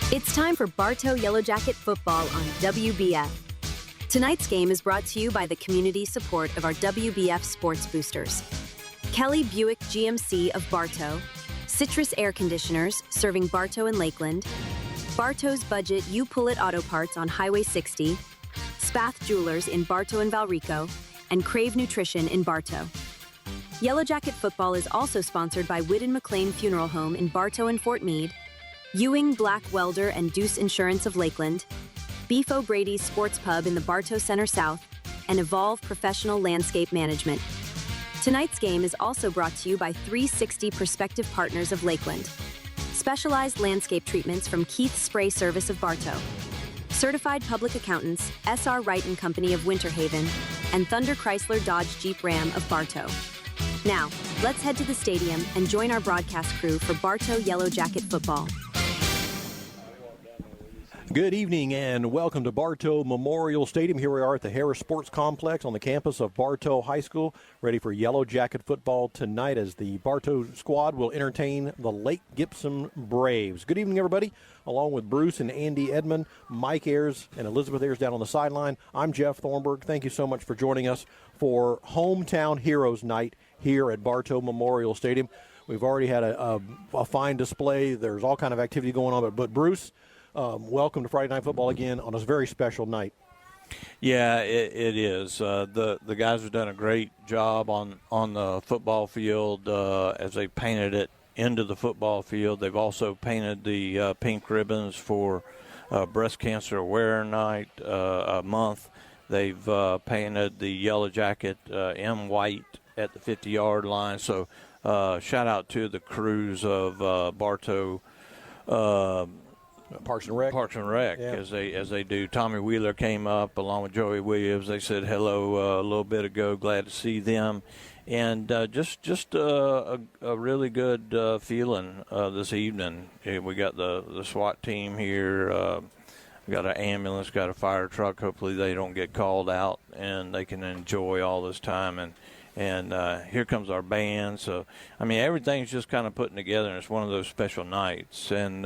It's time for Bartow Yellow Jacket football on WBF. Tonight's game is brought to you by the community support of our WBF sports boosters. Kelly Buick GMC of Bartow, Citrus Air Conditioners serving Bartow and Lakeland, Bartow's Budget You Pull It Auto Parts on Highway 60, Spath Jewelers in Bartow and Valrico, and Crave Nutrition in Bartow. Yellow Jacket football is also sponsored by Whiddon McLean Funeral Home in Bartow and Fort Meade, Ewing Black Welder and Deuce Insurance of Lakeland, Beef O'Brady's Sports Pub in the Bartow Center South, and Evolve Professional Landscape Management. Tonight's game is also brought to you by 360 Prospective Partners of Lakeland, specialized landscape treatments from Keith Spray Service of Bartow, certified public accountants S.R. Wright & Company of Winter Haven, and Thunder Chrysler Dodge Jeep Ram of Bartow. Now, let's head to the stadium and join our broadcast crew for Bartow Yellow Jacket football. Good evening and welcome to Bartow Memorial Stadium. Here we are at the Harris Sports Complex on the campus of Bartow High School, ready for Yellow Jacket football tonight as the Bartow squad will entertain the Lake Gibson Braves. Good evening, everybody. Along with Bruce and Andy Edmond, Mike Ayers and Elizabeth Ayers down on the sideline, I'm Jeff Thornburg. Thank you so much for joining us for Hometown Heroes Night here at Bartow Memorial Stadium. We've already had a fine display. There's all kind of activity going on, but Bruce, welcome to Friday Night Football again on a very special night. Yeah, it is. The guys have done a great job on the football field as they painted it into the football field. They've also painted the pink ribbons for Breast Cancer Awareness Night month. They've painted the Yellow Jacket M white at the 50-yard line. So shout out to the crews of Bartow Parks and Rec, yeah. as they do. Tommy Wheeler came up along with Joey Williams. They said hello a little bit ago. Glad to see them, and just a really good feeling this evening. We got the SWAT team here. We got an ambulance, got a fire truck. Hopefully they don't get called out and they can enjoy all this time. And here comes our band. So, I mean, everything's just kind of putting together, and it's one of those special nights. And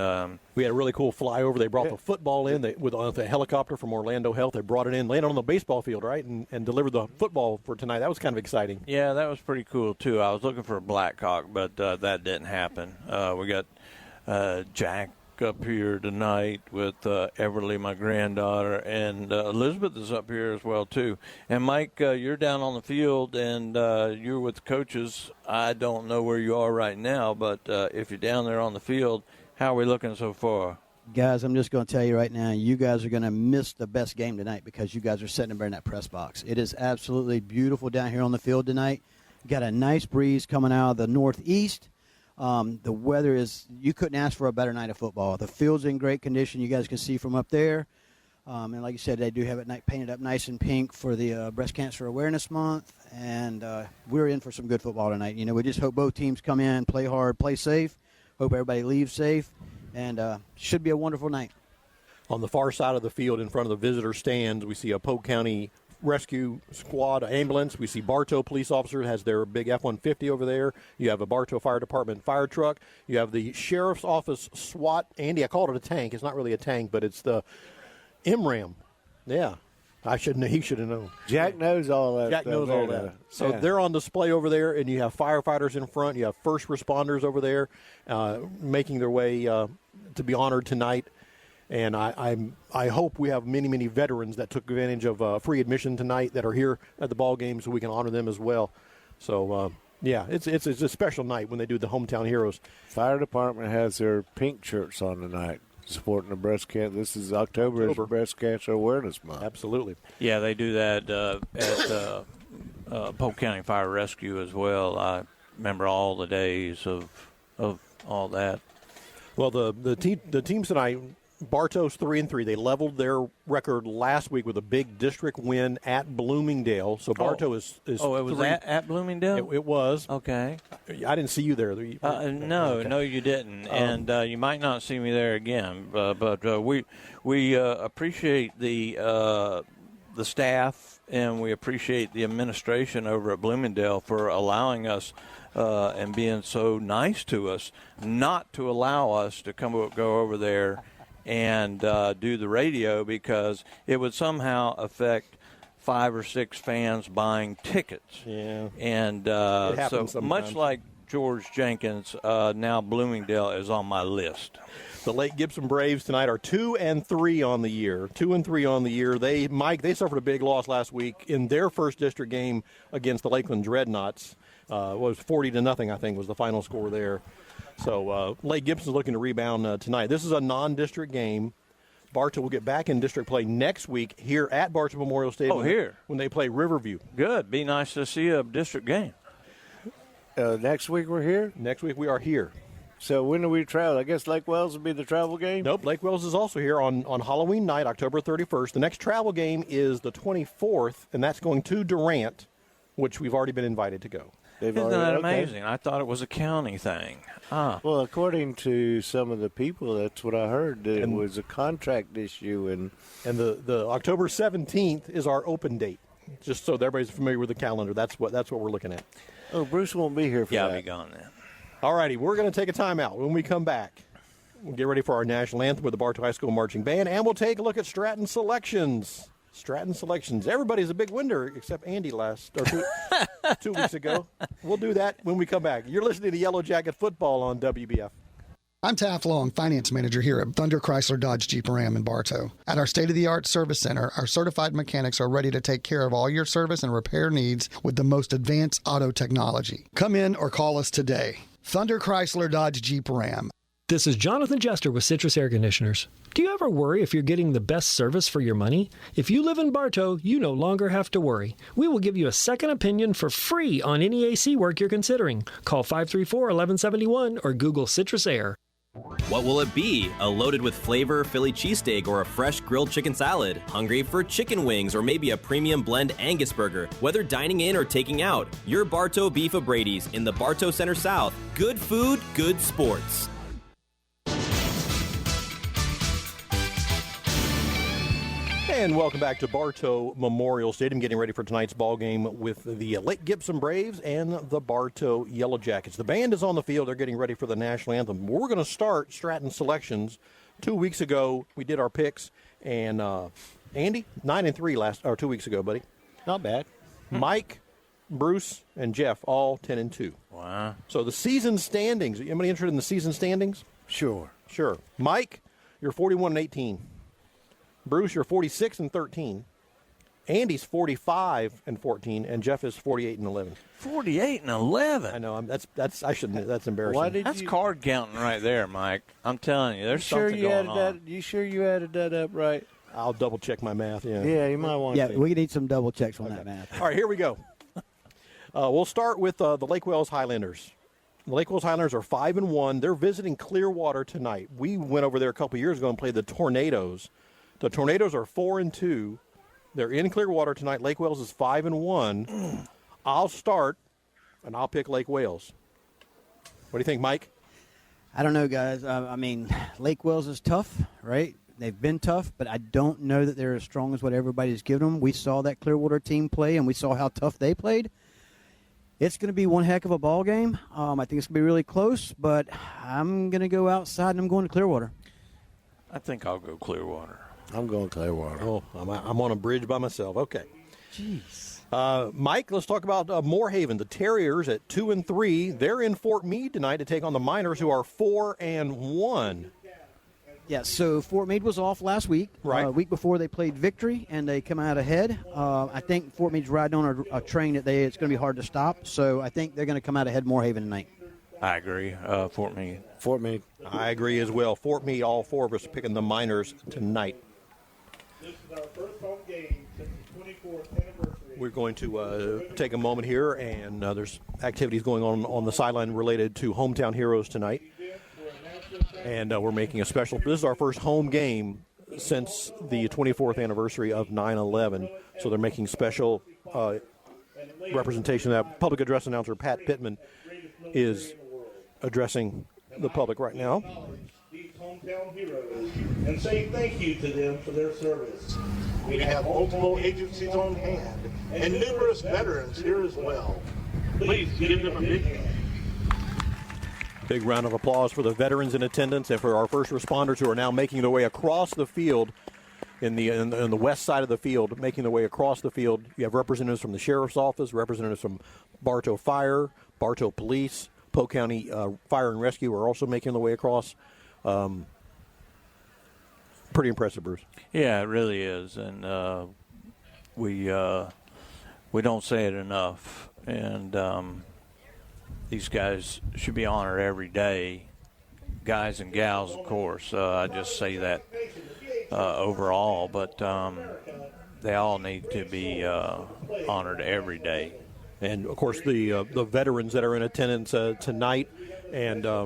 we had a really cool flyover. They brought the football in with the helicopter from Orlando Health. They brought it in, landed on the baseball field, right, and delivered the football for tonight. That was kind of exciting. Yeah, that was pretty cool, too. I was looking for a Blackhawk, but that didn't happen. We got Jack up here tonight with Everly, my granddaughter, and Elizabeth is up here as well too. And Mike, you're down on the field and you're with the coaches. I don't know where you are right now, but if you're down there on the field, how are we looking so far? Guys, I'm just going to tell you right now, you guys are going to miss the best game tonight because you guys are sitting there in that press box. It is absolutely beautiful down here on the field tonight. Got a nice breeze coming out of the northeast. The weather is, you couldn't ask for a better night of football. The field's in great condition. You guys can see from up there. And like you said, they do have it painted up nice and pink for the Breast Cancer Awareness Month. And we're in for some good football tonight. You know, we just hope both teams come in, play hard, play safe. Hope everybody leaves safe. And should be a wonderful night. On the far side of the field in front of the visitor stands, we see a Polk County Rescue Squad ambulance. We see Bartow police officer has their big F-150 over there. You have a Bartow Fire Department fire truck. You have the Sheriff's Office SWAT. Andy, I called it a tank. It's not really a tank, but it's the MRAM. Yeah. He should have known. Jack knows all that. Jack knows all that. So they're on display over there, and you have firefighters in front. You have first responders over there making their way to be honored tonight. And I hope we have many, many veterans that took advantage of free admission tonight that are here at the ball game so we can honor them as well. So, it's a special night when they do the Hometown Heroes. Fire Department has their pink shirts on tonight supporting the breast cancer. This is October is Breast Cancer Awareness Month. Absolutely. Yeah, they do that at Polk County Fire Rescue as well. I remember all the days of all that. Well, the teams tonight, Bartow's 3-3. They leveled their record last week with a big district win at Bloomingdale. So Bartow is it was at Bloomingdale? It was. Okay. I didn't see you there. No, you didn't. And you might not see me there again. But we appreciate the staff, and we appreciate the administration over at Bloomingdale for allowing us and being so nice to us, not to allow us to go over there and do the radio because it would somehow affect 5 or 6 fans buying tickets. Yeah. And so sometimes. Much like George Jenkins, now Bloomingdale is on my list. The Lake Gibson Braves tonight are 2-3 on the year. 2-3 on the year. They suffered a big loss last week in their first district game against the Lakeland Dreadnoughts. It was 40-0, I think, was the final score there. So Lake Gibson's looking to rebound tonight. This is a non-district game. Bartow will get back in district play next week here at Bartow Memorial Stadium. Oh, here. When they play Riverview. Good. Be nice to see a district game. Next week we're here? Next week we are here. So when do we travel? I guess Lake Wells will be the travel game? Nope, Lake Wells is also here on Halloween night, October 31st. The next travel game is the 24th, and that's going to Durant, which we've already been invited to go. Isn't that amazing? I thought it was a county thing. Well, according to some of the people, that's what I heard, that it was a contract issue. And the October 17th is our open date, just so everybody's familiar with the calendar. That's what we're looking at. Oh, Bruce won't be here for that. Yeah, I'll be gone then. All righty, we're going to take a timeout. When we come back, we'll get ready for our national anthem with the Bartow High School Marching Band, and we'll take a look at Stratton Selections. Stratton Selections. Everybody's a big winner except Andy 2 weeks ago. We'll do that when we come back. You're listening to Yellow Jacket Football on WBF. I'm Taff Long, Finance Manager here at Thunder Chrysler Dodge Jeep Ram in Bartow. At our state-of-the-art service center, our certified mechanics are ready to take care of all your service and repair needs with the most advanced auto technology. Come in or call us today. Thunder Chrysler Dodge Jeep Ram. This is Jonathan Jester with Citrus Air Conditioners. Do you ever worry if you're getting the best service for your money? If you live in Bartow, you no longer have to worry. We will give you a second opinion for free on any AC work you're considering. Call 534-1171 or Google Citrus Air. What will it be? A loaded with flavor Philly cheesesteak or a fresh grilled chicken salad? Hungry for chicken wings or maybe a premium blend Angus burger? Whether dining in or taking out, your Bartow Beef O'Brady's in the Bartow Center South. Good food, good sports. And welcome back to Bartow Memorial Stadium, getting ready for tonight's ball game with the Lake Gibson Braves and the Bartow Yellow Jackets. The band is on the field. They're getting ready for the national anthem. We're going to start Stratton Selections. 2 weeks ago, we did our picks, and Andy, 9-3 2 weeks ago, buddy. Not bad. Mike, Bruce, and Jeff, all 10-2. Wow. So the season standings. Anybody interested in the season standings? Sure. Mike, you're 41-18. Bruce, you're 46-13. Andy's 45-14, and Jeff is 48-11. 48-11. I know. I shouldn't. That's embarrassing. That's card counting right there, Mike. I'm telling you, there's something going on. You sure you added that up right? I'll double check my math. Yeah. Yeah, you might want to. Yeah, we need some double checks on that math. All right, here we go. We'll start with the Lake Wells Highlanders. The Lake Wells Highlanders are 5-1. They're visiting Clearwater tonight. We went over there a couple years ago and played the Tornadoes. The Tornadoes are 4-2. They're in Clearwater tonight. Lake Wells is 5-1. I'll start, and I'll pick Lake Wells. What do you think, Mike? I don't know, guys. I mean, Lake Wells is tough, right? They've been tough, but I don't know that they're as strong as what everybody's given them. We saw that Clearwater team play, and we saw how tough they played. It's going to be one heck of a ball game. I think it's going to be really close, but I'm going to go outside, and I'm going to Clearwater. I think I'll go Clearwater. I'm going Clearwater. Oh, I'm on a bridge by myself. Okay. Jeez. Mike, let's talk about Moorhaven. The Terriers at 2-3. They're in Fort Meade tonight to take on the Miners, who are 4-1. Yeah, so Fort Meade was off last week. Right. A week before they played Victory, and they come out ahead. I think Fort Meade's riding on a train that it's going to be hard to stop. So I think they're going to come out ahead Moorhaven tonight. I agree. Fort Meade. Fort Meade. I agree as well. Fort Meade, all four of us are picking the Miners tonight. This is our first home game since the 24th anniversary. We're going to take a moment here, and there's activities going on the sideline related to Hometown Heroes tonight. And we're making a special. This is our first home game since the 24th anniversary of 9/11. So they're making special representation. That public address announcer Pat Pittman is addressing the public right now. These hometown heroes and say thank you to them for their service. We have multiple agencies on hand and numerous veterans here as well. Please give them a big hand. Big round of applause for the veterans in attendance and for our first responders who are now making their way across the field in the west side of the field, making their way across the field. You have representatives from the Sheriff's Office, representatives from Bartow Fire, Bartow Police, Polk County Fire and Rescue are also making their way across. Pretty impressive, Bruce. Yeah, it really is, and we don't say it enough, and these guys should be honored every day, guys and gals, of course. I just say that overall, but they all need to be honored every day. And, of course, the veterans that are in attendance tonight, and I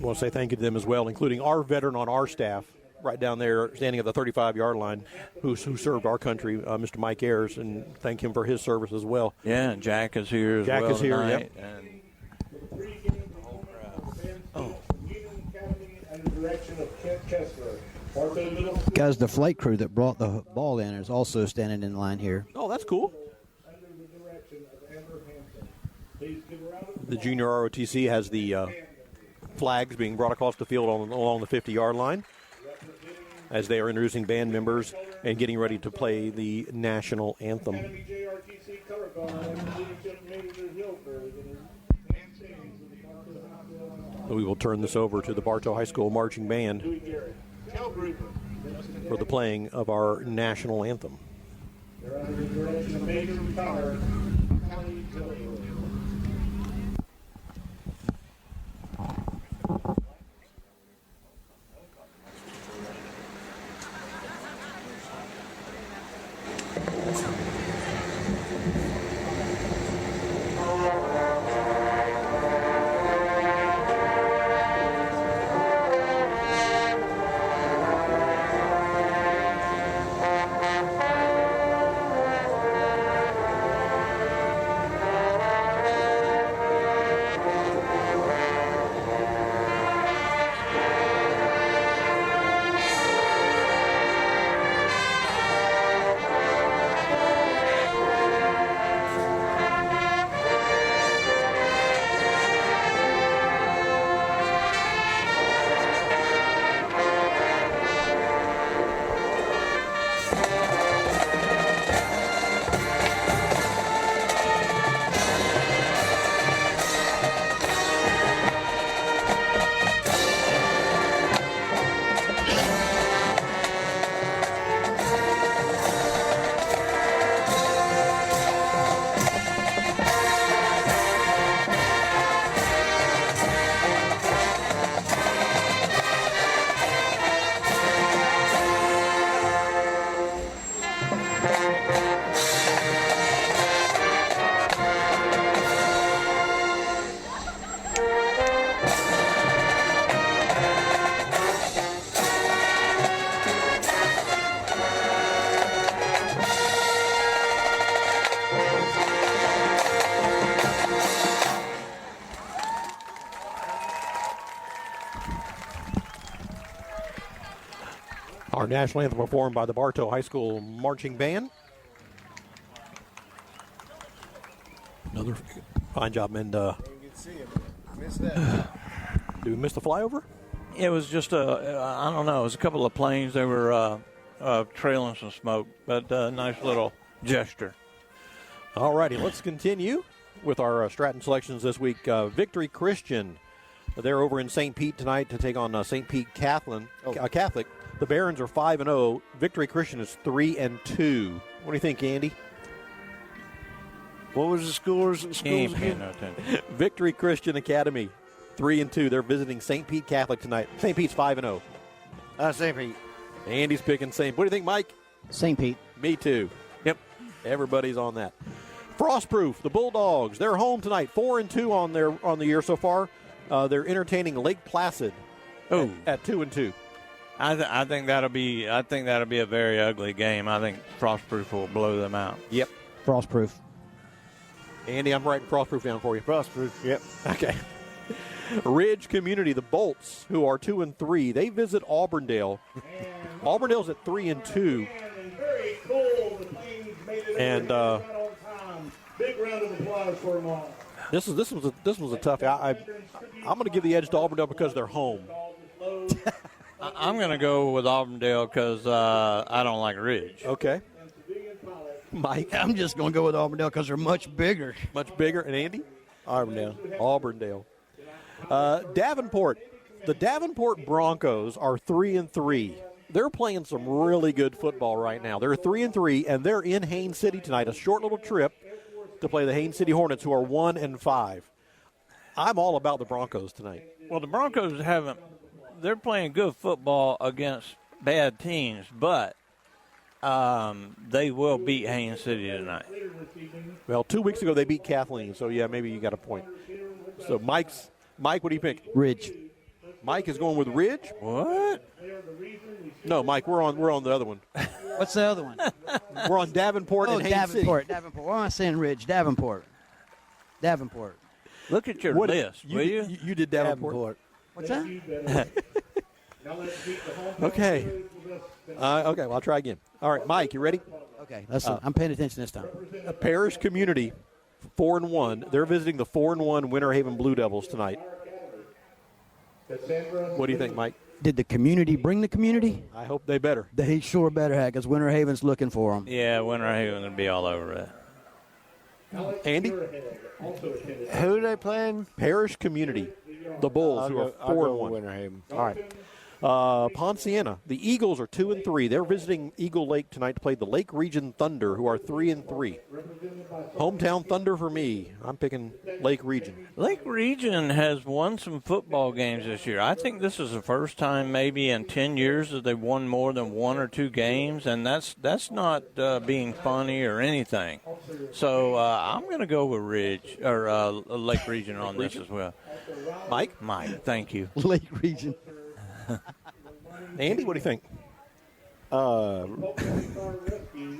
want to say thank you to them as well, including our veteran on our staff right down there standing at the 35-yard line who served our country, Mr. Mike Ayers, and thank him for his service as well. Yeah, and Jack is here as well. Jack is here, tonight, yep. Guys, the flight crew that brought the ball in is also standing in line here. Oh, that's cool. The junior ROTC has the flags being brought across the field along the 50-yard line as they are introducing band members and getting ready to play the national anthem. We will turn this over to the Bartow High School Marching Band for the playing of our national anthem. Our national anthem performed by the Bartow High School Marching Band. Another fine job, and do we miss the flyover? It was just I don't know, it was a couple of planes. They were trailing some smoke, but nice little gesture. All righty, let's continue with our Stratton selections this week. Victory Christian, they're over in St. Pete tonight to take on St. Pete Catholic. The Barons are 5-0. Victory Christian is 3-2. What do you think, Andy? What was the scores at schools again? No attention. Victory Christian Academy, 3-2. They're visiting St. Pete Catholic tonight. St. Pete's 5-0. St. Pete. Andy's picking St. What do you think, Mike? St. Pete. Me too. Yep. Everybody's on that. Frostproof, the Bulldogs, they're home tonight, 4-2 on the year so far. They're entertaining Lake Placid at 2-2. I think that'll be a very ugly game. I think Frostproof will blow them out. Yep. Frostproof. Andy, I'm writing Frostproof down for you. Frostproof, yep. Okay. Ridge Community, the Bolts, who are 2-3, they visit Auburndale. Auburndale's at 3-2. Very cool. The Flames made it. And Big round of applause for them all. This was a tough. I'm going to give the edge to Auburndale because they're home. I'm going to go with Auburndale because I don't like Ridge. Okay. Mike? I'm just going to go with Auburndale because they're much bigger. Much bigger. And Andy? Auburndale. Davenport. The Davenport Broncos are 3-3. They're playing some really good football right now. They're 3-3, and they're in Haines City tonight, a short little trip to play the Haines City Hornets, who are 1-5. I'm all about the Broncos tonight. Well, the Broncos they're playing good football against bad teams, but they will beat Haines City tonight. Well, 2 weeks ago they beat Kathleen, so yeah, maybe you got a point. So Mike, what do you pick? Ridge. Mike is going with Ridge. What? No, Mike, we're on the other one. What's the other one? We're on Davenport and Haines City. Davenport. Why am I saying Ridge? Davenport. Look at your list, will you? You did Davenport. What's that? Okay. Okay, well, I'll try again. All right, Mike, you ready? Okay, I'm paying attention this time. Parish Community, 4-1. They're visiting the 4-1 Winter Haven Blue Devils tonight. What do you think, Mike? Did the community bring the community? I hope they better. They sure better have, because Winter Haven's looking for them. Yeah, Winter Haven will be all over it. Andy? Who are they playing? Parish Community, the Bulls, who are 4-1. Winter Haven. All right. Ponciana, the Eagles are 2-3. They're visiting Eagle Lake tonight to play the Lake Region Thunder, who are 3-3. Hometown Thunder for me. I'm picking Lake Region. Lake Region has won some football games this year. I think this is the first time maybe in 10 years that they've won more than 1 or 2 games, and that's not being funny or anything. So I'm going to go with Lake Region on this as well. Mike, thank you. Lake Region. Andy, what do you think?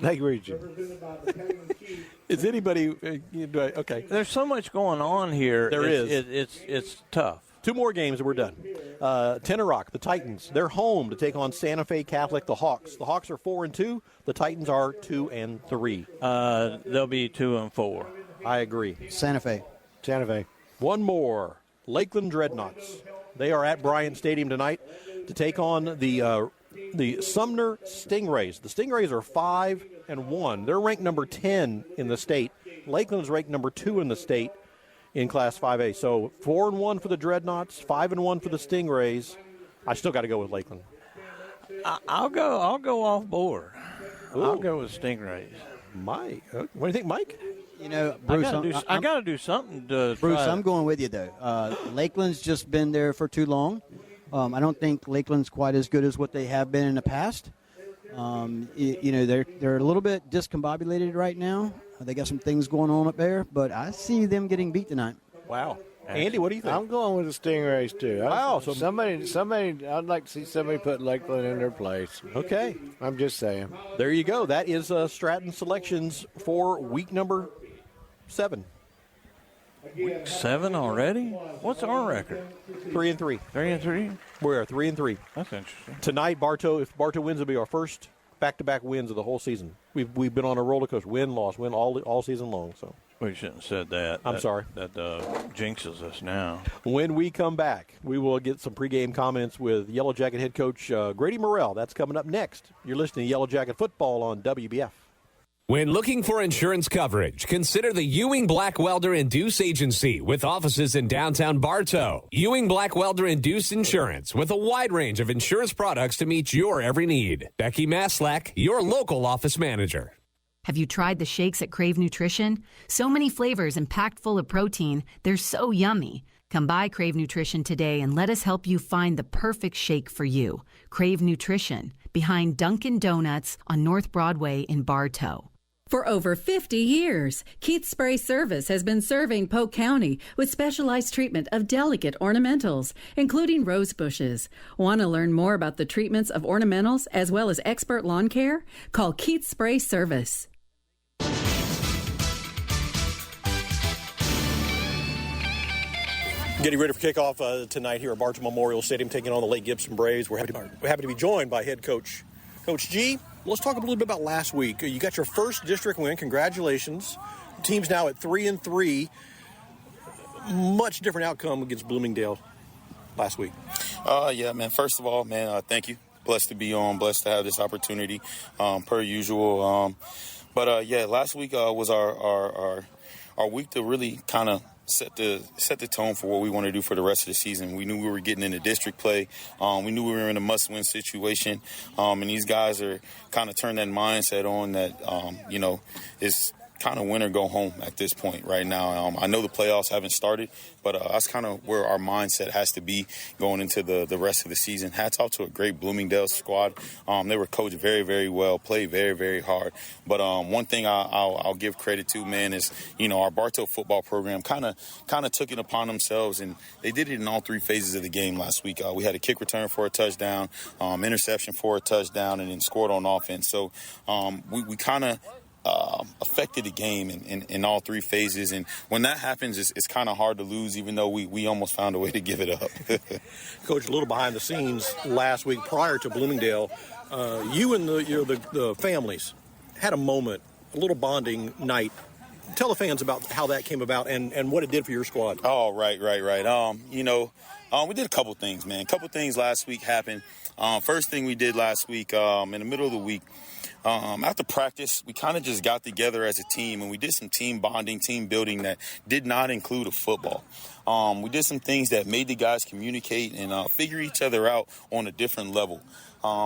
Lake Region. Is anybody okay? There's so much going on here. There is. It's tough. 2 more games and we're done. Tenor Rock, the Titans, they're home to take on Santa Fe Catholic, the Hawks. The Hawks are 4-2. The Titans are 2-3. They'll be 2-4. I agree. Santa Fe. One more. Lakeland Dreadnoughts. They are at Bryant Stadium tonight to take on the Sumner Stingrays. The Stingrays are 5-1. They're ranked number 10 in the state. Lakeland's ranked number 2 in the state in Class 5A. So 4-1 for the Dreadnoughts, 5-1 for the Stingrays. I still got to go with Lakeland. I'll go off board. Ooh. I'll go with Stingrays. Mike, what do you think, Mike? You know, Bruce, I got to do something to Bruce, try. I'm going with you, though. Lakeland's just been there for too long. I don't think Lakeland's quite as good as what they have been in the past. They're a little bit discombobulated right now. They got some things going on up there, but I see them getting beat tonight. Wow. Andy, what do you think? I'm going with the Stingrays, too. Wow. So somebody, I'd like to see somebody put Lakeland in their place. Okay. I'm just saying. There you go. That is Stratton selections for week number 7. Week 7 already? What's our record? 3-3. 3-3? We are 3-3. That's interesting. Tonight, if Bartow wins, it'll be our first back-to-back wins of the whole season. We've been on a roller coaster, win all season long. So we shouldn't have said that. I'm sorry. That jinxes us now. When we come back, we will get some pregame comments with Yellow Jacket head coach Grady Morrell. That's coming up next. You're listening to Yellow Jacket Football on WBF. When looking for insurance coverage, consider the Ewing Black Welder and Deuce Agency with offices in downtown Bartow. Ewing Black Welder and Deuce Insurance with a wide range of insurance products to meet your every need. Becky Maslak, your local office manager. Have you tried the shakes at Crave Nutrition? So many flavors and packed full of protein, they're so yummy. Come by Crave Nutrition today and let us help you find the perfect shake for you. Crave Nutrition, behind Dunkin' Donuts on North Broadway in Bartow. For over 50 years, Keith's Spray Service has been serving Polk County with specialized treatment of delicate ornamentals, including rose bushes. Want to learn more about the treatments of ornamentals as well as expert lawn care? Call Keith's Spray Service. Getting ready for kickoff tonight here at Bartow Memorial Stadium, taking on the Lake Gibson Braves. We're happy to be joined by head coach Coach G. Let's talk a little bit about last week. You got your first district win. Congratulations. The team's now at 3-3. much different outcome against Bloomingdale last week. Yeah, man. First of all, man, thank you. Blessed to be on. Blessed to have this opportunity, per usual. But last week was our week to really kind of set the tone for what we want to do for the rest of the season. We knew we were getting into district play. We knew we were in a must-win situation. And these guys are kind of turned that mindset on that, it's kind of win or go home at this point right now. I know the playoffs haven't started, but that's kind of where our mindset has to be going into the rest of the season. Hats off to a great Bloomingdale squad. They were coached very, very well, played very, very hard. But one thing I'll give credit to, man, is, our Bartow football program kind of took it upon themselves, and they did it in all three phases of the game last week. We had a kick return for a touchdown, interception for a touchdown, and then scored on offense. So we kind of affected the game in all three phases. And when that happens, it's kind of hard to lose, even though we almost found a way to give it up. Coach, a little behind the scenes last week prior to Bloomingdale, you and the families had a moment, a little bonding night. Tell the fans about how that came about and what it did for your squad. Oh, right. We did a couple things, man. A couple things last week happened. First thing we did last week, in the middle of the week, after practice, we kind of just got together as a team, and we did some team bonding, team building that did not include a football. We did some things that made the guys communicate and figure each other out on a different level.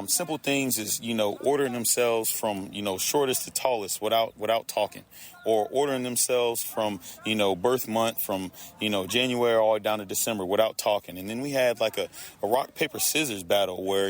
Simple things is, ordering themselves from, shortest to tallest without talking, or ordering themselves from, birth month from, January all the way down to December without talking. And then we had like a rock, paper, scissors battle where,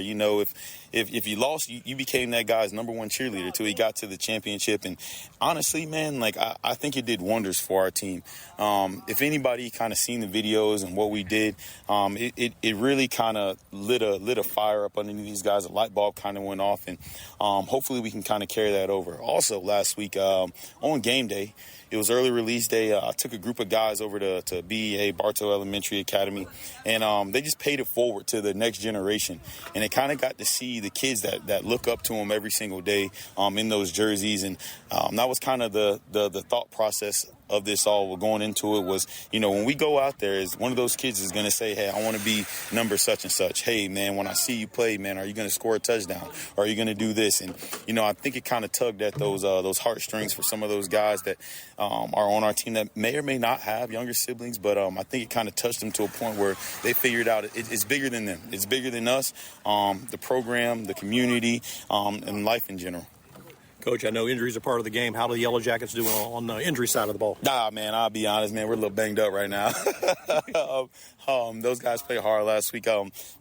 if you lost, you became that guy's number one cheerleader till he got to the championship. And honestly, man, I think it did wonders for our team. If anybody kind of seen the videos and what we did, it really kind of lit a fire up underneath these guys. A light bulb kind of went off, and hopefully we can kind of carry that over. Also, last week on game day, it was early release day. I took a group of guys over to BEA, Bartow Elementary Academy, and they just paid it forward to the next generation. And they kind of got to see the kids that look up to them every single day in those jerseys. And that was kind of the thought process of this all going into it was, when we go out there, is one of those kids is going to say, hey, I want to be number such and such. Hey, man, when I see you play, man, are you going to score a touchdown? Or are you going to do this? And, I think it kind of tugged at those heartstrings for some of those guys that are on our team that may or may not have younger siblings. But I think it kind of touched them to a point where they figured out it's bigger than them. It's bigger than us, the program, the community, and life in general. Coach, I know injuries are part of the game. How do the Yellow Jackets do on the injury side of the ball? Man, I'll be honest, man. We're a little banged up right now. Those guys played hard last week.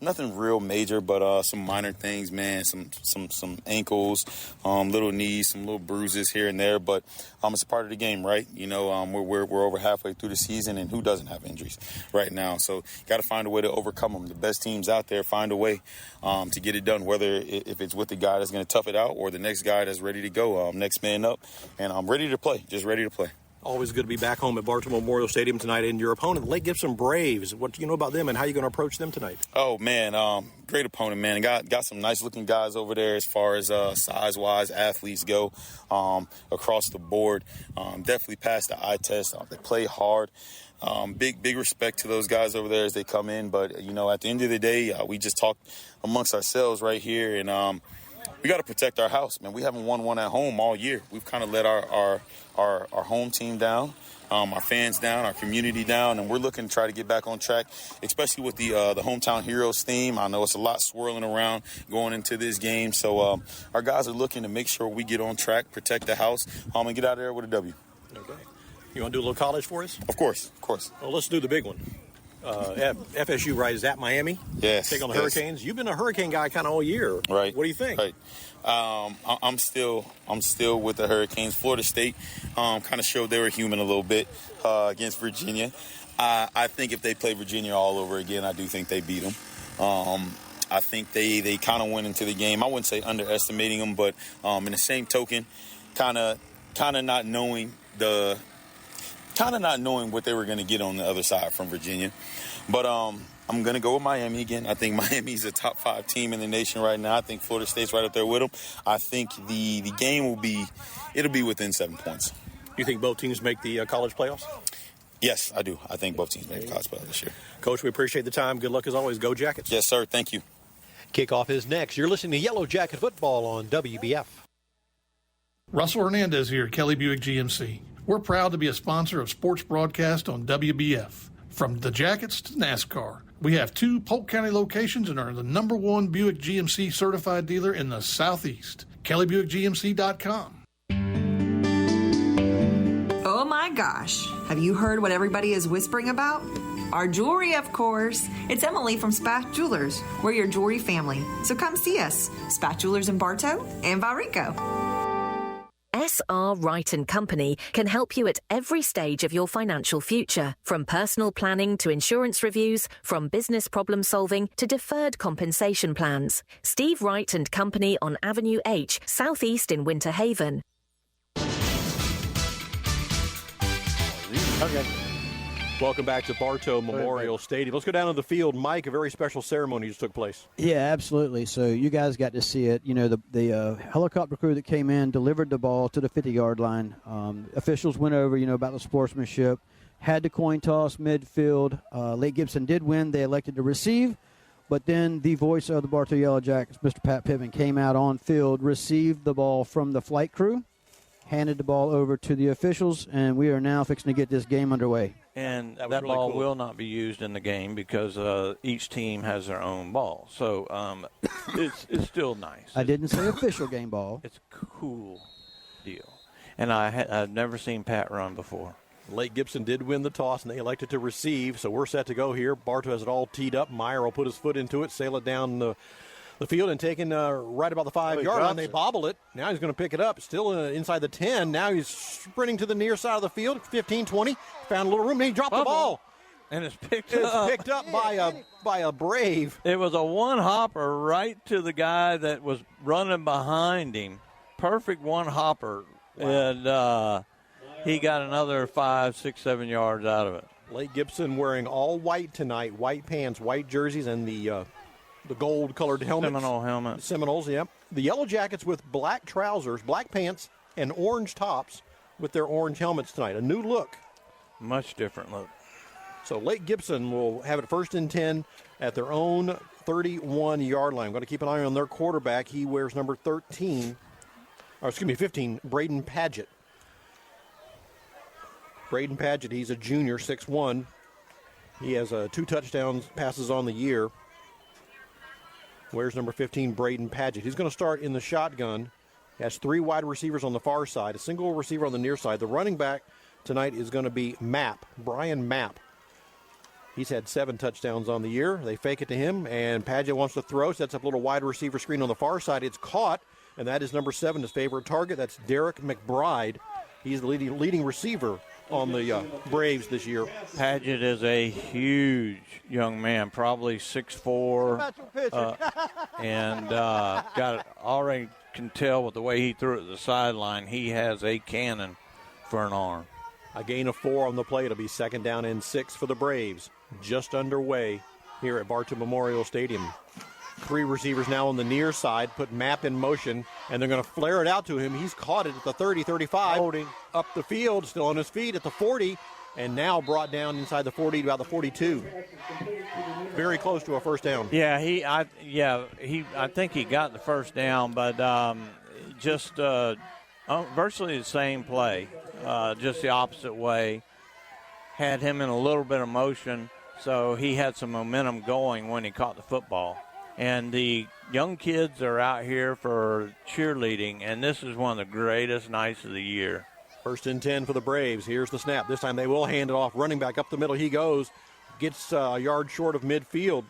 Nothing real major, but some minor things, man. Some ankles, little knees, some little bruises here and there. But it's a part of the game, right? We're over halfway through the season, and who doesn't have injuries right now? So got to find a way to overcome them. The best teams out there find a way to get it done, whether if it's with the guy that's going to tough it out or the next guy that's ready to go, next man up. And I'm ready to play, just ready to play. Always good to be back home at Bartow Memorial Stadium tonight. And your opponent, the Lake Gibson Braves, what do you know about them and how are you going to approach them tonight? Oh, man, great opponent, man. Got some nice-looking guys over there as far as size-wise athletes go across the board. Definitely passed the eye test. They play hard. Big respect to those guys over there as they come in. But, at the end of the day, we just talk amongst ourselves right here. And we got to protect our house, man. We haven't won one at home all year. We've kind of let our home team down, our fans down, our community down, and we're looking to try to get back on track, especially with the Hometown Heroes theme. I know it's a lot swirling around going into this game. So our guys are looking to make sure we get on track, protect the house, and get out of there with a W. Okay. You want to do a little college for us? Of course. Well, let's do the big one. FSU, right, is at Miami. Yes. Take on the Hurricanes. You've been a Hurricane guy kind of all year. Right. What do you think? Right. I'm still with the Hurricanes. Florida State kind of showed they were human a little bit against Virginia. I think if they play Virginia all over again, I do think they beat them. I think they kind of went into the game. I wouldn't say underestimating them, but in the same token, kind of not knowing what they were going to get on the other side from Virginia. But I'm going to go with Miami again. I think Miami's a top 5 team in the nation right now. I think Florida State's right up there with them. I think the game it'll be within 7 points. You think both teams make the college playoffs? Yes, I do. I think both teams made the college playoff this year. Coach, we appreciate the time. Good luck as always. Go Jackets. Yes, sir. Thank you. Kickoff is next. You're listening to Yellow Jacket Football on WBF. Russell Hernandez here at Kelly Buick GMC. We're proud to be a sponsor of sports broadcast on WBF. From the Jackets to NASCAR, we have 2 Polk County locations and are the #1 Buick GMC certified dealer in the Southeast. KellyBuickGMC.com. Oh my gosh, have you heard what everybody is whispering about? Our jewelry, of course. It's Emily from Spath Jewelers. We're your jewelry family, so come see us. Spath Jewelers in Bartow and Valrico. S.R. Wright & Company can help you at every stage of your financial future, from personal planning to insurance reviews, from business problem solving to deferred compensation plans. Steve Wright & Company on Avenue H, Southeast in Winter Haven. Okay. Welcome back to Bartow Memorial Stadium. Let's go down to the field. Mike, a very special ceremony just took place. Yeah, absolutely. So you guys got to see it. You know, the helicopter crew that came in delivered the ball to the 50-yard line. Officials went over, about the sportsmanship, had the coin toss midfield. Lake Gibson did win. They elected to receive. But then the voice of the Bartow Yellow Jackets, Mr. Pat Pittman, came out on field, received the ball from the flight crew, handed the ball over to the officials, and we are now fixing to get this game underway. And that really ball cool. will not be used in the game because each team has their own ball. So it's still nice. I didn't say official game ball. It's a cool deal. And I've never seen Pat run before. Lake Gibson did win the toss, and they elected to receive, so we're set to go here. Bartow has it all teed up. Meyer will put his foot into it, sail it down the field, and taken right about the 5-yard line. They bobble it. Now he's going to pick it up. Still inside the 10. Now he's sprinting to the near side of the field. 15, 20. Found a little room. And he dropped the ball. And it's picked up by a Brave. It was a one-hopper right to the guy that was running behind him. Perfect one-hopper. Wow. And he got another 5, 6, 7 yards out of it. Lake Gibson wearing all white tonight. White pants, white jerseys, and the gold-colored helmets. Seminole helmet. Seminoles, yep. The Yellow Jackets with black trousers, black pants, and orange tops with their orange helmets tonight. A new look. Much different look. So Lake Gibson will have it 1st and 10 at their own 31-yard line. I'm going to keep an eye on their quarterback. He wears number 15, 15, Braden Padgett. Braden Padgett, he's a junior, 6'1". He has 2 touchdowns passes on the year. Wears number 15, Braden Padgett. He's going to start in the shotgun. Has 3 wide receivers on the far side, a single receiver on the near side. The running back tonight is going to be Brian Mapp. He's had 7 touchdowns on the year. They fake it to him, and Padgett wants to throw. Sets up a little wide receiver screen on the far side. It's caught, and that is number 7, his favorite target. That's Derek McBride. He's the leading receiver on the Braves this year. Padgett is a huge young man, probably 6'4", and got already can tell with the way he threw it to the sideline, he has a cannon for an arm. A gain of 4 on the play. It'll be 2nd down and 6 for the Braves. Just underway here at Bartow Memorial Stadium. 3 receivers now on the near side, put Mapp in motion, and they're going to flare it out to him. He's caught it at the 30, 35. Holding up the field, still on his feet at the 40, and now brought down inside the 40 to about the 42. Very close to a 1st down. I think he got the 1st down, but just virtually the same play, just the opposite way. Had him in a little bit of motion, so he had some momentum going when he caught the football. And the young kids are out here for cheerleading, and this is one of the greatest nights of the year. 1st and 10 for the Braves. Here's the snap. This time they will hand it off. Running back up the middle he goes. Gets a yard short of midfield.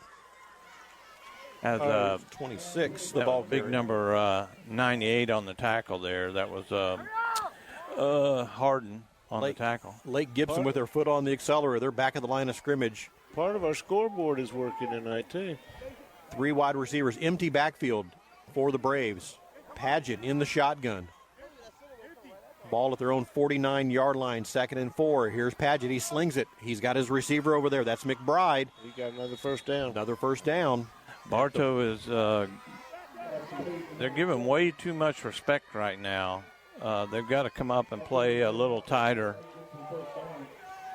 As 26, the ball big number 98 on the tackle there. That was Harden on the tackle. Lake Gibson with their foot on the accelerator. They're back at the line of scrimmage. Part of our scoreboard is working tonight, too. 3 wide receivers, empty backfield for the Braves. Padgett in the shotgun. Ball at their own 49-yard line, 2nd and 4. Here's Padgett. He slings it. He's got his receiver over there. That's McBride. He got another 1st down. Another 1st down. Bartow is they're giving way too much respect right now. They've got to come up and play a little tighter.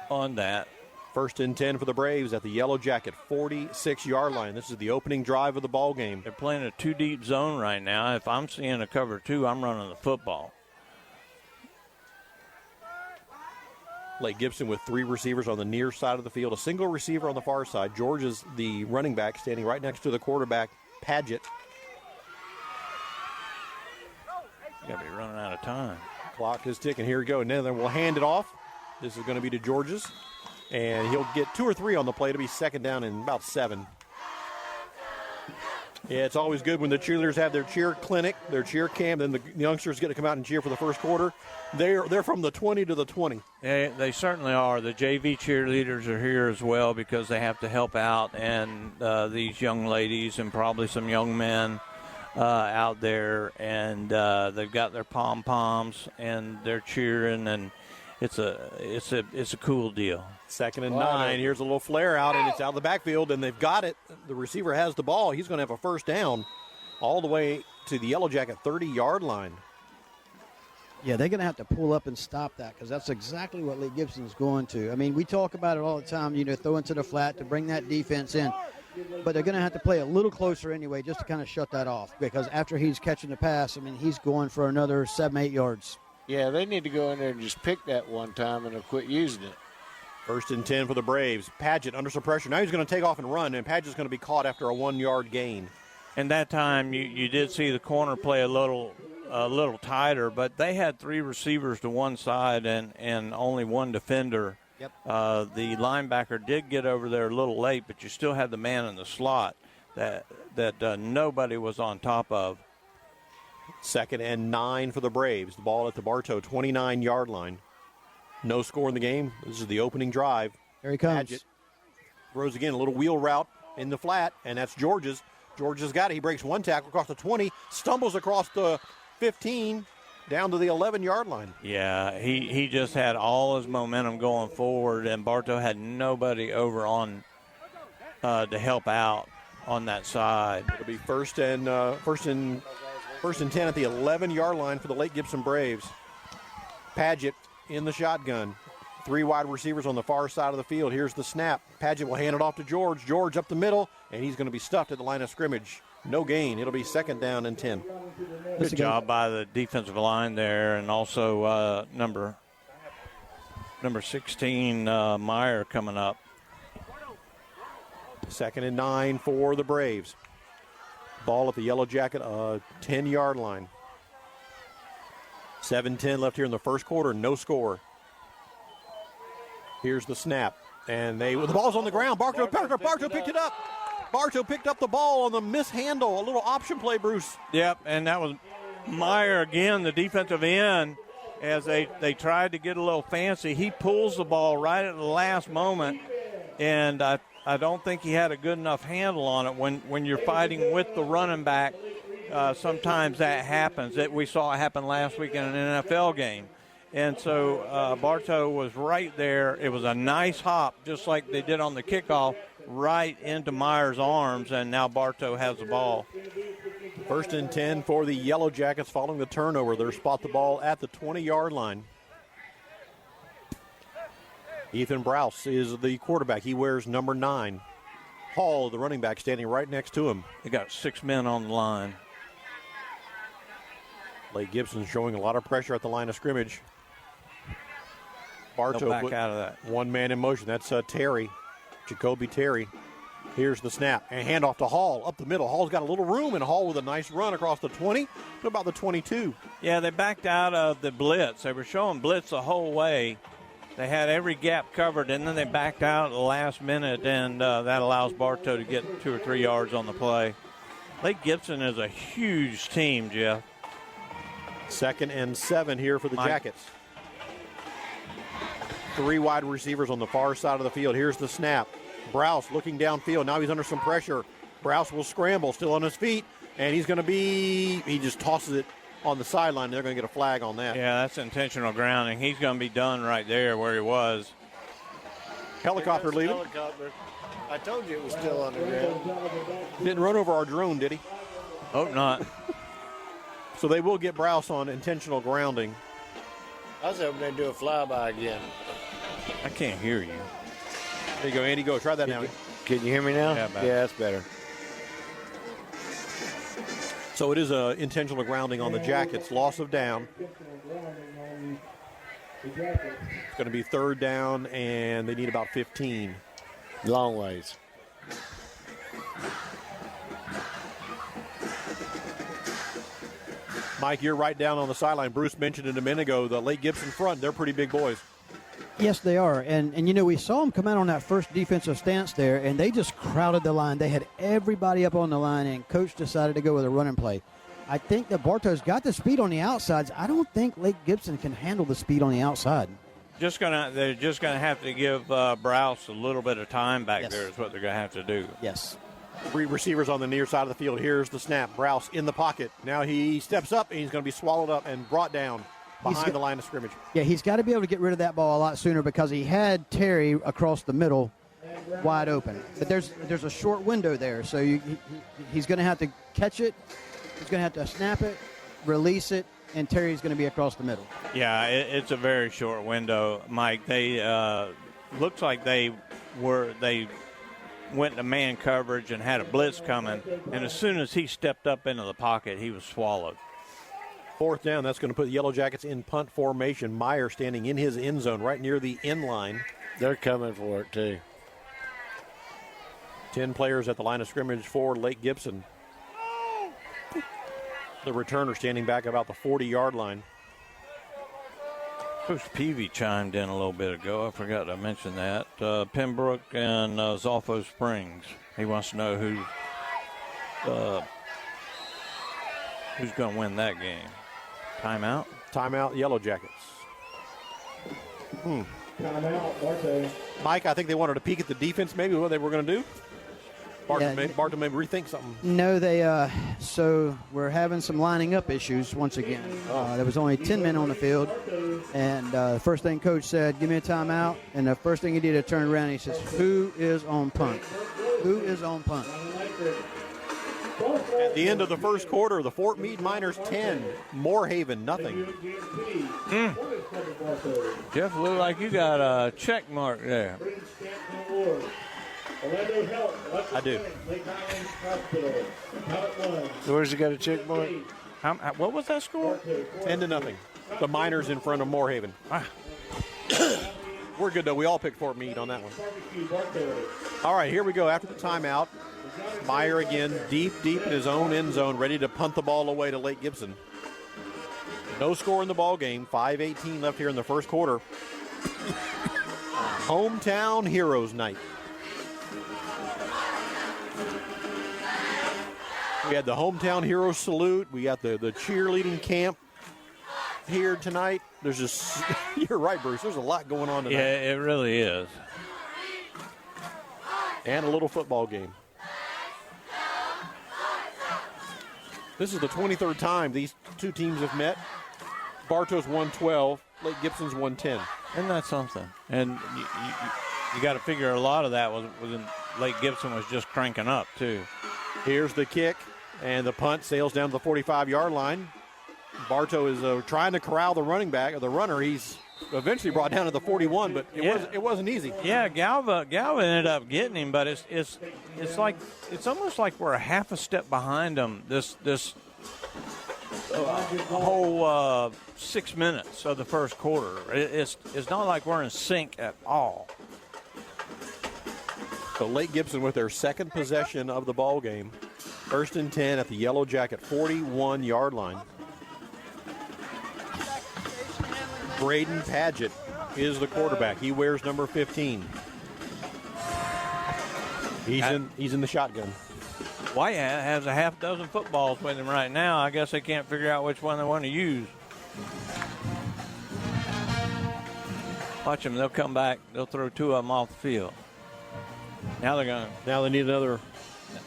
on that. First and 10 for the Braves at the Yellow Jacket 46-yard line. This is the opening drive of the ball game. They're playing a 2-deep zone right now. If I'm seeing a cover 2, I'm running the football. Lake Gibson with 3 receivers on the near side of the field, a single receiver on the far side. George is the running back standing right next to the quarterback, Paget. You got to be running out of time. Clock is ticking. Here we go. And then we'll hand it off. This is going to be to George's. And he'll get 2 or 3 on the play to be second down and about 7. Yeah, it's always good when the cheerleaders have their cheer clinic, their cheer camp, and the youngsters get to come out and cheer for the first quarter. They're from the 20 to the 20. They certainly are. The JV cheerleaders are here as well because they have to help out, and these young ladies and probably some young men out there, and they've got their pom-poms, and they're cheering, and it's a cool deal. Second and 9. Here's a little flare out, and it's out of the backfield, and they've got it. The receiver has the ball. He's going to have a first down all the way to the Yellow Jacket 30-yard line. Yeah, they're going to have to pull up and stop that because that's exactly what Lake Gibson's going to. I mean, we talk about it all the time, throw into the flat to bring that defense in. But they're going to have to play a little closer anyway just to kind of shut that off because after he's catching the pass, he's going for another 7-8 yards. Yeah, they need to go in there and just pick that one time and they'll quit using it. First and 10 for the Braves. Paget under some pressure. Now he's going to take off and run, and Paget's going to be caught after a 1-yard gain. And that time you did see the corner play a little tighter, but they had 3 receivers to one side and only 1 defender. Yep. The linebacker did get over there a little late, but you still had the man in the slot that nobody was on top of. Second and 9 for the Braves. The ball at the Bartow 29-yard line. No score in the game. This is the opening drive. Here he comes. Paget throws again, a little wheel route in the flat, and that's George's. George's got it. He breaks 1 tackle across the 20, stumbles across the 15, down to the 11-yard line. Yeah, he just had all his momentum going forward, and Bartow had nobody over on to help out on that side. It'll be first and 10 at the 11-yard line for the Lake Gibson Braves. Paget in the shotgun. 3 wide receivers on the far side of the field. Here's the snap. Paget will hand it off to George. George up the middle, and he's going to be stuffed at the line of scrimmage. No gain. It'll be second down and 10. Good job by the defensive line there, and also number 16, Meyer, coming up. Second and 9 for the Braves. Ball at the Yellow Jacket, 10-yard line. 7:10 left here in the first quarter, no score. Here's the snap, and the ball's on the ground. Bartow picked it up. Bartow picked up the ball on the mishandle, a little option play, Bruce. Yep, and that was Meyer again, the defensive end, as they tried to get a little fancy. He pulls the ball right at the last moment, and I don't think he had a good enough handle on it. When you're fighting with the running back, sometimes that happens. We saw it happen last week in an NFL game. And so Bartow was right there. It was a nice hop, just like they did on the kickoff, right into Meyer's arms, and now Bartow has the ball. First and 10 for the Yellow Jackets following the turnover. They'll spot the ball at the 20-yard line. Ethan Browse is the quarterback. He wears number 9. Hall, the running back, standing right next to him. They got 6 men on the line. Lake Gibson showing a lot of pressure at the line of scrimmage. Bartow back put out of that. 1 man in motion. That's Terry, Jacoby Terry. Here's the snap and handoff to Hall up the middle. Hall's got a little room, and Hall with a nice run across the 20 to about the 22. Yeah, they backed out of the blitz. They were showing blitz the whole way. They had every gap covered, and then they backed out at the last minute, and that allows Bartow to get 2 or 3 yards on the play. Lake Gibson is a huge team, Jeff. Second and 7 here for the Jackets. 3 wide receivers on the far side of the field. Here's the snap. Browse looking downfield. Now he's under some pressure. Browse will scramble, still on his feet, and he just tosses it on the sideline. They're going to get a flag on that. Yeah, that's intentional grounding. He's going to be done right there where he was. Helicopter leaving. Helicopter. I told you it was still on the ground. Didn't run over our drone, did he? Hope not. So they will get Browse on intentional grounding. I was hoping they'd do a flyby again. I can't hear you. There you go, Andy. Go. Try that now. Can you hear me now? Yeah, that's better. So it is an intentional grounding on the Jackets. Loss of down. It's going to be third down, and they need about 15. Long ways. Mike, you're right down on the sideline. Bruce mentioned it a minute ago, the Lake Gibson front, they're pretty big boys. Yes, they are. And you know, we saw them come out on that first defensive stance there, and they just crowded the line. They had everybody up on the line, and Coach decided to go with a running play. I think that Bartow's got the speed on the outsides. I don't think Lake Gibson can handle the speed on the outside. They're just gonna have to give Browse a little bit of time back there is what they're gonna have to do. Yes. Three receivers on the near side of the field. Here's the snap. Browse in the pocket. Now he steps up, and he's going to be swallowed up and brought down behind the line of scrimmage. Yeah, he's got to be able to get rid of that ball a lot sooner because he had Terry across the middle wide open. But there's a short window there, so he's going to have to catch it. He's going to have to snap it, release it, and Terry's going to be across the middle. Yeah, it's a very short window, Mike. They looks like they went into man coverage and had a blitz coming, and as soon as he stepped up into the pocket, he was swallowed. Fourth down, that's going to put the Yellow Jackets in punt formation. Meyer standing in his end zone right near the end line. They're coming for it, too. 10 players at the line of scrimmage for Lake Gibson. The returner standing back about the 40-yard line. Coach Peavy chimed in a little bit ago. I forgot to mention that. Pembroke and Zolfo Springs. He wants to know who's going to win that game. Timeout? Timeout, Yellow Jackets. Timeout, Bartow. Mike, I think they wanted to peek at the defense, maybe what they were going to do. Bartow may rethink something. No, so we're having some lining up issues once again. There was only 10 men on the field, and the first thing Coach said, give me a timeout, and the first thing he did, he turned around and he says, who is on punt? Who is on punt? At the end of the first quarter, the Fort Meade Miners 10, Moorhaven nothing. Jeff, look like you got a check mark there. I do. Where's he got a check mark? What was that score? 10-0. The Miners in front of Moorhaven. We're good, though. We all picked Fort Meade on that one. All right, here we go. After the timeout, Meyer again deep in his own end zone, ready to punt the ball away to Lake Gibson. No score in the ball game. 5:18 left here in the first quarter. Hometown Heroes Night. We had the Hometown Heroes salute. We got the cheerleading camp here tonight. There's just, you're right, Bruce, there's a lot going on tonight. Yeah, it really is. And a little football game. This is the 23rd time these two teams have met. Bartow's won 12, Lake Gibson's won 10. Isn't that something? And you got to figure a lot of that was when Lake Gibson was just cranking up, too. Here's the kick, and the punt sails down to the 45-yard line. Bartow is trying to corral the running back, or the runner. He's eventually brought down to the 41, but it wasn't easy. Yeah, Galva ended up getting him, but it's almost like we're a half a step behind them this whole 6 minutes of the first quarter. It's not like we're in sync at all. So Lake Gibson with their second possession of the ball game. 1st and 10 at the Yellow Jacket 41-yard line. Braden Padgett is the quarterback. He wears number 15. He's in the shotgun. Wyatt has a half dozen footballs with him right now. I guess they can't figure out which one they want to use. Watch them. They'll come back. They'll throw two of them off the field. Now they need another.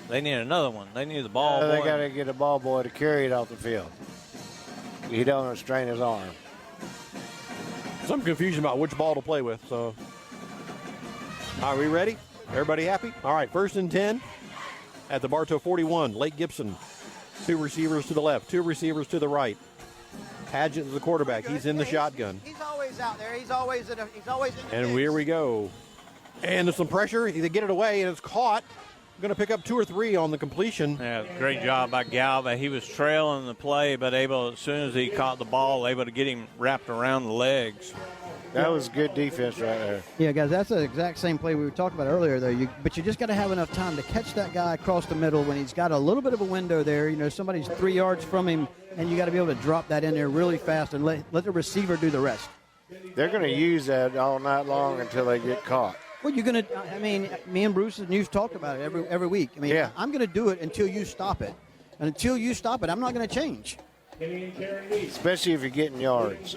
They need another one. They need the ball boy. They got to get a ball boy to carry it off the field. He don't want to strain his arm. Some confusion about which ball to play with. So, are we ready? Everybody happy? All right, 1st and 10 at the Bartow 41. Lake Gibson, 2 receivers to the left, 2 receivers to the right. Padgett is the quarterback. He's in the shotgun. He's always He's out there. He's always in. And here we go. And there's some pressure. They get it away, and it's caught. Going to pick up 2 or 3 on the completion. Yeah, great job by Galva. He was trailing the play, but able, as soon as he caught the ball, able to get him wrapped around the legs. That was good defense right there. Yeah, guys, that's the exact same play we were talking about earlier, though. But you just got to have enough time to catch that guy across the middle when he's got a little bit of a window there. You know, somebody's 3 yards from him, and you got to be able to drop that in there really fast and let the receiver do the rest. They're going to use that all night long until they get caught. Well, you're going to, I mean, me and Bruce and you've talked about it every week. I mean, yeah. I'm going to do it until you stop it. And until you stop it, I'm not going to change. Especially if you're getting yards.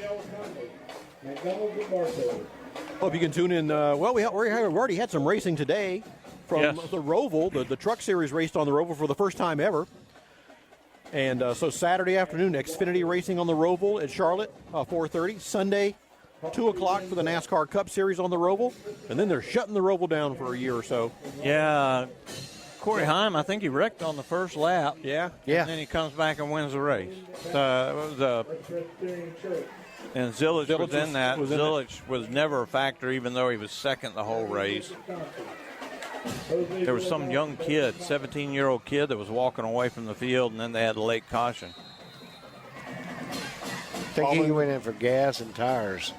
Hope you can tune in. Well, we already had some racing today from the Roval. The Truck Series raced on the Roval for the first time ever. And so Saturday afternoon, Xfinity racing on the Roval at Charlotte, 4:30. Sunday, 2 o'clock for the NASCAR Cup Series on the Roval. And then they're shutting the Roval down for a year or so. Yeah. Corey Heim, I think he wrecked on the first lap. Yeah. And then he comes back and wins the race. And Zilich was in that. Zilich was never a factor, even though he was second the whole race. There was some young kid, 17-year-old kid, that was walking away from the field, and then they had a late caution. I think he went in for gas and tires.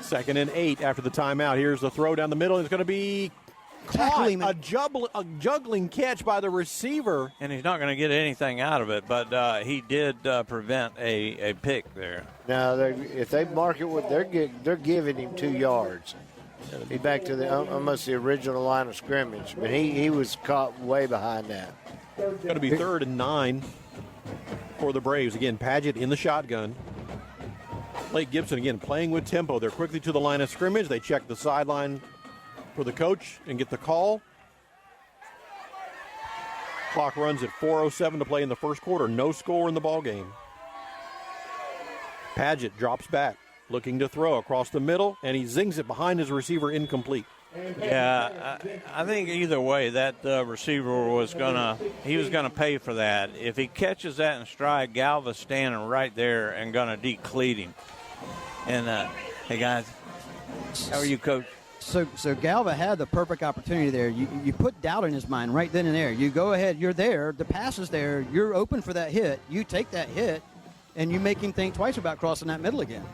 2nd and 8 after the timeout. Here's the throw down the middle. It's going to be caught. A juggling catch by the receiver. And he's not going to get anything out of it, but he did prevent a pick there. Now, if they mark it, they're giving him 2 yards. He's back to almost the original line of scrimmage, but he was caught way behind that. It's going to be 3rd and 9 for the Braves. Again, Paget in the shotgun. Blake Gibson, again, playing with tempo. They're quickly to the line of scrimmage. They check the sideline for the coach and get the call. Clock runs at 4:07 to play in the first quarter. No score in the ball game. Paget drops back, looking to throw across the middle, and he zings it behind his receiver, incomplete. Yeah, I think either way, that receiver was gonna pay for that. If he catches that in stride, Galva's standing right there and gonna decleat him. And hey guys, how are you, Coach? So Galva had the perfect opportunity there. You put doubt in his mind right then and there. You go ahead, you're there, the pass is there, you're open for that hit. You take that hit, and you make him think twice about crossing that middle again.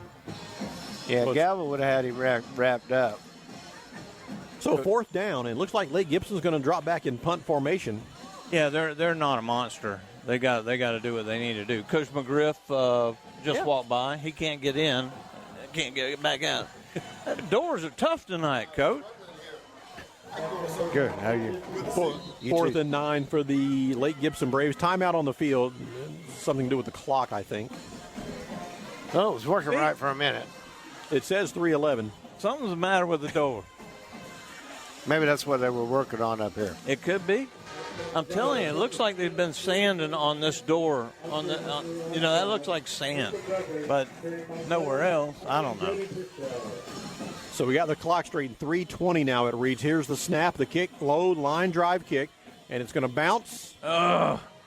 Yeah, Galva would have had him wrapped up. So 4th down, and it looks like Lake Gibson's going to drop back in punt formation. Yeah, they're not a monster. They got to do what they need to do. Coach McGriff just walked by. He can't get in. Can't get back out. The doors are tough tonight, Coach. Good. How are you? 4th and 9 for the Lake Gibson Braves. Timeout on the field. Something to do with the clock, I think. Oh, it was working right for a minute. It says 3:11. Something's the matter with the door. Maybe that's what they were working on up here. It could be. I'm telling you, it looks like they've been sanding on this door. That looks like sand, but nowhere else. I don't know. So we got the clock straight. 3:20 now it reads. Here's the snap, the kick, low line drive kick, and it's going to bounce.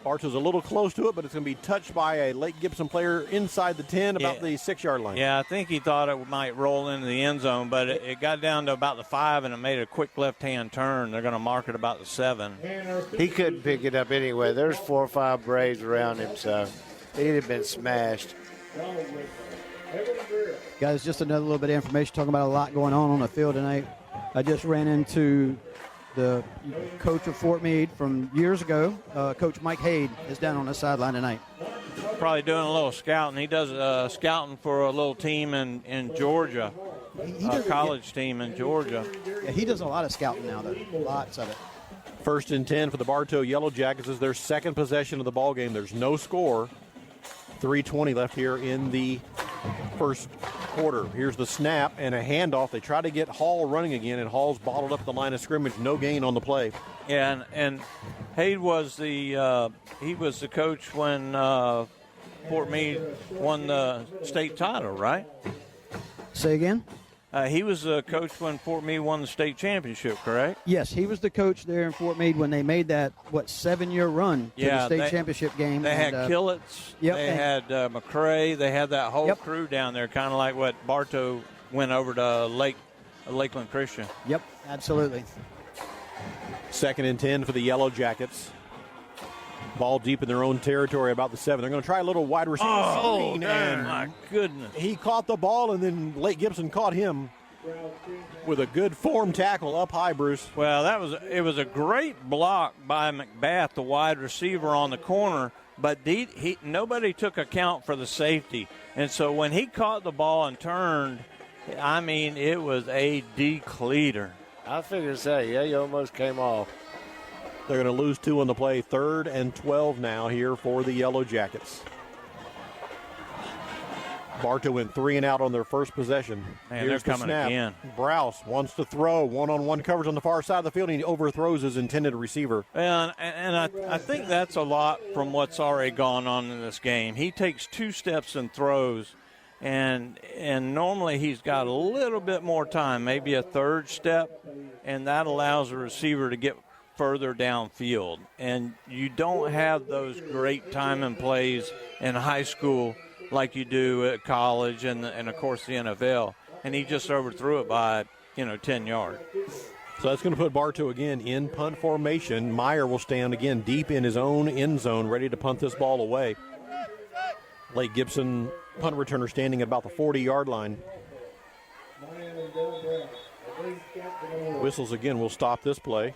Bartow's a little close to it, but it's going to be touched by a Lake Gibson player inside the 10, about the 6-yard line. Yeah, I think he thought it might roll into the end zone, but it got down to about the 5, and it made a quick left-hand turn. They're going to mark it about the 7. He couldn't pick it up anyway. There's 4 or 5 Braves around him, so he'd have been smashed. Guys, just another little bit of information, talking about a lot going on the field tonight. I just ran into the coach of Fort Meade from years ago. Coach Mike Hayde is down on the sideline tonight. Probably doing a little scouting. He does scouting for a little team in Georgia, a college team in Georgia. Yeah, he does a lot of scouting now, though. Lots of it. 1st and 10 for the Bartow Yellow Jackets is their 2nd possession of the ball game. There's no score. 3:20 left here in the first quarter. Here's the snap and a handoff. They try to get Hall running again, and Hall's bottled up the line of scrimmage. No gain on the play. Yeah, and Hayde was the coach when Fort Meade won the state title, right? Say again? He was the coach when Fort Meade won the state championship, correct? Yes, he was the coach there in Fort Meade when they made that, 7-year run to the state championship game. They had Killitz, they had McCrae, they had that whole crew down there, kind of like what Bartow went over to Lakeland Christian. Yep, absolutely. 2nd and 10 for the Yellow Jackets. Ball deep in their own territory, about the 7. They're going to try a little wide receiver screen. And my goodness. He caught the ball, and then Lake Gibson caught him with a good form tackle up high, Bruce. Well, it was a great block by McBath, the wide receiver on the corner, but nobody took account for the safety. And so when he caught the ball and turned, I mean, it was a decleater. I figured to say, yeah, you almost came off. They're going to lose 2 on the play. 3rd and 12 now here for the Yellow Jackets. Bartow went 3 and out on their first possession. Man, here's they're the coming snap. again. Browse wants to throw. One-on-one coverage on the far side of the field, and he overthrows his intended receiver. And I think that's a lot from what's already gone on in this game. He takes 2 steps and throws, and normally he's got a little bit more time, maybe a 3rd step, and that allows the receiver to get further downfield. And you don't have those great time and plays in high school like you do at college and of course the NFL. And he just overthrew it by 10 yards. So that's going to put Bartow again in punt formation. Meyer will stand again deep in his own end zone, ready to punt this ball away. Lake Gibson punt returner standing at about the 40-yard line. Whistles again will stop this play.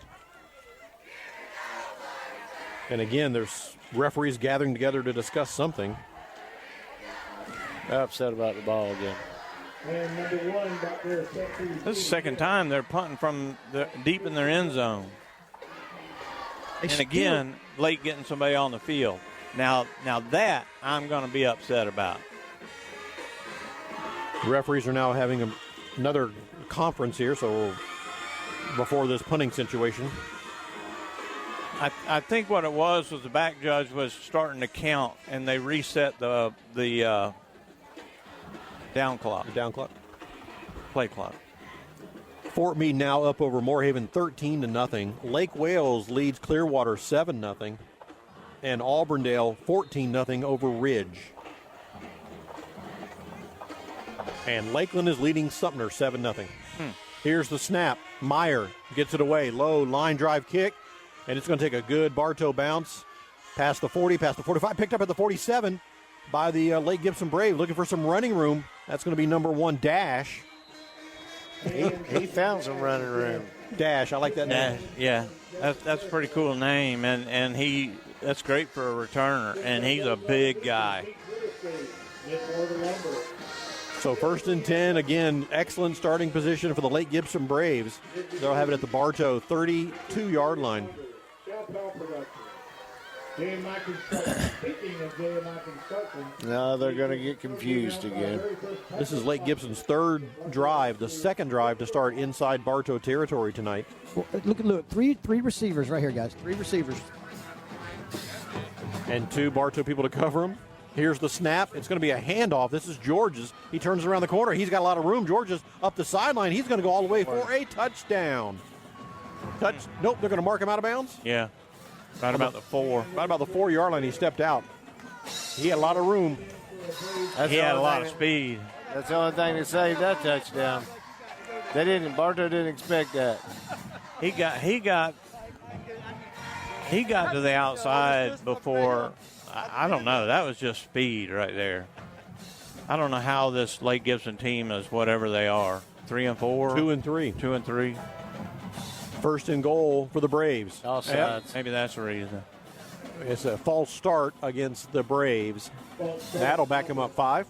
And again, there's referees gathering together to discuss something. They're upset about the ball again. This is the second time they're punting from deep in their end zone. And again, late getting somebody on the field. Now that I'm going to be upset about. The referees are now having another conference here, so before this punting situation. I think what it was the back judge was starting to count, and they reset the down clock. The down clock? Play clock. Fort Meade now up over Moorhaven 13-0. Lake Wales leads Clearwater 7-0. And Auburndale 14-0 over Ridge. And Lakeland is leading Sumner 7-0. Here's the snap. Meyer gets it away. Low line drive kick. And it's going to take a good Bartow bounce past the 40, past the 45, picked up at the 47 by the Lake Gibson Brave, looking for some running room. That's going to be number 1, Dash. He found some running room. Dash, I like that name. Yeah, that's a pretty cool name, and that's great for a returner, and he's a big guy. So 1st and 10, again, excellent starting position for the Lake Gibson Braves. They'll have it at the Bartow 32-yard line. No, they're going to get confused again. This is Lake Gibson's 3rd drive, the 2nd drive to start inside Bartow territory tonight. Well, look, three receivers right here, guys. 3 receivers. And 2 Bartow people to cover him. Here's the snap. It's going to be a handoff. This is George's. He turns around the corner. He's got a lot of room. George's up the sideline. He's going to go all the way for a touchdown. Nope, they're going to mark him out of bounds? Yeah. Right about the 4. Right about the 4-yard line, he stepped out. He had a lot of room. He had a lot of speed. That's the only thing that saved that touchdown. Bartow didn't expect that. He got to the outside before. I don't know. That was just speed right there. I don't know how this Lake Gibson team is whatever they are. 3 and 4. 2 and 3. 2 and 3. 1st and goal for the Braves. All sides. Yep. Maybe that's the reason. It's a false start against the Braves. That'll back him up 5.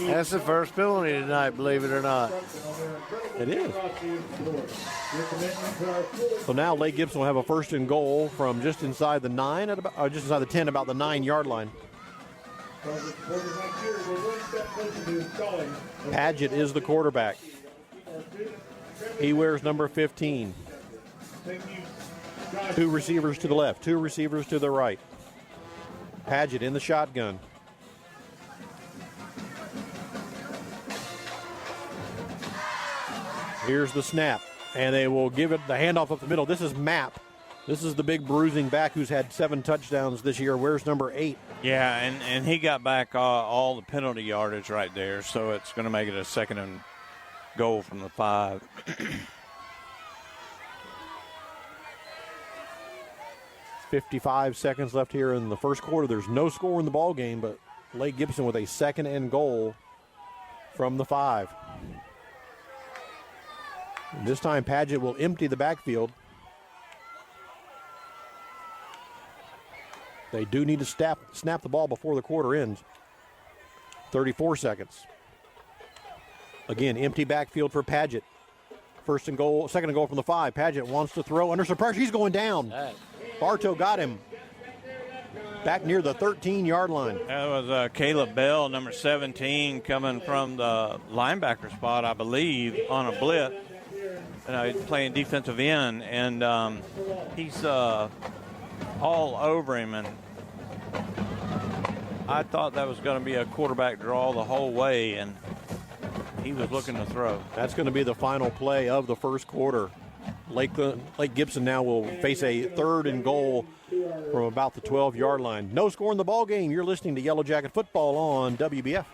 That's the first penalty tonight, believe it or not. It is. So now Lake Gibson will have a 1st and goal from just inside the 9, just inside the 10, about the 9-yard line. Padgett is the quarterback. He wears number 15. 2 receivers to the left, 2 receivers to the right. Padgett in the shotgun. Here's the snap, and they will give it the handoff up the middle. This is Mapp This is the big bruising back who's had 7 touchdowns this year. Where's number 8? Yeah, and he got back all the penalty yardage right there, so it's going to make it a 2nd and goal from the 5. 55 seconds left here in the first quarter. There's no score in the ball game, but Lake Gibson with a 2nd and goal from the 5. And this time Padgett will empty the backfield. They do need to snap the ball before the quarter ends. 34 seconds. Again, empty backfield for Padgett. 1st and goal, 2nd and goal from the 5. Padgett wants to throw under some pressure. He's going down. Bartow got him back near the 13-yard line. That was Caleb Bell, number 17, coming from the linebacker spot, I believe, on a blitz. He's playing defensive end, and he's all over him. And I thought that was going to be a quarterback draw the whole way, and he was looking to throw. That's going to be the final play of the first quarter. Lake Gibson now will face a 3rd and goal from about the 12-yard line. No score in the ball game. You're listening to Yellow Jacket Football on WBF.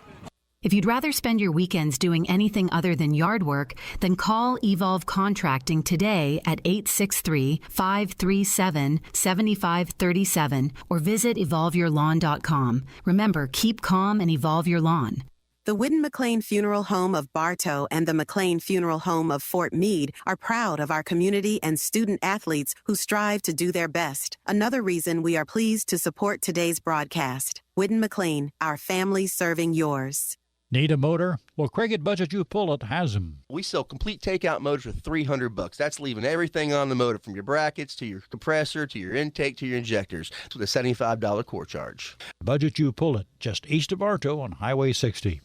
If you'd rather spend your weekends doing anything other than yard work, then call Evolve Contracting today at 863-537-7537 or visit evolveyourlawn.com. Remember, keep calm and evolve your lawn. The Whitten McLean Funeral Home of Bartow and the McLean Funeral Home of Fort Meade are proud of our community and student athletes who strive to do their best. Another reason we are pleased to support today's broadcast. Whitten McLean, our family serving yours. Need a motor? Well, Craig at Budget You Pull It has them. We sell complete takeout motors for $300. That's leaving everything on the motor, from your brackets to your compressor to your intake to your injectors, with a $75 core charge. Budget You Pull It, just east of Bartow on Highway 60.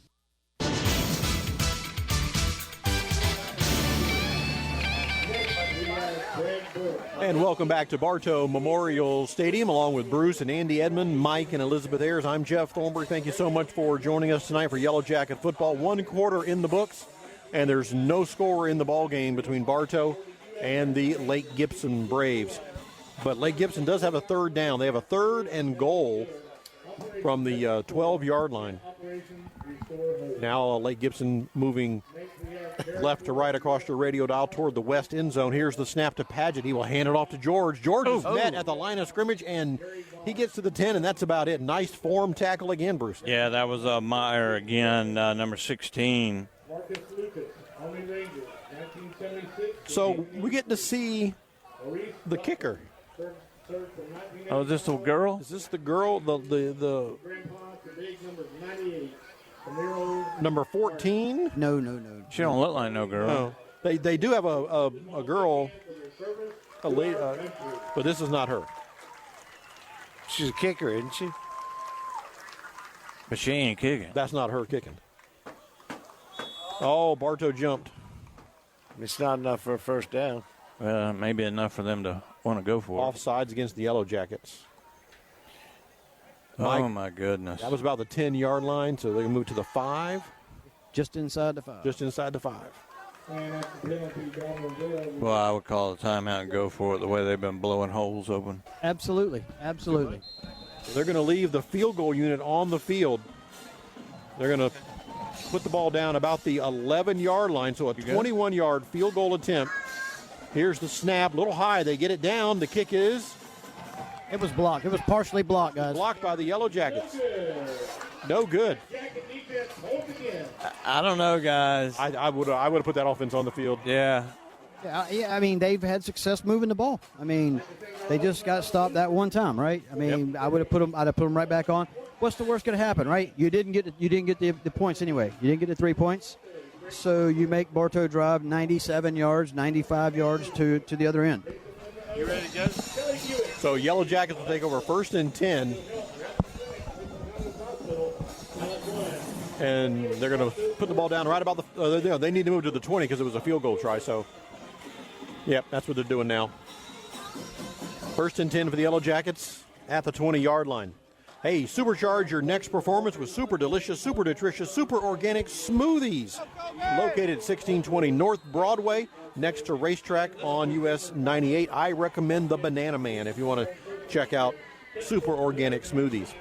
And welcome back to Bartow Memorial Stadium, along with Bruce and Andy Edmond, Mike and Elizabeth Ayers. I'm Jeff Thornburg. Thank you so much for joining us tonight for Yellow Jacket Football. 1 quarter in the books, and there's no score in the ball game between Bartow and the Lake Gibson Braves. But Lake Gibson does have a 3rd down. They have a 3rd and goal from the 12-yard line. Now Lake Gibson moving left to right across the radio dial toward the west end zone. Here's the snap to Padgett. He will hand it off to George. George is met at the line of scrimmage, and he gets to the 10, and that's about it. Nice form tackle again, Bruce. Yeah, that was Meyer again, number 16. So we get to see the kicker. Oh, is this the girl? Is this the girl? The number 14? No. She don't look like no girl. No. They do have a girl, but this is not her. She's a kicker, isn't she? But she ain't kicking. That's not her kicking. Oh, Bartow jumped. It's not enough for a 1st down. Maybe enough for them to want to go for it. Offsides against the Yellow Jackets. Mike, oh, my goodness. That was about the 10-yard line, so they can move to the 5. Just inside the 5. Just inside the 5. Well, I would call the timeout and go for it the way they've been blowing holes open. Absolutely. So they're going to leave the field goal unit on the field. They're going to put the ball down about the 11-yard line, so a 21-yard field goal attempt. Here's the snap, a little high. They get it down. The kick is? It was blocked. It was partially blocked, guys. Blocked by the Yellow Jackets. No good. I don't know, guys. I would have put that offense on the field. Yeah. Yeah, I mean, they've had success moving the ball. I mean, they just got stopped that one time, right? I mean, I'd have put them right back on. What's the worst going to happen, right? You didn't get the points anyway. You didn't get the 3 points. So you make Bartow drive 97 yards, 95 yards to the other end. You ready to go? So Yellow Jackets will take over 1st and 10. And they're going to put the ball down right about the they need to move to the 20 because it was a field goal try. So, yep, that's what they're doing now. 1st and 10 for the Yellow Jackets at the 20-yard line. Hey, supercharge your next performance with super delicious, super nutritious, super organic smoothies. Located at 1620 North Broadway. next to Racetrack on US 98. I recommend the Banana Man if you want to check out super organic smoothies.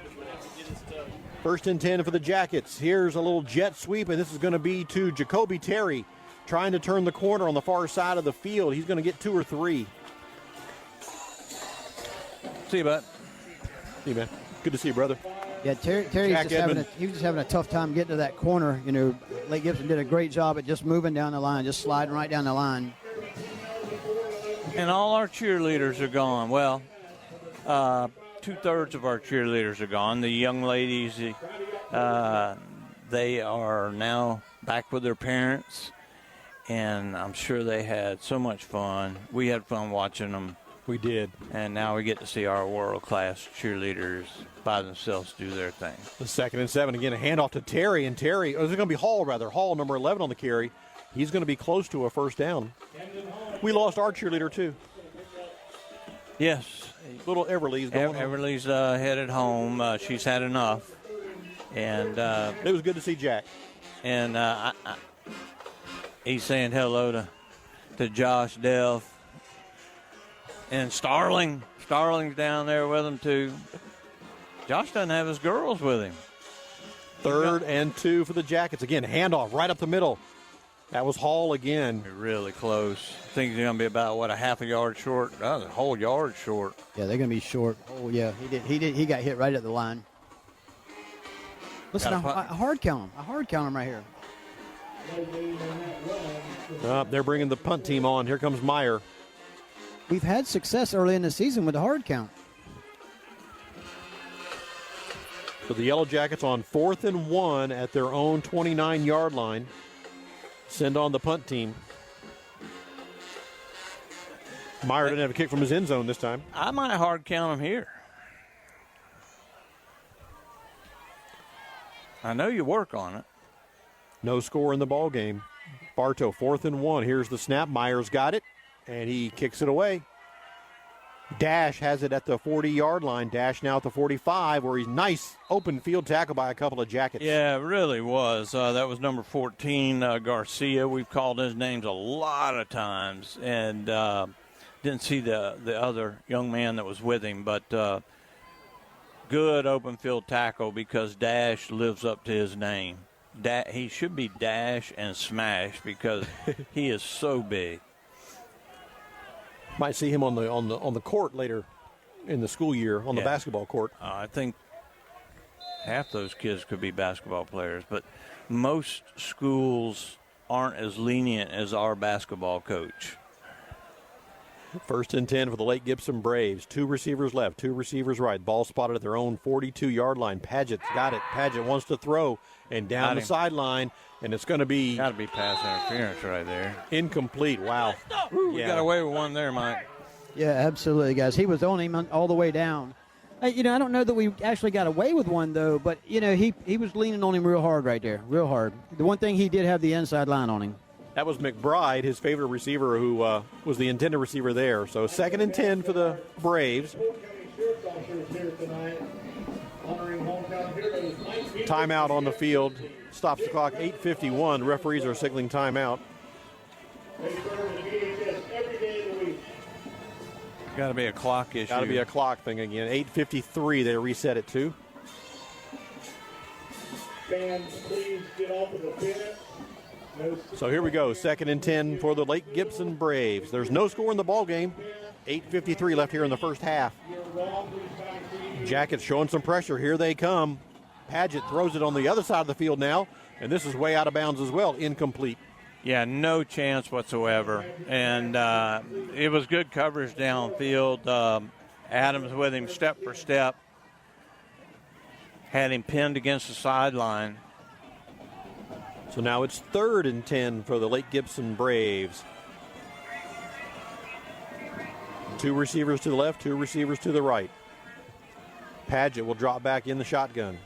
1st and 10 for the Jackets. Here's a little jet sweep, and this is going to be to Jacoby Terry, trying to turn the corner on the far side of the field. He's going to get 2 or 3. See you, bud. See you, man. Good to see you, brother. Yeah, Terry's just having a tough time getting to that corner. You know, Lake Gibson did a great job at just moving down the line, just sliding right down the line. And all our cheerleaders are gone. Well, 2/3 of our cheerleaders are gone. The young ladies, they are now back with their parents, and I'm sure they had so much fun. We had fun watching them. We did. And now we get to see our world-class cheerleaders by themselves do their thing. The 2nd and 7. Again, a handoff to Terry. And Terry, it's going to be Hall, number 11 on the carry. He's going to be close to a first down. We lost our cheerleader, too. Yes. Little Everly's going home. Everly's headed home. She's had enough. And it was good to see Jack. And he's saying hello to Josh Delph. And Starling's down there with him, too. Josh doesn't have his girls with him. 3rd and 2 for the Jackets. Again, handoff right up the middle. That was Hall again. Really close. I think he's going to be about, a half a yard short? A whole yard short. Yeah, they're going to be short. Oh, yeah, he got hit right at the line. Listen, I hard count him. I hard count him right here. They're bringing the punt team on. Here comes Meyer. We've had success early in the season with the hard count. So the Yellow Jackets on 4th and 1 at their own 29-yard line. Send on the punt team. Meyer didn't have a kick from his end zone this time. I might hard count him here. I know you work on it. No score in the ball game. Bartow, 4th and 1. Here's the snap. Meyer's got it. And he kicks it away. Dash has it at the 40-yard line. Dash now at the 45, where he's nice open field tackle by a couple of Jackets. Yeah, it really was. That was number 14, Garcia. We've called his names a lot of times, and didn't see the other young man that was with him. But good open field tackle because Dash lives up to his name. He should be Dash and Smash because he is so big. Might see him on the court later in the school year on the basketball court. I think half those kids could be basketball players, but most schools aren't as lenient as our basketball coach. 1st and 10 for the Lake Gibson Braves. 2 receivers left, 2 receivers right. Ball spotted at their own 42-yard line. Padgett's got it. Padgett wants to throw and down the sideline, and it's going to be... Got to be pass interference right there. Incomplete. Wow. We got away with one there, Mike. Yeah, absolutely, guys. He was on him all the way down. I don't know that we actually got away with one, though, but, he was leaning on him real hard right there, real hard. The one thing he did have the inside line on him. That was McBride, his favorite receiver, who was the intended receiver there. So 2nd and 10 for the Braves. Timeout on the field. Stops the clock, 8:51. Referees are signaling timeout. Got to be a clock issue. Got to be a clock thing again. 8:53, they reset it to. Fans, please get off of the fence. So here we go, 2nd and 10 for the Lake Gibson Braves. There's no score in the ball game. 8:53 left here in the first half. Jackets showing some pressure. Here they come. Padgett throws it on the other side of the field now, and this is way out of bounds as well. Incomplete. Yeah, no chance whatsoever. And it was good coverage downfield. Adams with him step for step. Had him pinned against the sideline. So now it's 3rd and 10 for the Lake Gibson Braves. 2 receivers to the left, 2 receivers to the right. Padgett will drop back in the shotgun.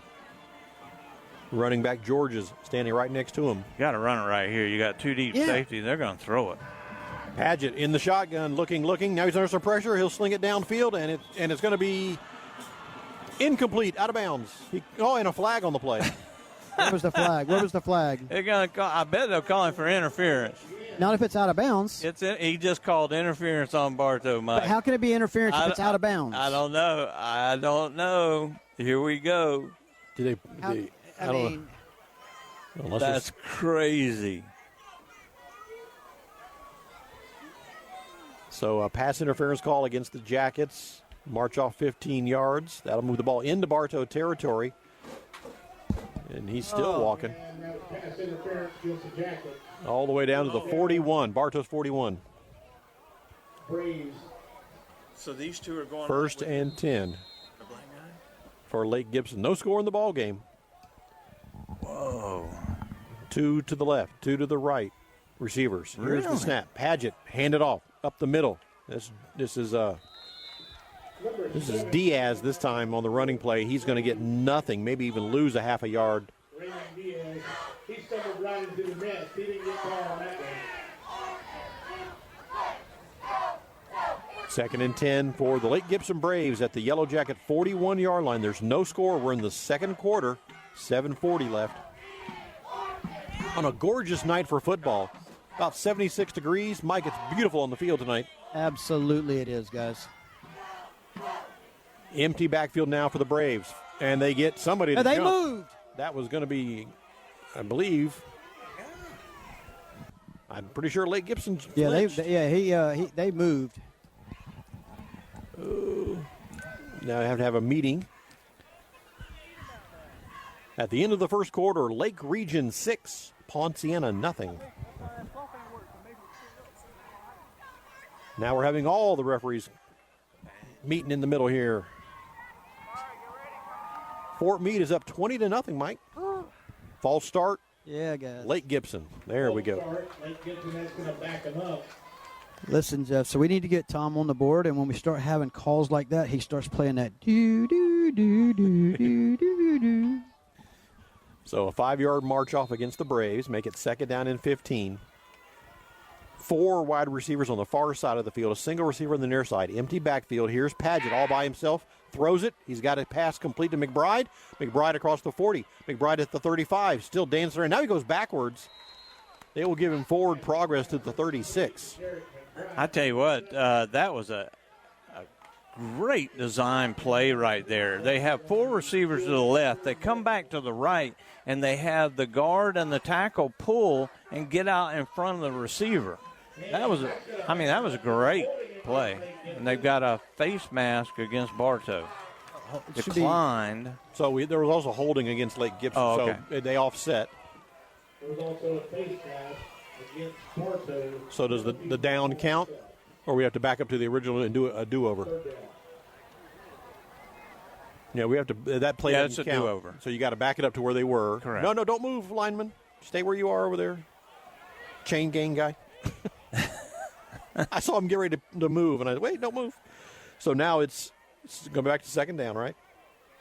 Running back Georges standing right next to him. You got to run it right here. You got 2 deep safety. They're going to throw it. Padgett in the shotgun, looking. Now he's under some pressure. He'll sling it downfield, and it's going to be incomplete, out of bounds. And a flag on the play. Where was the flag? They're gonna I bet they'll call him for interference. Not if it's out of bounds. He just called interference on Bartow, Mike. But how can it be interference if it's out of bounds? I don't know. Here we go. I don't know. That's crazy. So a pass interference call against the Jackets. March off 15 yards. That'll move the ball into Bartow territory. And he's still walking. Pass interference against the Jackets. All the way down to the 41. Bartow's 41. Braves. So these two are going First and 10 for Lake Gibson. No score in the ball game. Whoa. 2 to the left, 2 to the right. Receivers. Here's the snap. Paget, hand it off up the middle. This is Diaz this time on the running play. He's going to get nothing, maybe even lose a half a yard. Raymond Diaz, he stumbled right into the net. He didn't get called on that one. Second and 10 for the Lake Gibson Braves at the Yellow Jacket 41-yard line. There's no score. We're in the second quarter. 7:40 left. On a gorgeous night for football. About 76 degrees. Mike, it's beautiful on the field tonight. Absolutely it is, guys. Empty backfield now for the Braves. And they get somebody to they jump. moved. That was going to be, I believe, I'm pretty sure Lake Gibson flinched. They moved. Now I have to have a meeting. At the end of the first quarter, Lake Region 6, Ponciana nothing. Now we're having all the referees meeting in the middle here. Fort Meade is up 20-0, Mike. False start. Yeah, guys. Lake Gibson. There we go. Lake Gibson, that's going to back him up. Listen, Jeff, so we need to get Tom on the board, and when we start having calls like that, he starts playing that do-do-do-do-do-do-do. So a 5-yard march off against the Braves, make it second down and 15. 4 wide receivers on the far side of the field, a single receiver on the near side. Empty backfield. Here's Paget all by himself. Throws it. He's got a pass complete to McBride. McBride across the 40. McBride at the 35. Still dancing around. Now he goes backwards. They will give him forward progress to the 36. I tell you what, that was a great design play right there. They have 4 receivers to the left. They come back to the right, and they have the guard and the tackle pull and get out in front of the receiver. That was a great play. And they've got a face mask against Bartow. Declined. So there was also holding against Lake Gibson. Oh, okay. So they offset. There was also a face mask against Bartow. So does the down count? Or we have to back up to the original and do a do-over? Yeah, we have to. That play yeah, doesn't it's a count. do-over. So you got to back it up to where they were. Correct. No, don't move, lineman. Stay where you are over there. Chain gang guy. I saw him get ready to move, and I said, wait, don't move. So now it's going back to second down, right?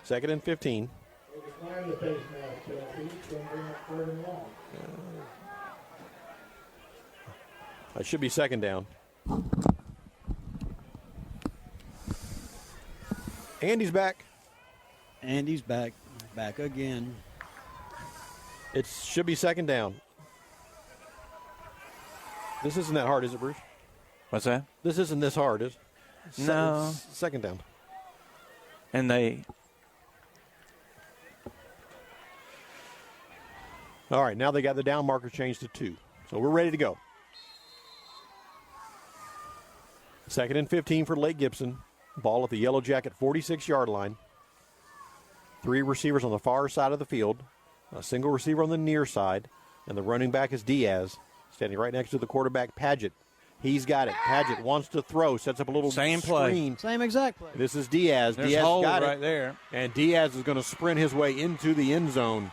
Second and 15. Decline the face mask, he's going to bring up third and long. It should be second down. Andy's back. Andy's back. Back again. It should be second down. This isn't that hard, is it, Bruce? What's that? This isn't this hard, is it? No. Second down. And they... All right, now they got the down marker changed to 2. So we're ready to go. Second and 15 for Lake Gibson. Ball at the Yellow Jacket 46-yard line. 3 receivers on the far side of the field. A single receiver on the near side. And the running back is Diaz, standing right next to the quarterback, Paget. He's got it. Paget wants to throw, sets up a little Same screen. play. Same exact play. This is Diaz. There's Diaz hold got right it. there. And Diaz is going to sprint his way into the end zone.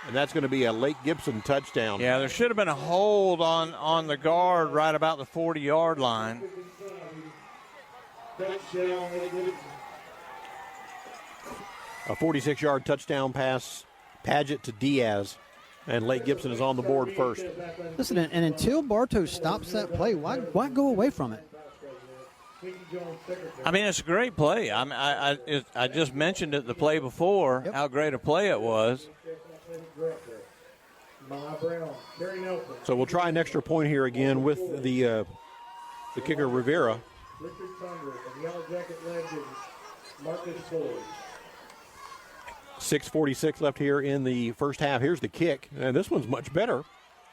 And that's going to be a Lake Gibson touchdown. Yeah, there should have been a hold on the guard right about the 40-yard line. A 46-yard touchdown pass, Paget to Diaz. And Lake Gibson is on the board first. Listen, and until Bartow stops that play, why go away from it? I mean, it's a great play. I just mentioned it the play before, how great a play it was. So we'll try an extra point here again with the kicker Rivera. Richard Thunder from Yellow Jacket legend Marcus Fuller. 6:46 left here in the first half. Here's the kick, and this one's much better.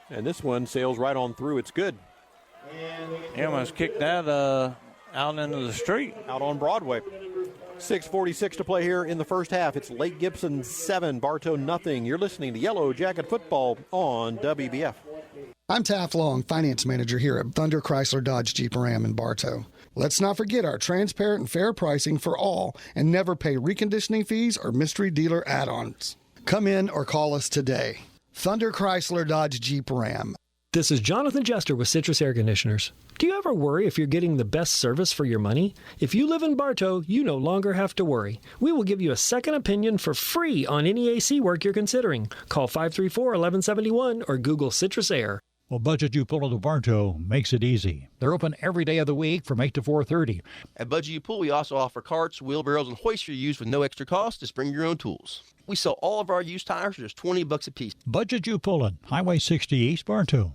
And this one sails right on through. It's good. He almost kicked that out into the street. Out on Broadway. 6:46 to play here in the first half. It's Lake Gibson 7, Bartow nothing. You're listening to Yellow Jacket Football on WBF. I'm Taft Long, Finance Manager here at Thunder Chrysler Dodge Jeep Ram in Bartow. Let's not forget our transparent and fair pricing for all and never pay reconditioning fees or mystery dealer add-ons. Come in or call us today. Thunder Chrysler Dodge Jeep Ram. This is Jonathan Jester with Citrus Air Conditioners. Do you ever worry if you're getting the best service for your money? If you live in Bartow, you no longer have to worry. We will give you a second opinion for free on any AC work you're considering. Call 534-1171 or Google Citrus Air. Well, Budget You Pull of Bartow makes it easy. They're open every day of the week from 8 to 4:30. At Budget You Pull, we also offer carts, wheelbarrows, and hoists for use with no extra cost. Just bring your own tools. We sell all of our used tires for just $20 a piece. Budget You Pullin', Highway 60 East, Bartow.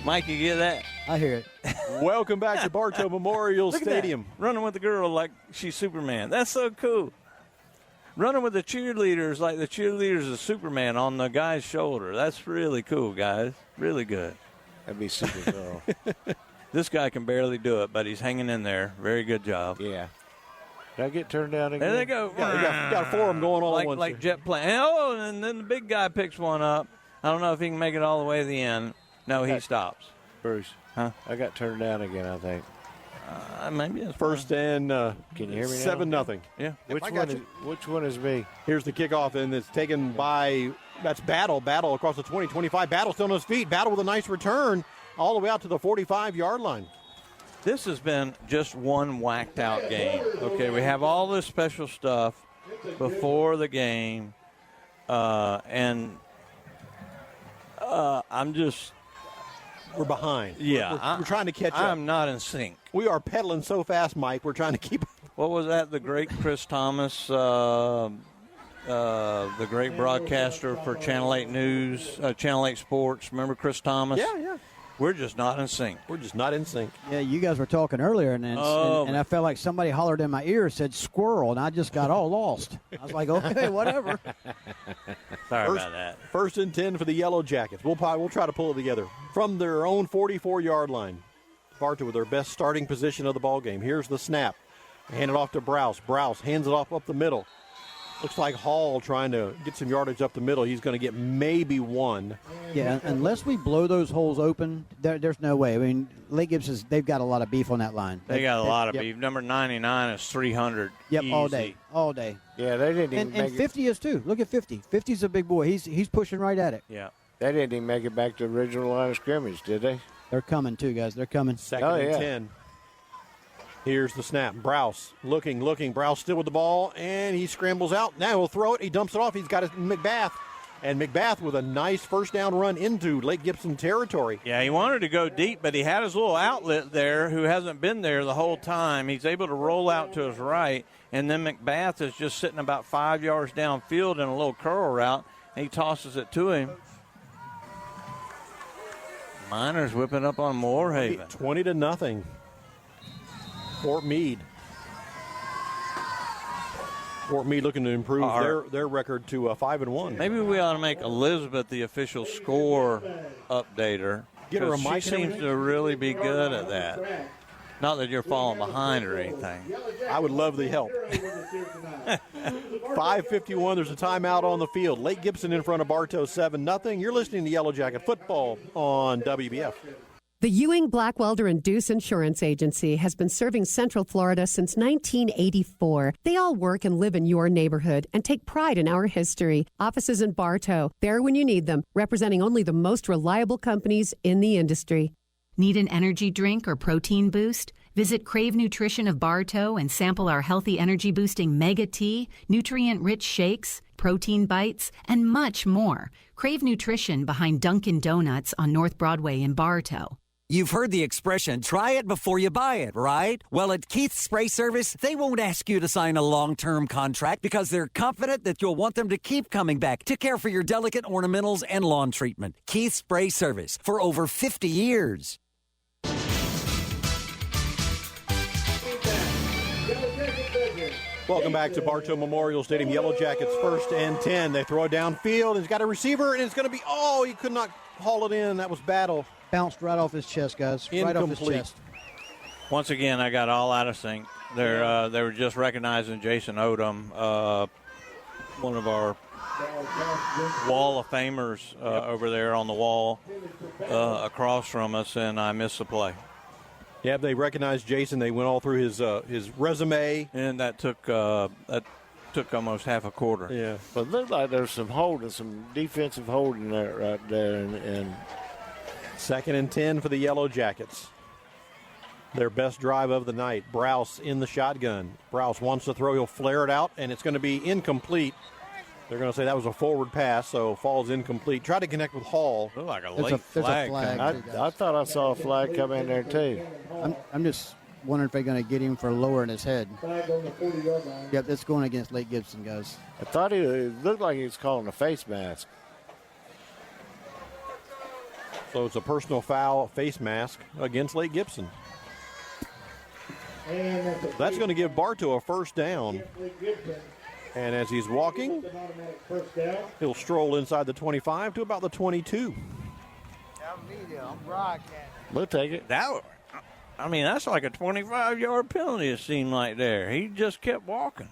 Mike, you get that? I hear it. Welcome back to Bartow Memorial Look at Stadium. that. Running with the girl like she's Superman. That's so cool. Running with the cheerleaders like the cheerleaders of Superman on the guy's shoulder. That's really cool, guys. Really good. That'd be super cool. This guy can barely do it, but he's hanging in there. Very good job. Yeah. Did I get turned down again? There they go. Yeah, you got four of them going on like, at once. like jet plane. Oh, and then the big guy picks one up. I don't know if he can make it all the way to the end. No, he stops. Bruce, huh? I got turned down again, I think. Maybe it's first and can you hear me 7-0. Yeah. Which one is me? Here's the kickoff, and it's taken by, that's Battle. Battle across the 20, 25. Battle still on his feet. Battle with a nice return all the way out to the 45-yard line. This has been just one whacked out game. Okay, we have all this special stuff before the game, and I'm just... We're behind. Yeah. We're trying to catch up. I'm not in sync. We are pedaling so fast, Mike. We're trying to keep. What was that? The great Chris Thomas, the great broadcaster for Channel 8 News, Channel 8 Sports. Remember Chris Thomas? Yeah. We're just not in sync. We're just not in sync. Yeah, you guys were talking earlier, and I felt like somebody hollered in my ear, said squirrel, and I just got all lost. I was like, okay, whatever. Sorry about that. First and 10 for the Yellow Jackets. We'll try to pull it together from their own 44-yard line. Bartow with their best starting position of the ball game. Here's the snap. Hand it off to Browse. Browse hands it off up the middle. Looks like Hall trying to get some yardage up the middle. He's going to get maybe one. Yeah, unless we blow those holes open, there's no way. I mean, Lake Gibson's, they've got a lot of beef on that line. They got a lot of beef. Number 99 is 300. Yep, easy. all day. Yeah, they didn't even and 50 is too. Look at 50. 50's a big boy. He's pushing right at it. Yeah. They didn't even make it back to the original line of scrimmage, did they? They're coming too, guys. They're coming. Second and 10. Here's the snap. Browse looking. Browse still with the ball, and he scrambles out. Now he'll throw it. He dumps it off. He's got his McBath. And McBath with a nice first down run into Lake Gibson territory. Yeah, he wanted to go deep, but he had his little outlet there who hasn't been there the whole time. He's able to roll out to his right, and then McBath is just sitting about 5 yards downfield in a little curl route, and he tosses it to him. Miners whipping up on Moorhaven. 20-0. Fort Meade. Fort Meade looking to improve their record to 5-1. Maybe we ought to make Elizabeth the official score updater. Get her a She mic and seems everything? to really be good at that. Not that you're falling behind or anything. I would love the help. 5:51. There's a timeout on the field. Lake Gibson in front of Bartow 7-0. You're listening to Yellow Jacket Football on WBF. The Ewing, Blackwelder, and Deuce Insurance Agency has been serving Central Florida since 1984. They all work and live in your neighborhood and take pride in our history. Offices in Bartow, there when you need them, representing only the most reliable companies in the industry. Need an energy drink or protein boost? Visit Crave Nutrition of Bartow and sample our healthy energy boosting Mega Tea, nutrient-rich shakes, protein bites, and much more. Crave Nutrition behind Dunkin' Donuts on North Broadway in Bartow. You've heard the expression, try it before you buy it, right? Well, at Keith's Spray Service, they won't ask you to sign a long-term contract because they're confident that you'll want them to keep coming back to care for your delicate ornamentals and lawn treatment. Keith's Spray Service, for over 50 years. Welcome back to Bartow Memorial Stadium. Yellow Jackets 1st and 10. They throw it downfield. He's got a receiver, and it's going to be, he could not haul it in. That was Battle. Bounced right off his chest, guys. Right off his chest. Once again, I got all out of sync. They were just recognizing Jason Odom, one of our Wall of Famers over there on the wall across from us, and I missed the play. Yeah, they recognized Jason. They went all through his resume, and that took almost half a quarter. Yeah, but it looked like there's some defensive holding there right there, and 2nd and 10 for the Yellow Jackets. Their best drive of the night. Browse in the shotgun. Browse wants to throw. He'll flare it out, and it's going to be incomplete. They're going to say that was a forward pass, so falls incomplete. Try to connect with Hall. Looked like a late flag. I thought I saw a flag come in there, too. I'm just wondering if they're going to get him for lowering his head. Yep, it's going against Lake Gibson, guys. I thought it looked like he was calling a face mask. So it's a personal foul, face mask against Lake Gibson. That's going to give Bartow a first down. And as he's walking, he'll stroll inside the 25 to about the 22. We'll take it. That's like a 25-yard penalty, it seemed like there. He just kept walking.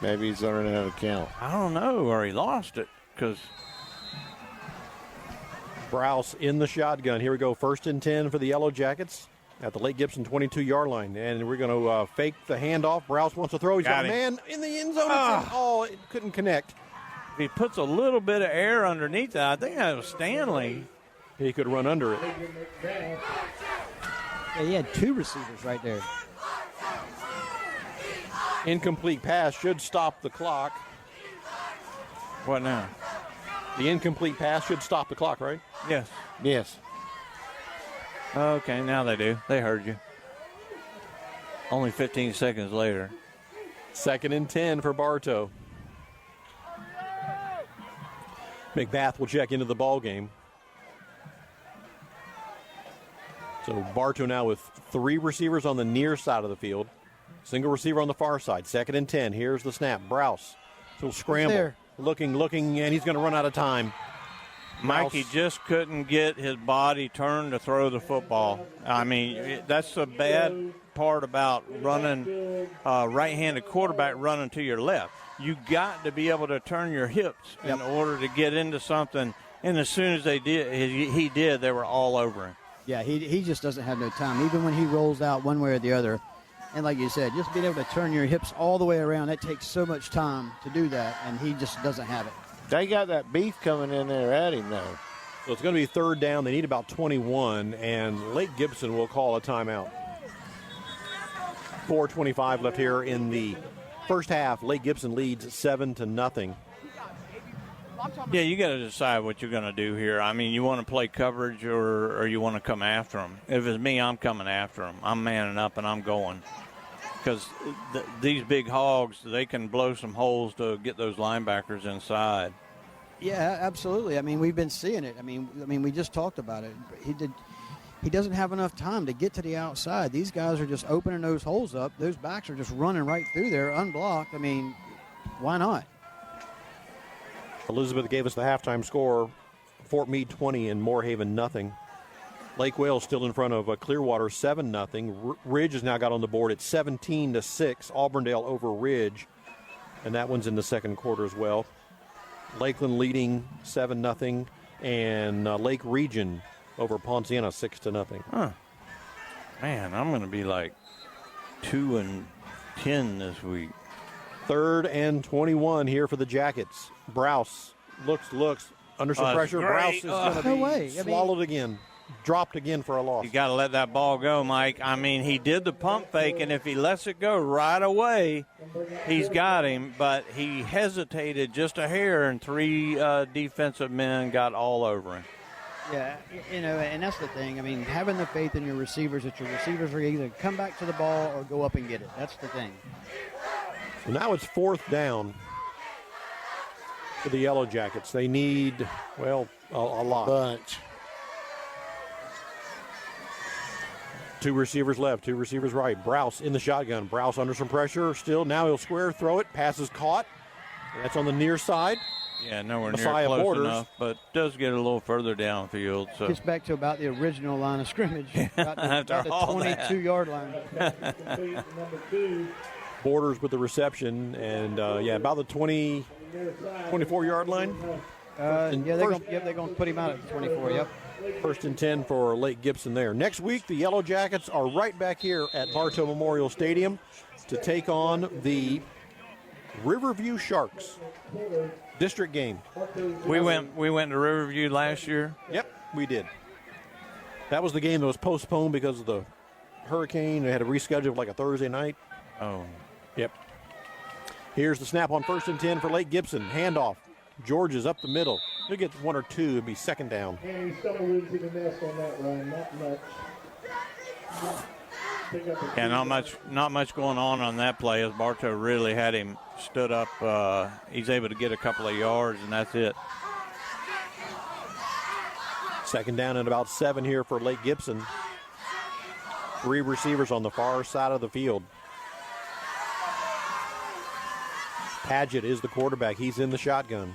Maybe he's learning how to count. I don't know, or he lost it, because Browse in the shotgun. Here we go, 1st and 10 for the Yellow Jackets at the Lake Gibson 22-yard line. And we're going to fake the handoff. Browse wants to throw. He's got a man in the end zone. It couldn't connect. If he puts a little bit of air underneath that, I think that was Stanley. He could run under it. Yeah, he had 2 receivers right there. Incomplete pass should stop the clock. What now? The incomplete pass should stop the clock, right? Yes. Yes. Okay, now they do. They heard you. Only 15 seconds later. 2nd and 10 for Bartow. McBath will check into the ball game. So Bartow now with 3 receivers on the near side of the field. Single receiver on the far side. 2nd and 10. Here's the snap. Browse. So scramble. Looking, and he's going to run out of time. Mikey just couldn't get his body turned to throw the football. I mean, that's the bad part about running, right-handed quarterback running to your left. You got to be able to turn your hips in order to get into something. And as soon as he did, they were all over him. Yeah, he just doesn't have no time, even when he rolls out one way or the other. And like you said, just being able to turn your hips all the way around, that takes so much time to do that, and he just doesn't have it. They got that beef coming in there at him now. So it's going to be 3rd down. They need about 21, and Lake Gibson will call a timeout. 4:25 left here in the first half. Lake Gibson leads 7-0. Yeah, you got to decide what you're going to do here. I mean, you want to play coverage or you want to come after them. If it's me, I'm coming after them. I'm manning up and I'm going. Because these big hogs, they can blow some holes to get those linebackers inside. Yeah, absolutely. I mean, we've been seeing it. I mean, we just talked about it. He doesn't have enough time to get to the outside. These guys are just opening those holes up. Those backs are just running right through there, unblocked. I mean, why not? Elizabeth gave us the halftime score. Fort Meade 20 and Moorhaven nothing. Lake Wales still in front of Clearwater 7-0. Ridge has now got on the board at 17-6. Auburndale over Ridge, and that one's in the second quarter as well. Lakeland leading 7-0, and Lake Region over Ponciana 6-0. Huh. Man, I'm going to be like 2-10 this week. 3rd and 21 here for the Jackets. Browse looks under some pressure. Browse is going to be swallowed again. Dropped again for a loss. You got to let that ball go, Mike. I mean, he did the pump fake, and if he lets it go right away, he's got him. But he hesitated just a hair, and 3 defensive men got all over him. Yeah, and that's the thing. I mean, having the faith in your receivers that your receivers are either come back to the ball or go up and get it. That's the thing. So now it's 4th down for the Yellow Jackets. They need, well, a lot. Bunch. 2 receivers left, 2 receivers right. Browse in the shotgun. Browse under some pressure still. Now he'll square, throw it. Pass is caught. That's on the near side. Yeah, nowhere near Messiah close Borders. enough, but does get a little further downfield. So Gets back to about the original line of scrimmage, about After the all that. 22-yard line. Borders with the reception, and about the 24-yard line. They're going to put him out at the 24. Yep. 1st and 10 for Lake Gibson there. Next week, the Yellow Jackets are right back here at Bartow Memorial Stadium to take on the Riverview Sharks. District game. we went to Riverview last year. Yep, we did. That was the game that was postponed because of the hurricane. They had to reschedule like a Thursday night. Oh. Yep. Here's the snap on 1st and 10 for Lake Gibson. Handoff. George is up the middle. He'll get 1 or 2. It'll be 2nd down. And he stumbled into the nest on that run. Not much. Yeah, not much going on that play as Bartow really had him stood up. He's able to get a couple of yards, and that's it. 2nd down and about 7 here for Lake Gibson. 3 receivers on the far side of the field. Paget is the quarterback. He's in the shotgun.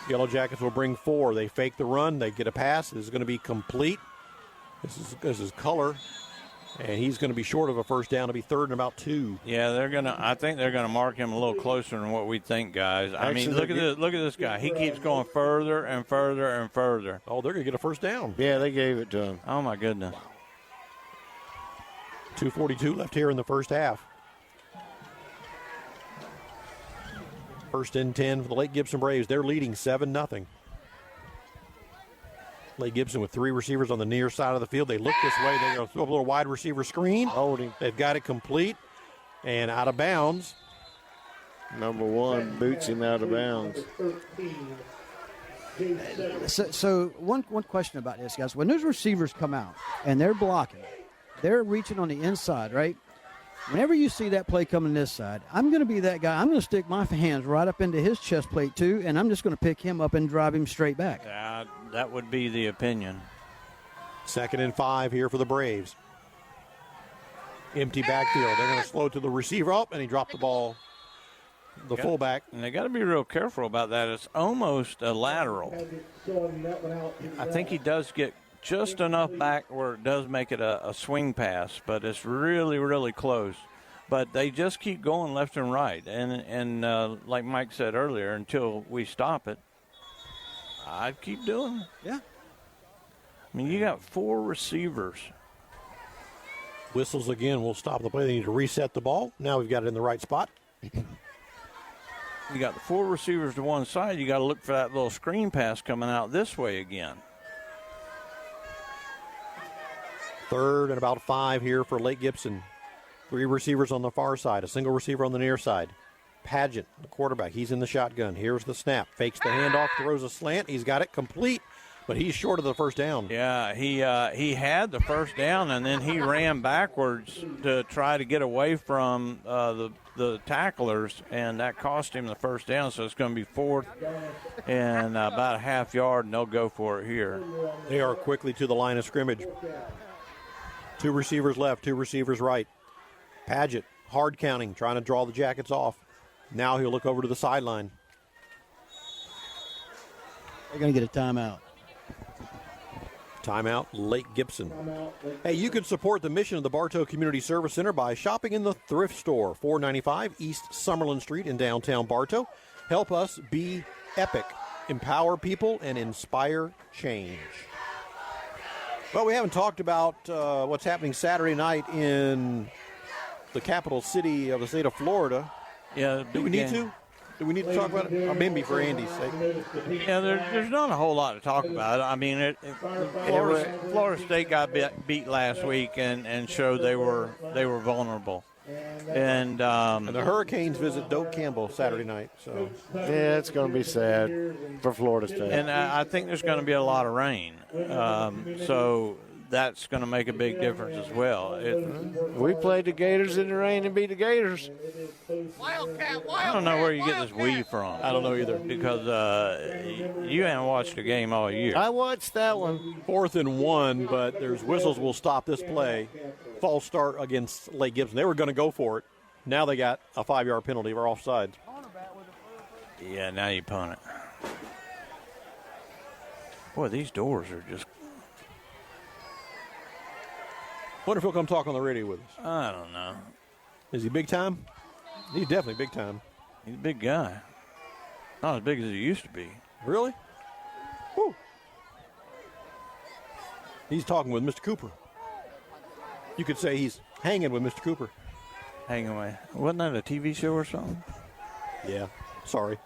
Yellow Jackets will bring 4. They fake the run. They get a pass. This is going to be complete. This is Color. And he's going to be short of a 1st down. It'll be 3rd and about 2. Yeah, I think they're gonna mark him a little closer than what we think, guys. I mean, look at this guy. He keeps going further and further and further. Oh, they're going to get a 1st down. Yeah, they gave it to him. Oh my goodness. 2:42 left here in the first half. 1st and 10 for the Lake Gibson Braves. They're leading 7-0. Lake Gibson with 3 receivers on the near side of the field. They look this way. They're going to throw a little wide receiver screen. Holding. They've got it complete and out of bounds. Number 1 boots him out of bounds. So one question about this, guys. When those receivers come out and they're blocking, they're reaching on the inside, right? Whenever you see that play coming this side, I'm going to be that guy. I'm going to stick my hands right up into his chest plate, too, and I'm just going to pick him up and drive him straight back. Yeah, that would be the opinion. 2nd and 5 here for the Braves. Empty backfield. They're going to slow to the receiver up, and he dropped the ball. The fullback. And they got to be real careful about that. It's almost a lateral. I think he does get just enough back where it does make it a swing pass, but it's really, really close. But they just keep going left and right. And like Mike said earlier, until we stop it, I'd keep doing it. Yeah. I mean, you got 4 receivers. Whistles again will stop the play. They need to reset the ball. Now we've got it in the right spot. You got the 4 receivers to one side. You got to look for that little screen pass coming out this way again. 3rd and about 5 here for Lake Gibson. 3 receivers on the far side, a single receiver on the near side. Paget, the quarterback, he's in the shotgun. Here's the snap. Fakes the handoff, throws a slant. He's got it complete, but he's short of the 1st down. Yeah, he had the 1st down, and then he ran backwards to try to get away from the tacklers, and that cost him the 1st down, so it's going to be 4th and about a half yard, and they'll go for it here. They are quickly to the line of scrimmage. 2 receivers left, 2 receivers right. Paget, hard counting, trying to draw the Jackets off. Now he'll look over to the sideline. They're going to get a timeout. Timeout, Lake Gibson. Hey, you can support the mission of the Bartow Community Service Center by shopping in the thrift store, 495 East Summerlin Street in downtown Bartow. Help us be epic, empower people, and inspire change. Well, we haven't talked about what's happening Saturday night in the capital city of the state of Florida. Yeah. Do we need to? Do we need to talk about it? Maybe for Andy's sake. Yeah, there's not a whole lot to talk about. I mean, Florida State got beat last week and showed they were vulnerable. And the Hurricanes visit Doak Campbell Saturday night. So yeah, it's going to be sad for Florida State. And I think there's going to be a lot of rain. So that's going to make a big difference as well. We played the Gators in the rain and beat the Gators. I don't know where you get this "we" from. I don't know either. Because you haven't watched the game all year. I watched that one. 4th and 1, but there's whistles will stop this play. False start against Lake Gibson. They were going to go for it. Now they got a 5-yard penalty or offside. Yeah, now you punt it. Boy, these doors are just... Wonder if he'll come talk on the radio with us. I don't know. Is he big time? He's definitely big time. He's a big guy. Not as big as he used to be. Really? Woo. He's talking with Mr. Cooper. You could say he's hanging with Mr. Cooper. Hanging away. Wasn't that a TV show or something? Yeah. Sorry.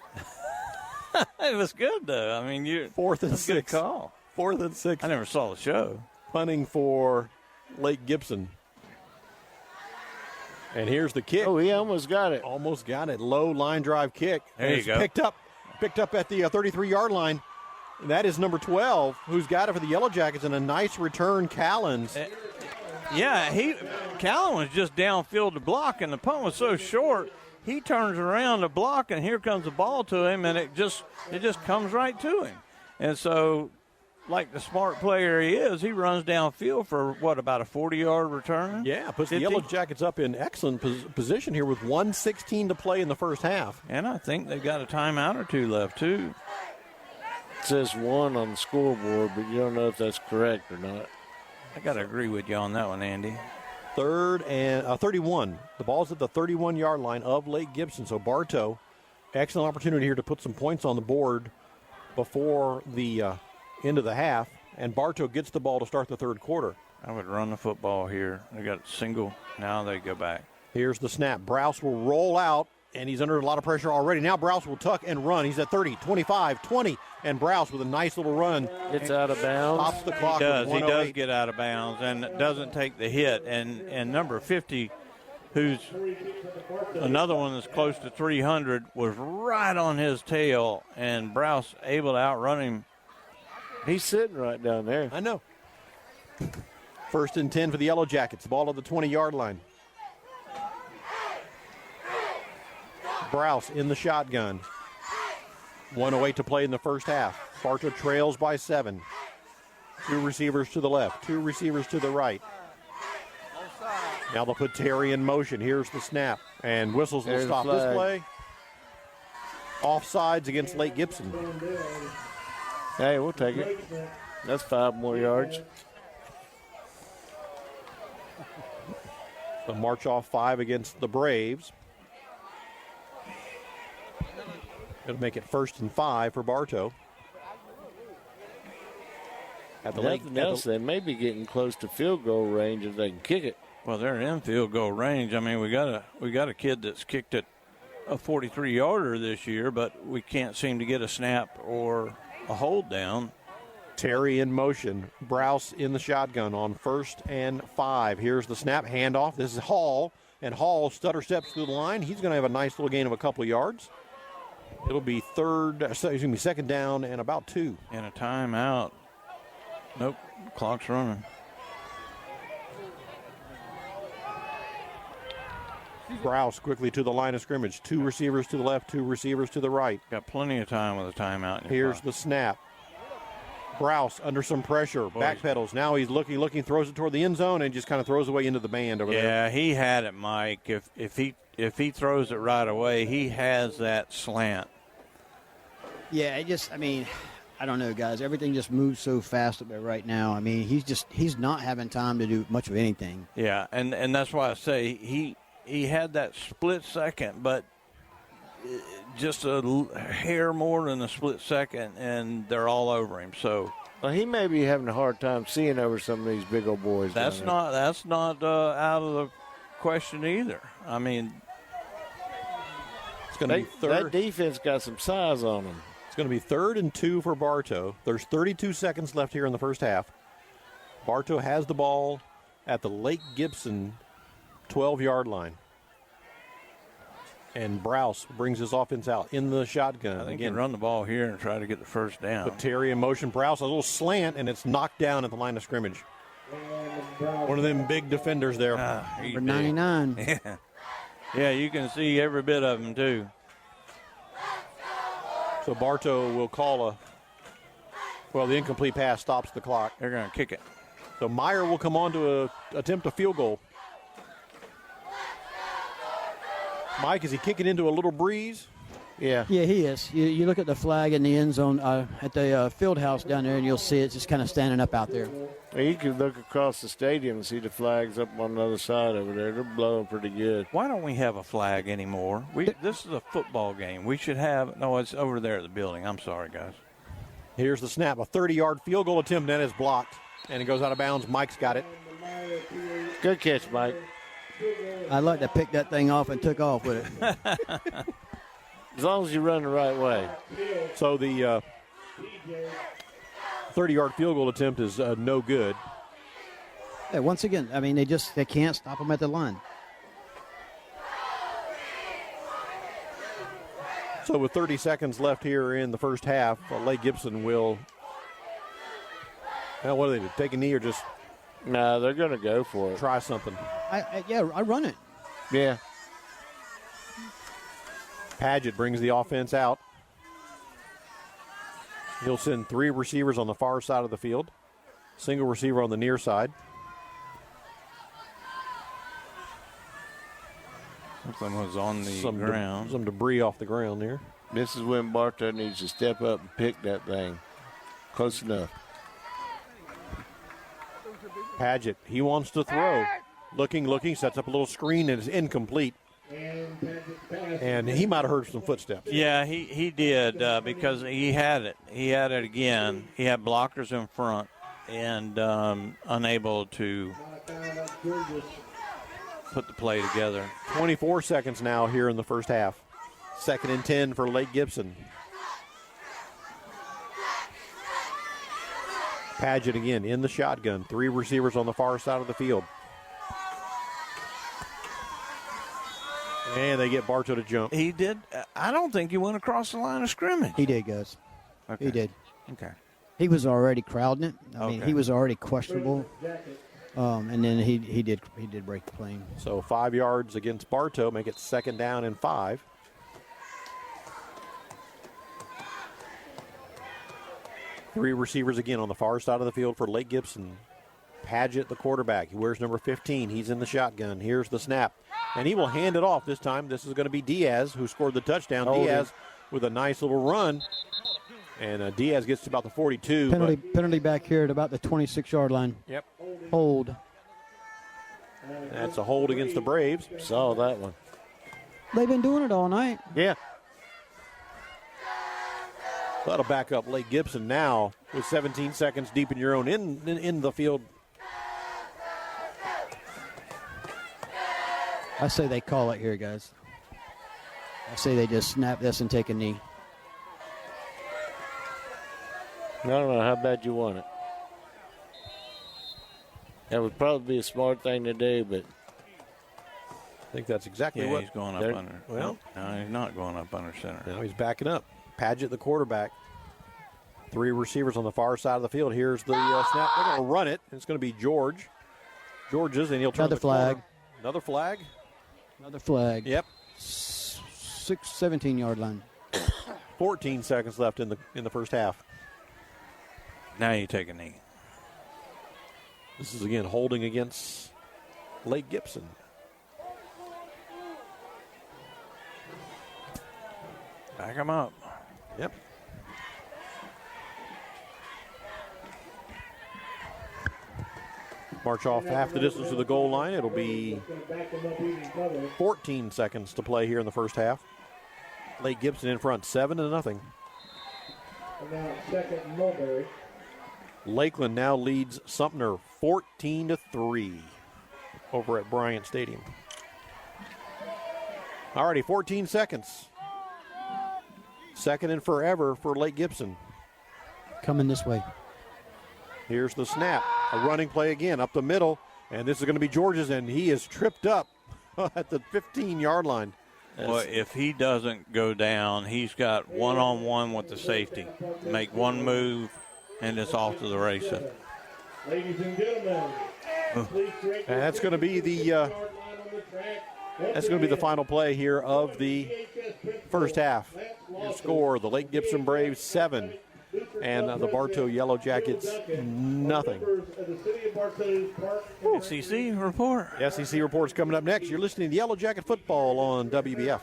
It was good, though. I mean, 4th and 6. Good call. 4th and 6. I never saw the show. Punting for Lake Gibson. And here's the kick. Oh, he almost got it. Almost got it. Low line drive kick. There you go. Picked up at the 33-yard line. That is number 12, who's got it for the Yellow Jackets, and a nice return, Callens. Yeah, Callen was just downfield to block, and the punt was so short, he turns around to block, and here comes the ball to him, and it just comes right to him. And so, like the smart player he is, he runs downfield for, about a 40-yard return? Yeah, puts the Yellow Jackets up in excellent position here with 1:16 to play in the first half. And I think they've got a timeout or two left, too. It says 1 on the scoreboard, but you don't know if that's correct or not. I got to agree with you on that one, Andy. 3rd and 31. The ball's at the 31-yard line of Lake Gibson. So Bartow, excellent opportunity here to put some points on the board before the end of the half. And Bartow gets the ball to start the third quarter. I would run the football here. They got a single. Now they go back. Here's the snap. Browse will roll out, and he's under a lot of pressure already. Now Browse will tuck and run. He's at 30, 25, 20, and Browse with a nice little run. Gets out of bounds. Stops the clock. He does. He does 1:08. get out of bounds and doesn't take the hit. And number 50, who's another one that's close to 300, was right on his tail, and Browse able to outrun him. He's sitting right down there. I know. 1st and 10 for the Yellow Jackets. Ball at the 20-yard line. Browse in the shotgun. 1:08 to play in the first half. Bartow trails by 7. 2 receivers to the left, 2 receivers to the right. Now they'll put Terry in motion. Here's the snap. And whistles will stop this play. Offsides against Lake Gibson. Hey, we'll take it. That's 5 more yards. The march off 5 against the Braves. It'll make it 1st and 5 for Bartow. At the Nothing else, they may be getting close to field goal range if they can kick it. Well, they're in field goal range. I mean, we got a kid that's kicked it a 43-yarder this year, but we can't seem to get a snap or a hold down. Terry in motion. Browse in the shotgun on 1st and 5. Here's the snap, handoff. This is Hall, and Hall stutter steps through the line. He's going to have a nice little gain of a couple of yards. It'll be 2nd down and about 2. And a timeout. Nope, clock's running. Browse quickly to the line of scrimmage. 2 receivers to the left, 2 receivers to the right. Got plenty of time with a timeout. Here's the snap. Browse under some pressure, backpedals. Now he's looking, throws it toward the end zone, and just kind of throws away into the band over there. Yeah, he had it, Mike. If he throws it right away, he has that slant. Yeah, I don't know, guys. Everything just moves so fast up there right now. I mean, he's not having time to do much of anything. Yeah, and that's why I say he had that split second, but just a hair more than a split second, and they're all over him. So he may be having a hard time seeing over some of these big old boys. That's not out of the question either. I mean, it's going to be third. That defense got some size on them. It's going to be 3rd and 2 for Bartow. There's 32 seconds left here in the first half. Bartow has the ball at the Lake Gibson 12-yard line. And Browse brings his offense out in the shotgun. I think again, you run the ball here and try to get the first down. Put Terry in motion. Browse a little slant, and it's knocked down at the line of scrimmage. One of them big defenders there. Number 99. Yeah. Yeah, you can see every bit of them, too. So Bartow will call the incomplete pass stops the clock. They're going to kick it. So Meyer will come on to attempt a field goal. Mike, is he kicking into a little breeze? Yeah. Yeah, he is. You look at the flag in the end zone at the field house down there, and you'll see it's just kind of standing up out there. You can look across the stadium and see the flags up on the other side over there. They're blowing pretty good. Why don't we have a flag anymore? This is a football game. We should have – no, it's over there at the building. I'm sorry, guys. Here's the snap. A 30-yard field goal attempt, then is blocked. And it goes out of bounds. Mike's got it. Good catch, Mike. I'd like to pick that thing off and took off with it. As long as you run the right way. So the 30-yard field goal attempt is no good. Yeah, once again, I mean, they can't stop them at the line. So with 30 seconds left here in the first half, Lake Gibson will. Now, what do they do? Take a knee or just? No, they're going to go for it. Try something. I run it. Yeah. Paget brings the offense out. He'll send 3 receivers on the far side of the field, single receiver on the near side. Something was on the ground. Some debris off the ground there. This is when Bartow needs to step up and pick that thing. Close enough. Paget, he wants to throw. Looking, sets up a little screen and it's incomplete. And he might have heard some footsteps. Yeah, he did because he had it. He had it again. He had blockers in front and unable to put the play together. 24 seconds now here in the first half. 2nd and 10 for Lake Gibson. Paget again in the shotgun. 3 receivers on the far side of the field. And they get Bartow to jump. He did. I don't think he went across the line of scrimmage. He did, guys. Okay. He did. Okay. He was already crowding it. I mean, he was already questionable. And then he did break the plane. So 5 yards against Bartow, make it 2nd down and 5. Three receivers again on the far side of the field for Lake Gibson. Paget, the quarterback. He wears number 15. He's in the shotgun. Here's the snap. And he will hand it off this time. This is going to be Diaz, who scored the touchdown. Diaz with a nice little run. And Diaz gets to about the 42. Penalty back here at about the 26-yard line. Yep. Hold. That's a hold against the Braves. Saw that one. They've been doing it all night. Yeah. That'll back up Lake Gibson now with 17 seconds deep in your own in the field. I say they call it here, guys. I say they just snap this and take a knee. I don't know how bad you want it. That would probably be a smart thing to do, but I think that's exactly what he's going up under. Well, no, he's not going up under center. Now he's backing up. Paget, the quarterback. 3 receivers on the far side of the field. Here's the snap. They're going to run it. It's going to be George's, and he'll turn Another the flag. corner. Another flag. Another flag. Yep. 17-yard line. 14 seconds left in the first half. Now you take a knee. This is again holding against Lake Gibson. Back him up. Yep. March off half the distance to the goal line. It'll be 14 seconds to play here in the first half. Lake Gibson in front, 7-0. Lakeland now leads Sumter 14-3 over at Bryant Stadium. Alrighty, 14 seconds. 2nd and forever for Lake Gibson. Coming this way. Here's the snap. A running play again up the middle. And this is going to be George's, and he is tripped up at the 15-yard line. Well, if he doesn't go down, he's got one-on-one with the safety. Make one move, and it's off to the races. Ladies and gentlemen, please direct And that's going to be the final play here of the first half. Your score: the Lake Gibson Braves 7, and the Bartow Yellow Jackets nothing. SEC report. SEC report's coming up next. You're listening to Yellow Jacket Football on WBF.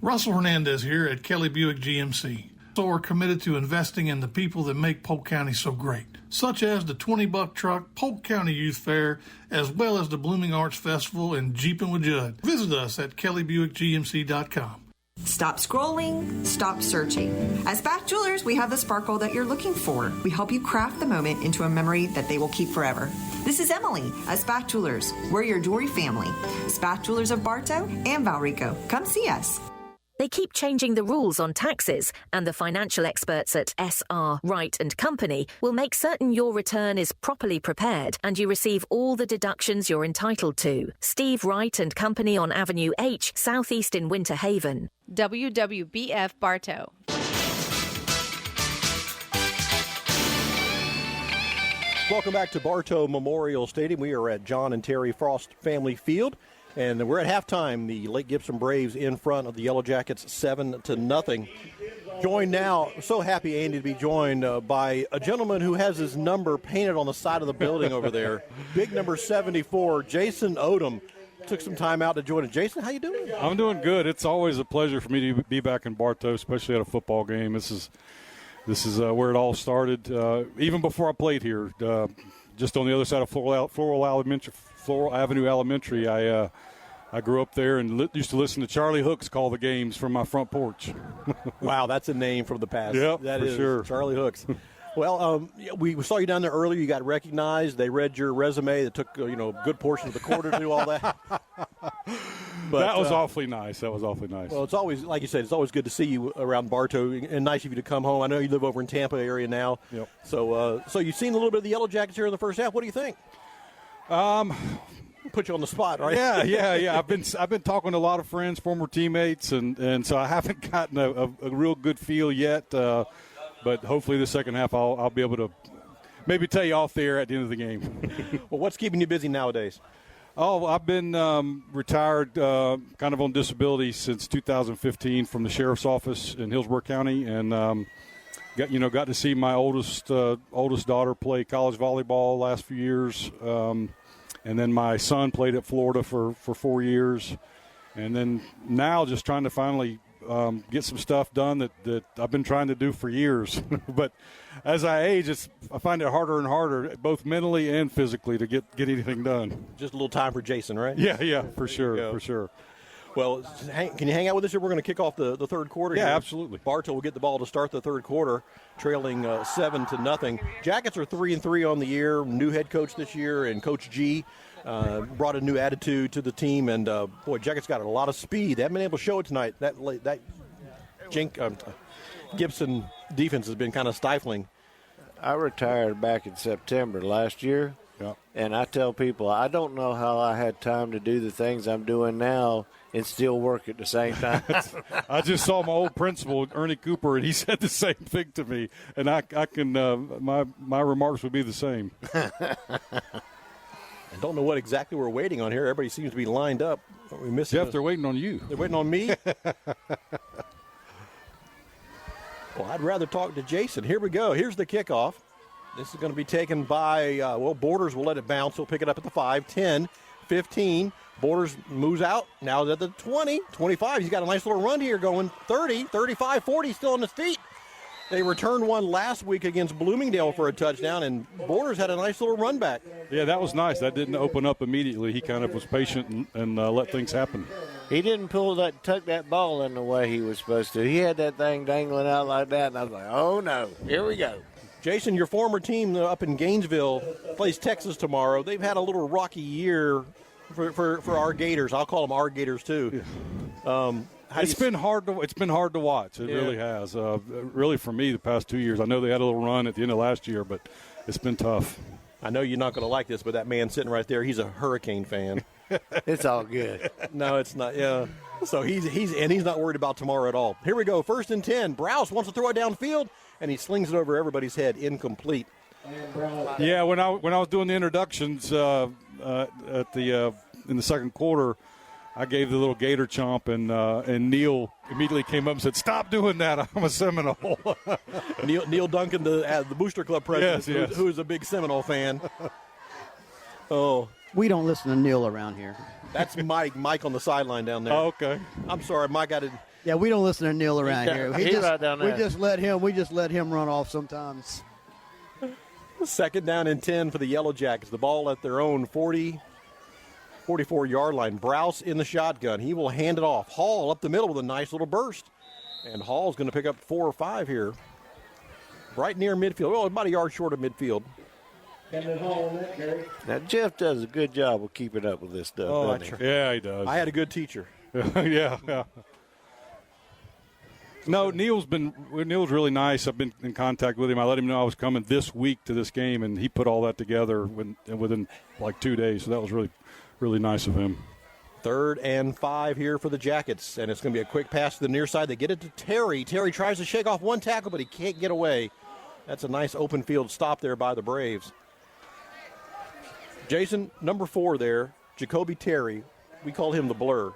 Russell Hernandez here at Kelly Buick GMC. So we're committed to investing in the people that make Polk County so great, such as the 20-buck truck, Polk County Youth Fair, as well as the Blooming Arts Festival and Jeepin' with Judd. Visit us at kellybuickgmc.com. Stop scrolling, stop searching. At Spath Jewelers, we have the sparkle that you're looking for. We help you craft the moment into a memory that they will keep forever. This is Emily at Spath Jewelers. We're your jewelry family. Spath Jewelers of Bartow and Valrico. Come see us. They keep changing the rules on taxes, and the financial experts at SR Wright & Company will make certain your return is properly prepared and you receive all the deductions you're entitled to. Steve Wright & Company on Avenue H, southeast in Winter Haven. WWBF Bartow. Welcome back to Bartow Memorial Stadium. We are at John and Terry Frost Family Field. And we're at halftime. The Lake Gibson Braves in front of the Yellow Jackets 7-0. Joined now, so happy, Andy, to be joined by a gentleman who has his number painted on the side of the building over there. Big number 74, Jason Odom. Took some time out to join us. Jason, how you doing? I'm doing good. It's always a pleasure for me to be back in Bartow, especially at a football game. This is where it all started. Even before I played here, just on the other side of Floral Avenue Elementary, I grew up there and used to listen to Charlie Hooks call the games from my front porch. Wow, that's a name from the past. Yep, that for is sure. Charlie Hooks. Well, we saw you down there earlier. You got recognized. They read your resume. It took a good portion of the quarter to do all that. But, that was awfully nice. Well, it's always, like you said, it's always good to see you around Bartow, and nice of you to come home. I know you live over in Tampa area now. Yep. So you've seen a little bit of the Yellow Jackets here in the first half. What do you think? Put you on the spot, right? Yeah. I've been talking to a lot of friends, former teammates, and so I haven't gotten a real good feel yet. But hopefully the second half I'll be able to maybe tell you off the air at the end of the game. Well, what's keeping you busy nowadays? Oh, I've been retired kind of on disability since 2015 from the sheriff's office in Hillsborough County, and got to see my oldest daughter play college volleyball last few years. And then my son played at Florida for 4 years. And then now just trying to finally get some stuff done that I've been trying to do for years. But as I age, I find it harder and harder, both mentally and physically, to get anything done. Just a little time for Jason, right? Yeah, for sure. Well, can you hang out with us here? We're going to kick off the third quarter. Yeah, here. absolutely. Bartow will get the ball to start the third quarter, trailing 7-0. Jackets are 3-3 on the year. New head coach this year, and Coach G brought a new attitude to the team. And Jackets got a lot of speed. They haven't been able to show it tonight. That Gibson defense has been kind of stifling. I retired back in September last year. Yeah. And I tell people, I don't know how I had time to do the things I'm doing now and still work at the same time. I just saw my old principal, Ernie Cooper, and he said the same thing to me. And I can my remarks would be the same. I don't know what exactly we're waiting on here. Everybody seems to be lined up. Are we missing Jeff, they're waiting on you. They're waiting on me? Well, I'd rather talk to Jason. Here we go. Here's the kickoff. This is going to be taken by, Borders will let it bounce. He'll pick it up at the 5, 10, 15. Borders moves out. Now at the 20, 25. He's got a nice little run here going 30, 35, 40, still on his feet. They returned one last week against Bloomingdale for a touchdown, and Borders had a nice little run back. Yeah, that was nice. That didn't open up immediately. He kind of was patient and let things happen. He didn't tuck that ball in the way he was supposed to. He had that thing dangling out like that, and I was like, oh, no, here we go. Jason, your former team up in Gainesville plays Texas tomorrow. They've had a little rocky year for our Gators. I'll call them our Gators, too. It's been hard to watch. It really has. Really, for me, the past 2 years. I know they had a little run at the end of last year, but it's been tough. I know you're not going to like this, but that man sitting right there, he's a Hurricane fan. It's all good. No, it's not. Yeah. So he's not worried about tomorrow at all. Here we go. 1st and 10. Browse wants to throw it downfield, and he slings it over everybody's head, incomplete. Yeah, when I was doing the introductions in the second quarter, I gave the little gator chomp, and Neil immediately came up and said, "Stop doing that! I'm a Seminole." Neil Duncan, the Booster Club president, yes. who is a big Seminole fan. Oh, We don't listen to Neil around here. that's Mike on the sideline down there. Oh, okay. I'm sorry, Mike. I didn't. Yeah, we don't listen to Neil around Yeah, here. he's right down there. We just let him run off sometimes. 2nd down and 10 for the Yellow Jackets. The ball at their own 44-yard line. Browse in the shotgun. He will hand it off. Hall up the middle with a nice little burst. And Hall's going to pick up 4 or 5 here. Right near midfield. Oh, about a yard short of midfield. Now, Jeff does a good job of keeping up with this stuff, doesn't he? Yeah, he does. I had a good teacher. yeah. No, Neil's really nice. I've been in contact with him. I let him know I was coming this week to this game, and he put all that together within like 2 days. So that was really, really nice of him. 3rd and 5 here for the Jackets, and it's going to be a quick pass to the near side. They get it to Terry. Terry tries to shake off one tackle, but he can't get away. That's a nice open field stop there by the Braves. Jason, number 4 there, Jacoby Terry. We call him the Blur.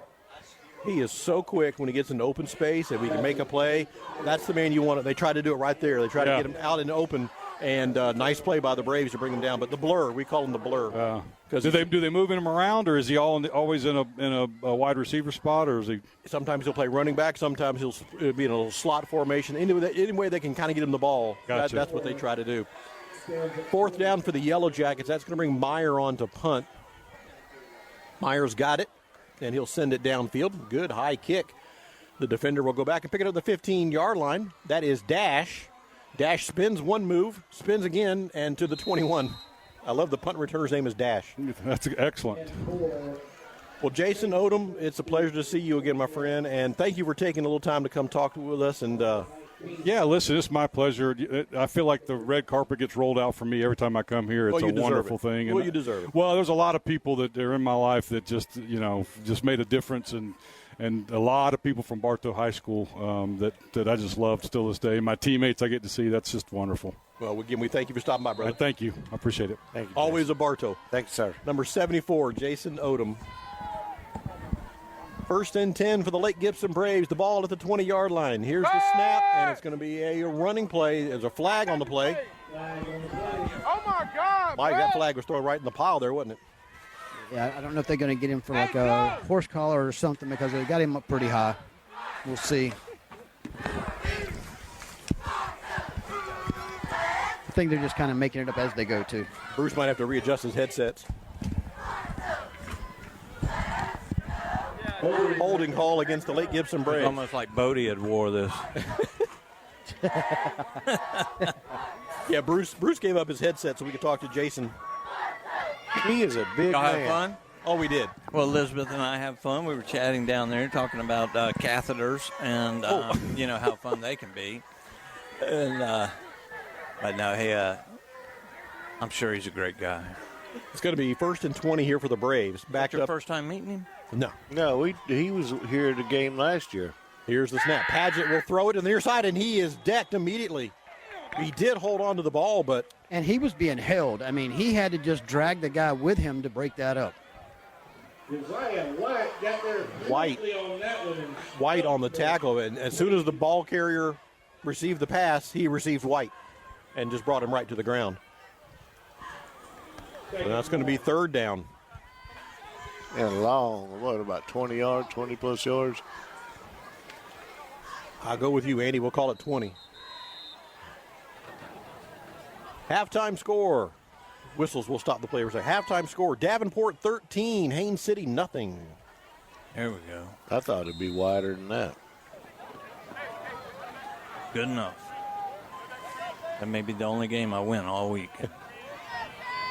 He is so quick when he gets into open space and we can make a play. That's the man you want. They try to do it right there. They try to get him out in the open, and nice play by the Braves to bring him down. But the Blur, we call him the Blur. Do they move him around, or is he always in a wide receiver spot, or is he? Sometimes he'll play running back. Sometimes he'll be in a little slot formation. Any way they can kind of get him the ball. Gotcha. That's what they try to do. 4th down for the Yellow Jackets. That's going to bring Meyer on to punt. Meyer's got it, and he'll send it downfield. Good high kick. The defender will go back and pick it up at the 15-yard line. That is Dash. Dash spins one move, spins again, and to the 21. I love the punt returner's name is Dash. That's excellent. Well, Jason Odom, it's a pleasure to see you again, my friend, and thank you for taking a little time to come talk with us. And yeah, listen, it's my pleasure. I feel like the red carpet gets rolled out for me every time I come here. It's a wonderful thing. Well, you deserve it. Well, there's a lot of people that are in my life that just made a difference, and a lot of people from Bartow High School that I just love still this day. My teammates I get to see, that's just wonderful. Well, again, we thank you for stopping by, brother. Thank you. I appreciate it. Thank you. Always a Bartow. Thanks, sir. Number 74, Jason Odom. 1st and 10 for the Lake Gibson Braves. The ball at the 20-yard line. Here's the snap, and it's going to be a running play. There's a flag on the play. Oh, my God. Mike, that flag was thrown right in the pile there, wasn't it? Yeah, I don't know if they're going to get him for like a horse collar or something because they got him up pretty high. We'll see. I think they're just kind of making it up as they go, too. Bruce might have to readjust his headsets. Holding call against the Lake Gibson Braves. It's almost like Bodie had wore this. Yeah, Bruce gave up his headset so we could talk to Jason. He is a big Y'all man. have fun? Oh, we did. Well, Elizabeth and I have fun. We were chatting down there talking about catheters and, how fun they can be. And, but no, hey, I'm sure he's a great guy. It's going to be 1st and 20 here for the Braves. Backed Your up. first time meeting him? No. He was here at the game last year. Here's the snap. Padgett will throw it to the near side, and he is decked immediately. He did hold on to the ball, but... And he was being held. I mean, he had to just drag the guy with him to break that up. White on the tackle, and as soon as the ball carrier received the pass, he received White and just brought him right to the ground. And that's going to be 3rd down. And long, about 20 yards, 20-plus yards? I'll go with you, Andy. We'll call it 20. Halftime score. Whistles will stop the players there. Halftime score, Davenport 13, Haines City nothing. There we go. I thought it'd be wider than that. Good enough. That may be the only game I win all week.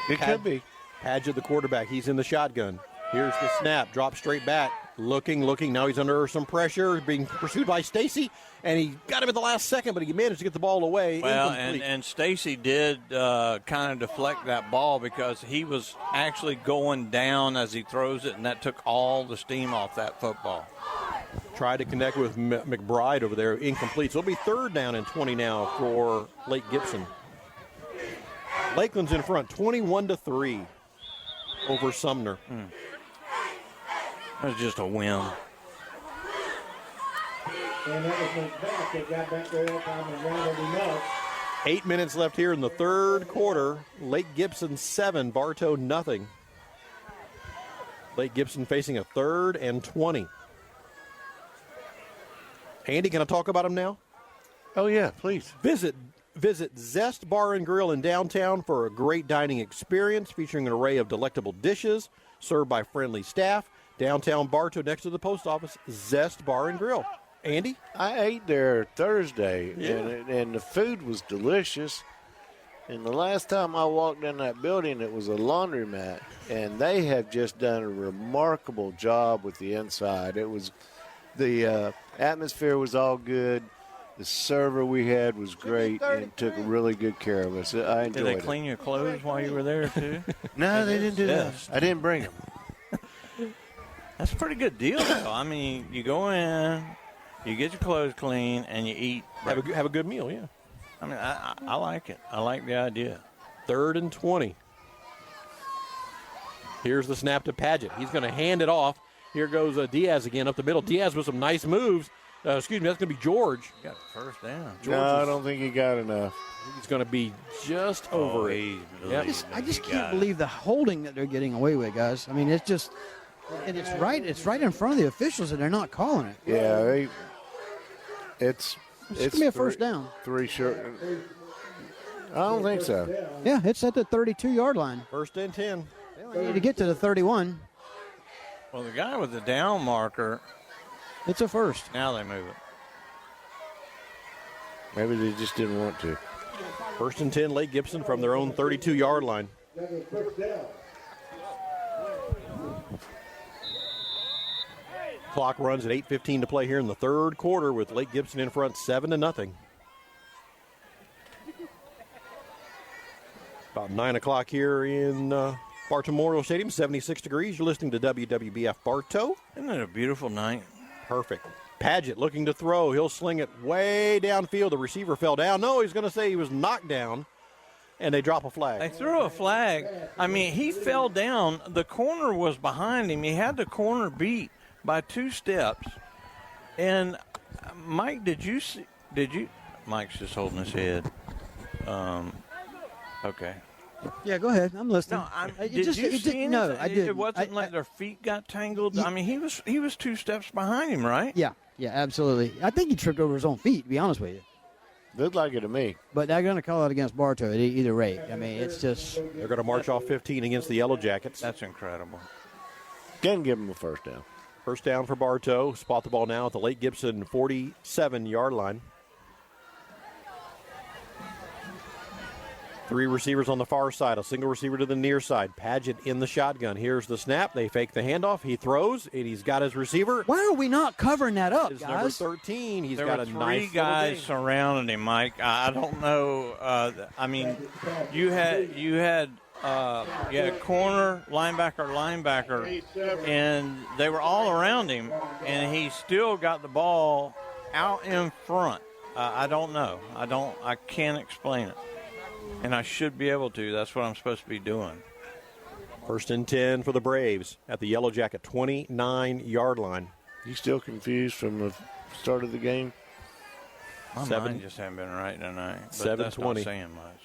It could be. Padgett, the quarterback, he's in the shotgun. Here's the snap, drop straight back. Looking. Now he's under some pressure, being pursued by Stacy, and he got him at the last second, but he managed to get the ball away. Well, Incomplete. and Stacy did kind of deflect that ball because he was actually going down as he throws it, and that took all the steam off that football. Tried to connect with McBride over there. Incomplete. So it'll be 3rd down and 20 now for Lake Gibson. Lakeland's in front, 21-3 over Sumner. That was just a whim. And that was back. They got back there that time and rounded him up. 8 minutes left here in the third quarter. Lake Gibson 7, Bartow nothing. Lake Gibson facing a 3rd and 20. Andy, can I talk about him now? Oh, yeah, please. Visit Zest Bar and Grill in downtown for a great dining experience featuring an array of delectable dishes served by friendly staff. Downtown Bartow next to the post office, Zest Bar and Grill. Andy? I ate there Thursday, Yeah. and the food was delicious. And the last time I walked in that building, it was a laundromat, and they have just done a remarkable job with the inside. It was the atmosphere was all good. The server we had was great and took really good care of us. I enjoyed it. Did they clean your clothes while you were there, too? No, they didn't do that. I didn't bring them. That's a pretty good deal, though. I mean, you go in, you get your clothes clean, and you eat. Have a good meal, yeah. I mean, I like it. I like the idea. 3rd and 20. Here's the snap to Paget. He's going to hand it off. Here goes Diaz again up the middle. Diaz with some nice moves. That's going to be George. Got the first down. No, I don't think he got enough. He's going to be just over it. Yep. I just can't believe the holding that they're getting away with, guys. I mean, it's just, and it's right in front of the officials, and they're not calling it. Yeah, it's gonna be a first down. 3 short. I don't think so. Yeah, it's at the 32-yard line. 1st and 10. They only need to get to the 31. Well, the guy with the down marker. It's a first. Now they move it. Maybe they just didn't want to. 1st and 10, Lake Gibson from their own 32-yard line. Clock runs at 8:15 to play here in the third quarter with Lake Gibson in front 7-0. About 9 o'clock here in Bartow Memorial Stadium, 76 degrees. You're listening to WWBF Bartow. Isn't it a beautiful night? Perfect. Paget looking to throw. He'll sling it way downfield. The receiver fell down. No, he's going to say he was knocked down, and they drop a flag. They threw a flag. I mean, he fell down. The corner was behind him. He had the corner beat by 2 steps. And, Mike, did you see? Mike's just holding his head. Okay. Yeah, go ahead. I'm listening. No, did you see No, I didn't. It wasn't like their feet got tangled. I mean, he was 2 steps behind him, right? Yeah, absolutely. I think he tripped over his own feet, to be honest with you. Looked like it to me. But they're going to call it against Bartow at either rate. I mean, it's just. They're going to march off 15 against the Yellow Jackets. That's incredible. Can give them a first down. First down for Bartow. Spot the ball now at the Lake Gibson 47-yard line. 3 receivers on the far side, a single receiver to the near side. Paget in the shotgun. Here's the snap. They fake the handoff. He throws, and he's got his receiver. Why are we not covering that up, His guys? number 13. He's There got were a 3 nice guys game. surrounding him, Mike. I don't know. I mean, you had corner, linebacker, and they were all around him, and he still got the ball out in front. I don't know. I can't explain it. And I should be able to. That's what I'm supposed to be doing. 1st and 10 for the Braves at the Yellow Jacket 29-yard line. You still confused from the start of the game? My mind just hasn't been right tonight. But that's not 7:20. saying much.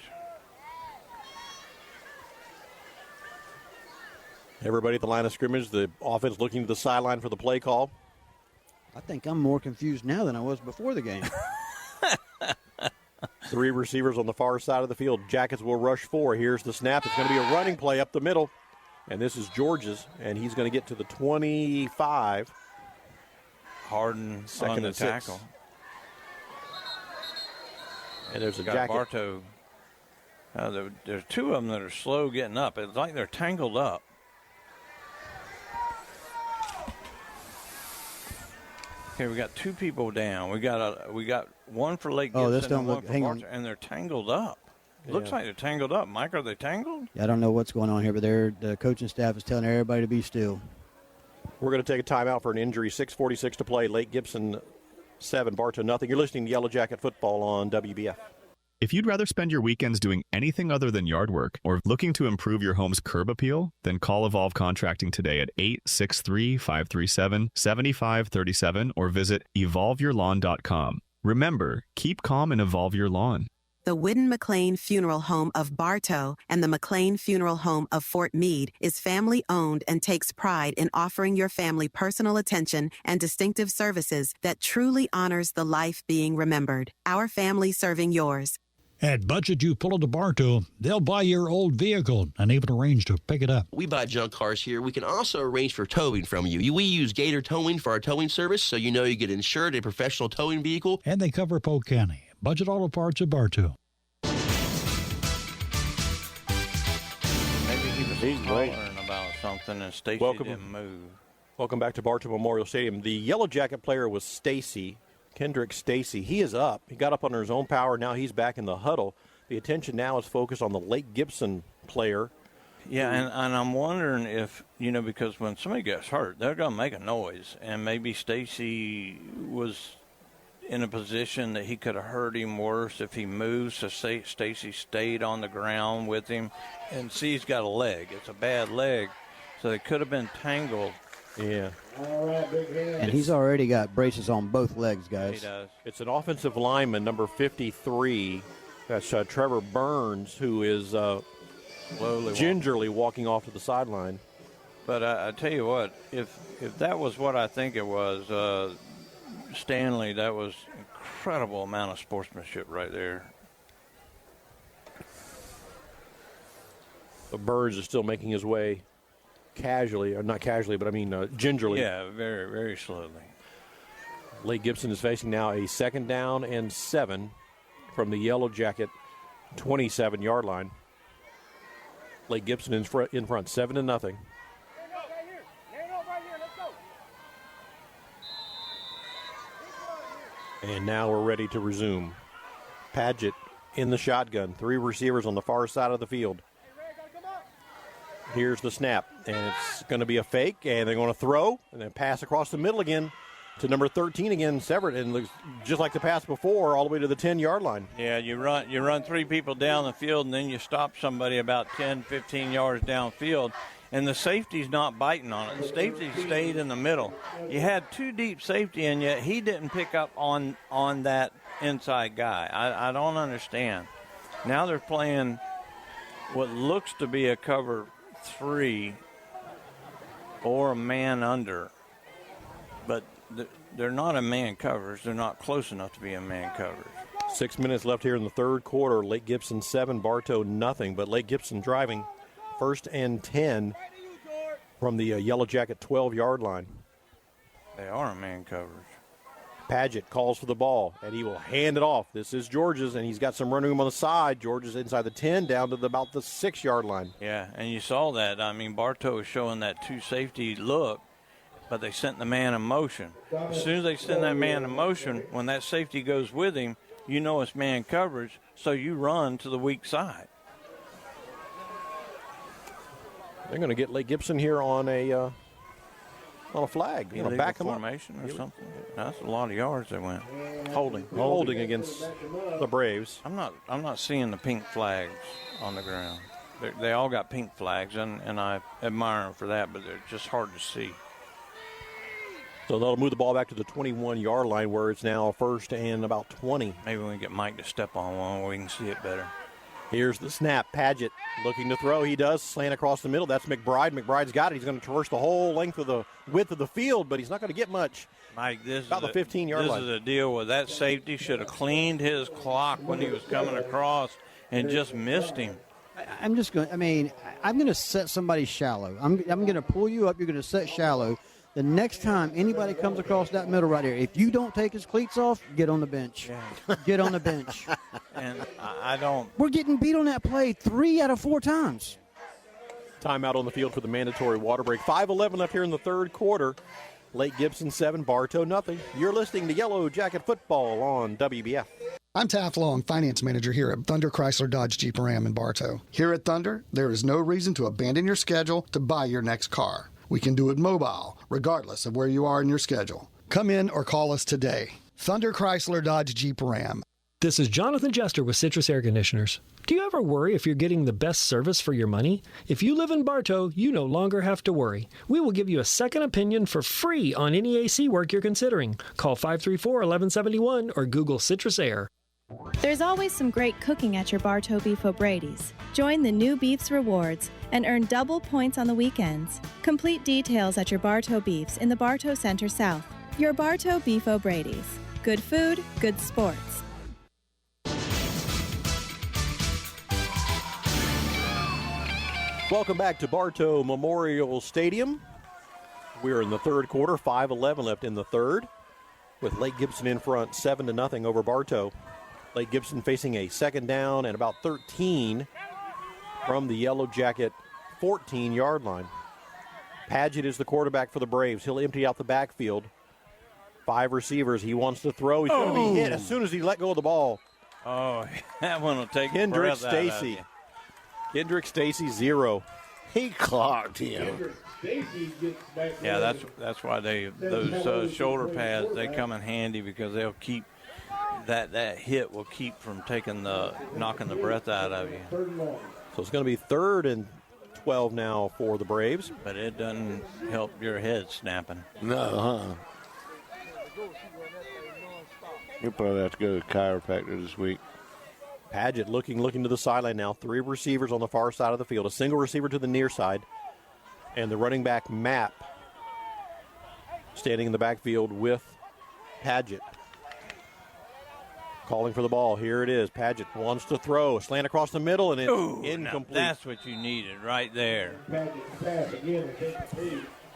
Everybody at the line of scrimmage. The offense looking to the sideline for the play call. I think I'm more confused now than I was before the game. 3 receivers on the far side of the field. Jackets will rush 4. Here's the snap. It's going to be a running play up the middle. And this is George's, and he's going to get to the 25. Harden Second on the and 6. tackle. And there's a Got Jacket. Bartow. There's 2 of them that are slow getting up. It's like they're tangled up. Okay, we got two people down. We got one for Lake Gibson this don't and one look. for Hang Bartow, on. and they're tangled up. Looks like they're tangled up. Mike, are they tangled? I don't know what's going on here, but the coaching staff is telling everybody to be still. We're going to take a timeout for an injury. 6:46 to play. Lake Gibson 7, Bartow nothing. You're listening to Yellow Jacket Football on WBF. If you'd rather spend your weekends doing anything other than yard work or looking to improve your home's curb appeal, then call Evolve Contracting today at 863-537-7537 or visit evolveyourlawn.com. Remember, keep calm and evolve your lawn. The Whidden McLean Funeral Home of Bartow and the McLean Funeral Home of Fort Meade is family-owned and takes pride in offering your family personal attention and distinctive services that truly honors the life being remembered. Our family serving yours. At Budget You Pull into Bartow, they'll buy your old vehicle and even arrange to pick it up. We buy junk cars here. We can also arrange for towing from you. We use Gator Towing for our towing service, so you know you get insured a professional towing vehicle. And they cover Polk County. Budget Auto Parts of Bartow. Maybe he was hollering about something and Stacy didn't move. Welcome back to Bartow Memorial Stadium. The Yellow Jacket player was Kendrick Stacy. He is up. He got up under his own power. Now he's back in the huddle. The attention now is focused on the Lake Gibson player. Yeah, and I'm wondering if, because when somebody gets hurt, they're going to make a noise. And maybe Stacy was in a position that he could have hurt him worse if he moved. So Stacy stayed on the ground with him. And see, he's got a leg. It's a bad leg. So they could have been tangled. Yeah. All right, big hand. And he's already got braces on both legs, guys. He does. It's an offensive lineman, number 53. That's Trevor Burns, who is gingerly walking off to the sideline. But I tell you what, if that was what I think it was, Stanley, that was incredible amount of sportsmanship right there. But Burns is still making his way casually, or not casually, but I mean gingerly. Yeah, very, very slowly. Lake Gibson is facing now a 2nd down and 7 from the Yellow Jacket 27-yard line. Lake Gibson in front 7-0. And now we're ready to resume. Padgett in the shotgun. 3 receivers on the far side of the field. Here's the snap, and it's going to be a fake, and they're going to throw, and then pass across the middle again to number 13 again, Severett, and looks just like the pass before, all the way to the 10-yard line. Yeah, you run 3 people down the field, and then you stop somebody about 10, 15 yards downfield, and the safety's not biting on it. The safety stayed in the middle. You had 2 deep safety, and yet he didn't pick up on that inside guy. I don't understand. Now they're playing what looks to be a cover 3 or a man under, but they're not a man coverage. They're not close enough to be a man coverage. 6 minutes left here in the third quarter. Lake Gibson 7, Bartow nothing, but Lake Gibson driving 1st and 10 from the Yellow Jacket 12-yard line. They are a man coverage. Padgett calls for the ball, and he will hand it off. This is George's, and he's got some running room on the side. George is inside the 10, down to about the 6-yard line. Yeah, and you saw that. I mean, Bartow is showing that 2 safety look, but they sent the man in motion. As soon as they send that man in motion, when that safety goes with him, you know it's man coverage, so you run to the weak side. They're going to get Lake Gibson here on a flag. Illegal Back them formation up. or something. That's a lot of yards they went. Holding against the Braves. I'm not seeing the pink flags on the ground. They all got pink flags, and I admire them for that, but they're just hard to see. So they'll move the ball back to the 21-yard line where it's now 1st and about 20. Maybe we can get Mike to step on one where we can see it better. Here's the snap. Padgett looking to throw. He does. Slant across the middle. That's McBride. McBride's got it. He's going to traverse the whole width of the field, but he's not going to get much. Mike, this about the 15-yard line. This is a deal where that safety should have cleaned his clock when he was coming across and just missed him. I'm going to set somebody shallow. I'm going to pull you up. You're going to set shallow. The next time anybody comes across that middle right here, if you don't take his cleats off, get on the bench. Yeah. Get on the bench. And I don't. We're getting beat on that play 3 out of 4 times. Timeout on the field for the mandatory water break. 5:11 left here in the third quarter. Lake Gibson 7, Bartow nothing. You're listening to Yellow Jacket Football on WBF. I'm Taft Long, Finance Manager here at Thunder Chrysler Dodge Jeep Ram in Bartow. Here at Thunder, there is no reason to abandon your schedule to buy your next car. We can do it mobile, regardless of where you are in your schedule. Come in or call us today. Thunder Chrysler Dodge Jeep Ram. This is Jonathan Jester with Citrus Air Conditioners. Do you ever worry if you're getting the best service for your money? If you live in Bartow, you no longer have to worry. We will give you a second opinion for free on any AC work you're considering. Call 534-1171 or Google Citrus Air. There's always some great cooking at your Bartow Beef O'Brady's. Join the New Beefs Rewards and earn double points on the weekends. Complete details at your Bartow Beefs in the Bartow Center South. Your Bartow Beef O'Brady's. Good food, good sports. Welcome back to Bartow Memorial Stadium. We're in the third quarter, 5:11 left in the third, with Lake Gibson in front, 7-0 over Bartow. Lake Gibson facing a second down and about 13 from the Yellow Jacket 14-yard line. Paget is the quarterback for the Braves. He'll empty out the backfield. 5 receivers. He wants to throw. He's going to be hit as soon as he let go of the ball. Oh, that one will take Kendrick breath out of Stacy. you. Kendrick Stacy, 0. He clocked him. Yeah, that's why those shoulder pads, they come in handy because they'll keep that hit will keep from knocking the breath out of you. So it's going to be 3rd and 12 now for the Braves. But it doesn't help your head snapping. No, You'll probably have to go to the chiropractor this week. Paget looking to the sideline now. 3 receivers on the far side of the field. A single receiver to the near side. And the running back, Mapp, standing in the backfield with Paget. Calling for the ball. Here it is. Paget wants to throw. Slant across the middle, and it's incomplete. That's what you needed right there.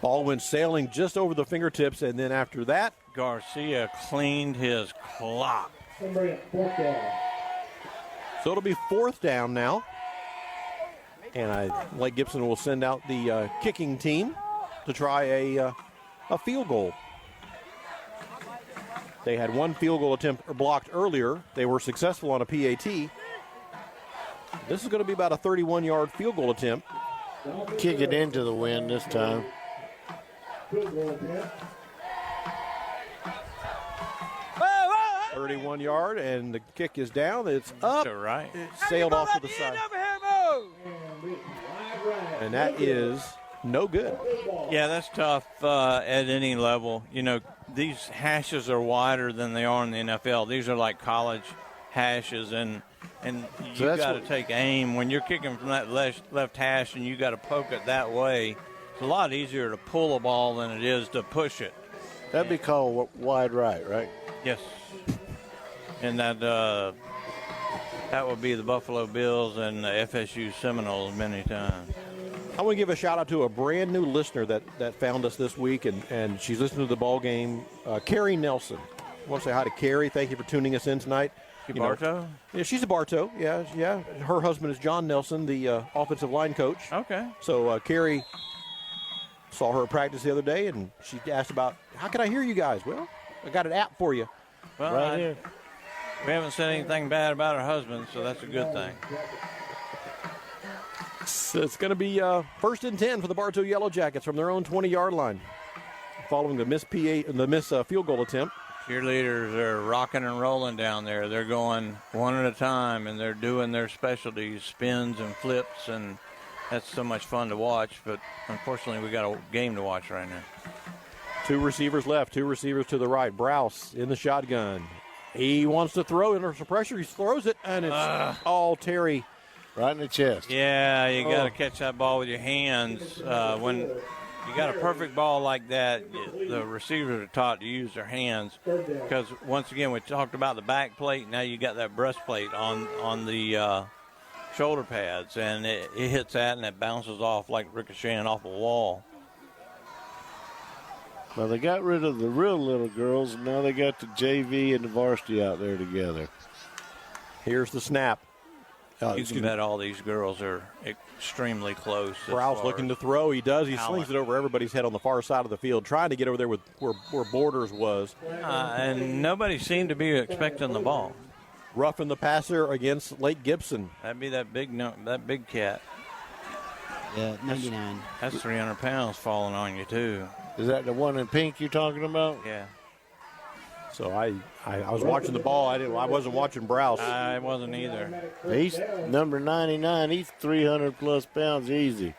Ball went sailing just over the fingertips, and then after that, Garcia cleaned his clock. So it'll be 4th down now. And Lake Gibson will send out the kicking team to try a field goal. They had 1 field goal attempt blocked earlier. They were successful on a PAT. This is going to be about a 31-yard field goal attempt. Kick it into the wind this time. 31-yard, and the kick is down. It's up. Right. It sailed off to the side. And that is no good. Yeah, that's tough at any level. You know, these hashes are wider than they are in the NFL. These are like college hashes, and you got to take aim. When you're kicking from that left hash and you got to poke it that way, it's a lot easier to pull a ball than it is to push it. That'd be called wide right? Yes. And that would be the Buffalo Bills and the FSU Seminoles many times. I want to give a shout out to a brand new listener that found us this week, and she's listening to the ball game. Carrie Nelson. I want to say hi to Carrie. Thank you for tuning us in tonight. Bartow? Yeah, she's a Bartow. Yeah. Her husband is John Nelson, the offensive line coach. Okay. So Carrie saw her at practice the other day, and she asked about, how can I hear you guys? Well, I got an app for you. Well, right here. We haven't said anything bad about her husband, so that's a good thing. So it's going to be 1st and 10 for the Bartow Yellow Jackets from their own 20-yard line, following the miss field goal attempt. Cheerleaders are rocking and rolling down there. They're going one at a time, and they're doing their specialties, spins and flips, and that's so much fun to watch. But unfortunately, we got a game to watch right now. 2 receivers left, 2 receivers to the right. Browse in the shotgun. He wants to throw under some pressure. He throws it, and it's all Terry. Right in the chest. Yeah, you got to catch that ball with your hands. When you got a perfect ball like that, the receivers are taught to use their hands because, once again, we talked about the back plate. Now you got that breastplate on the shoulder pads, and it hits that, and it bounces off like ricocheting off a wall. Well, they got rid of the real little girls, and now they got the JV and the varsity out there together. Here's the snap. You can bet all these girls are extremely close. Browse looking to throw. He does. He slings it over everybody's head on the far side of the field, trying to get over there with where Borders was. And nobody seemed to be expecting the ball. Roughing the passer against Lake Gibson. That'd be that big cat. Yeah, 99. That's 300 pounds falling on you, too. Is that the one in pink you're talking about? Yeah. So I was watching the ball. I wasn't watching Browse. I wasn't either. He's number 99. He's 300-plus pounds easy.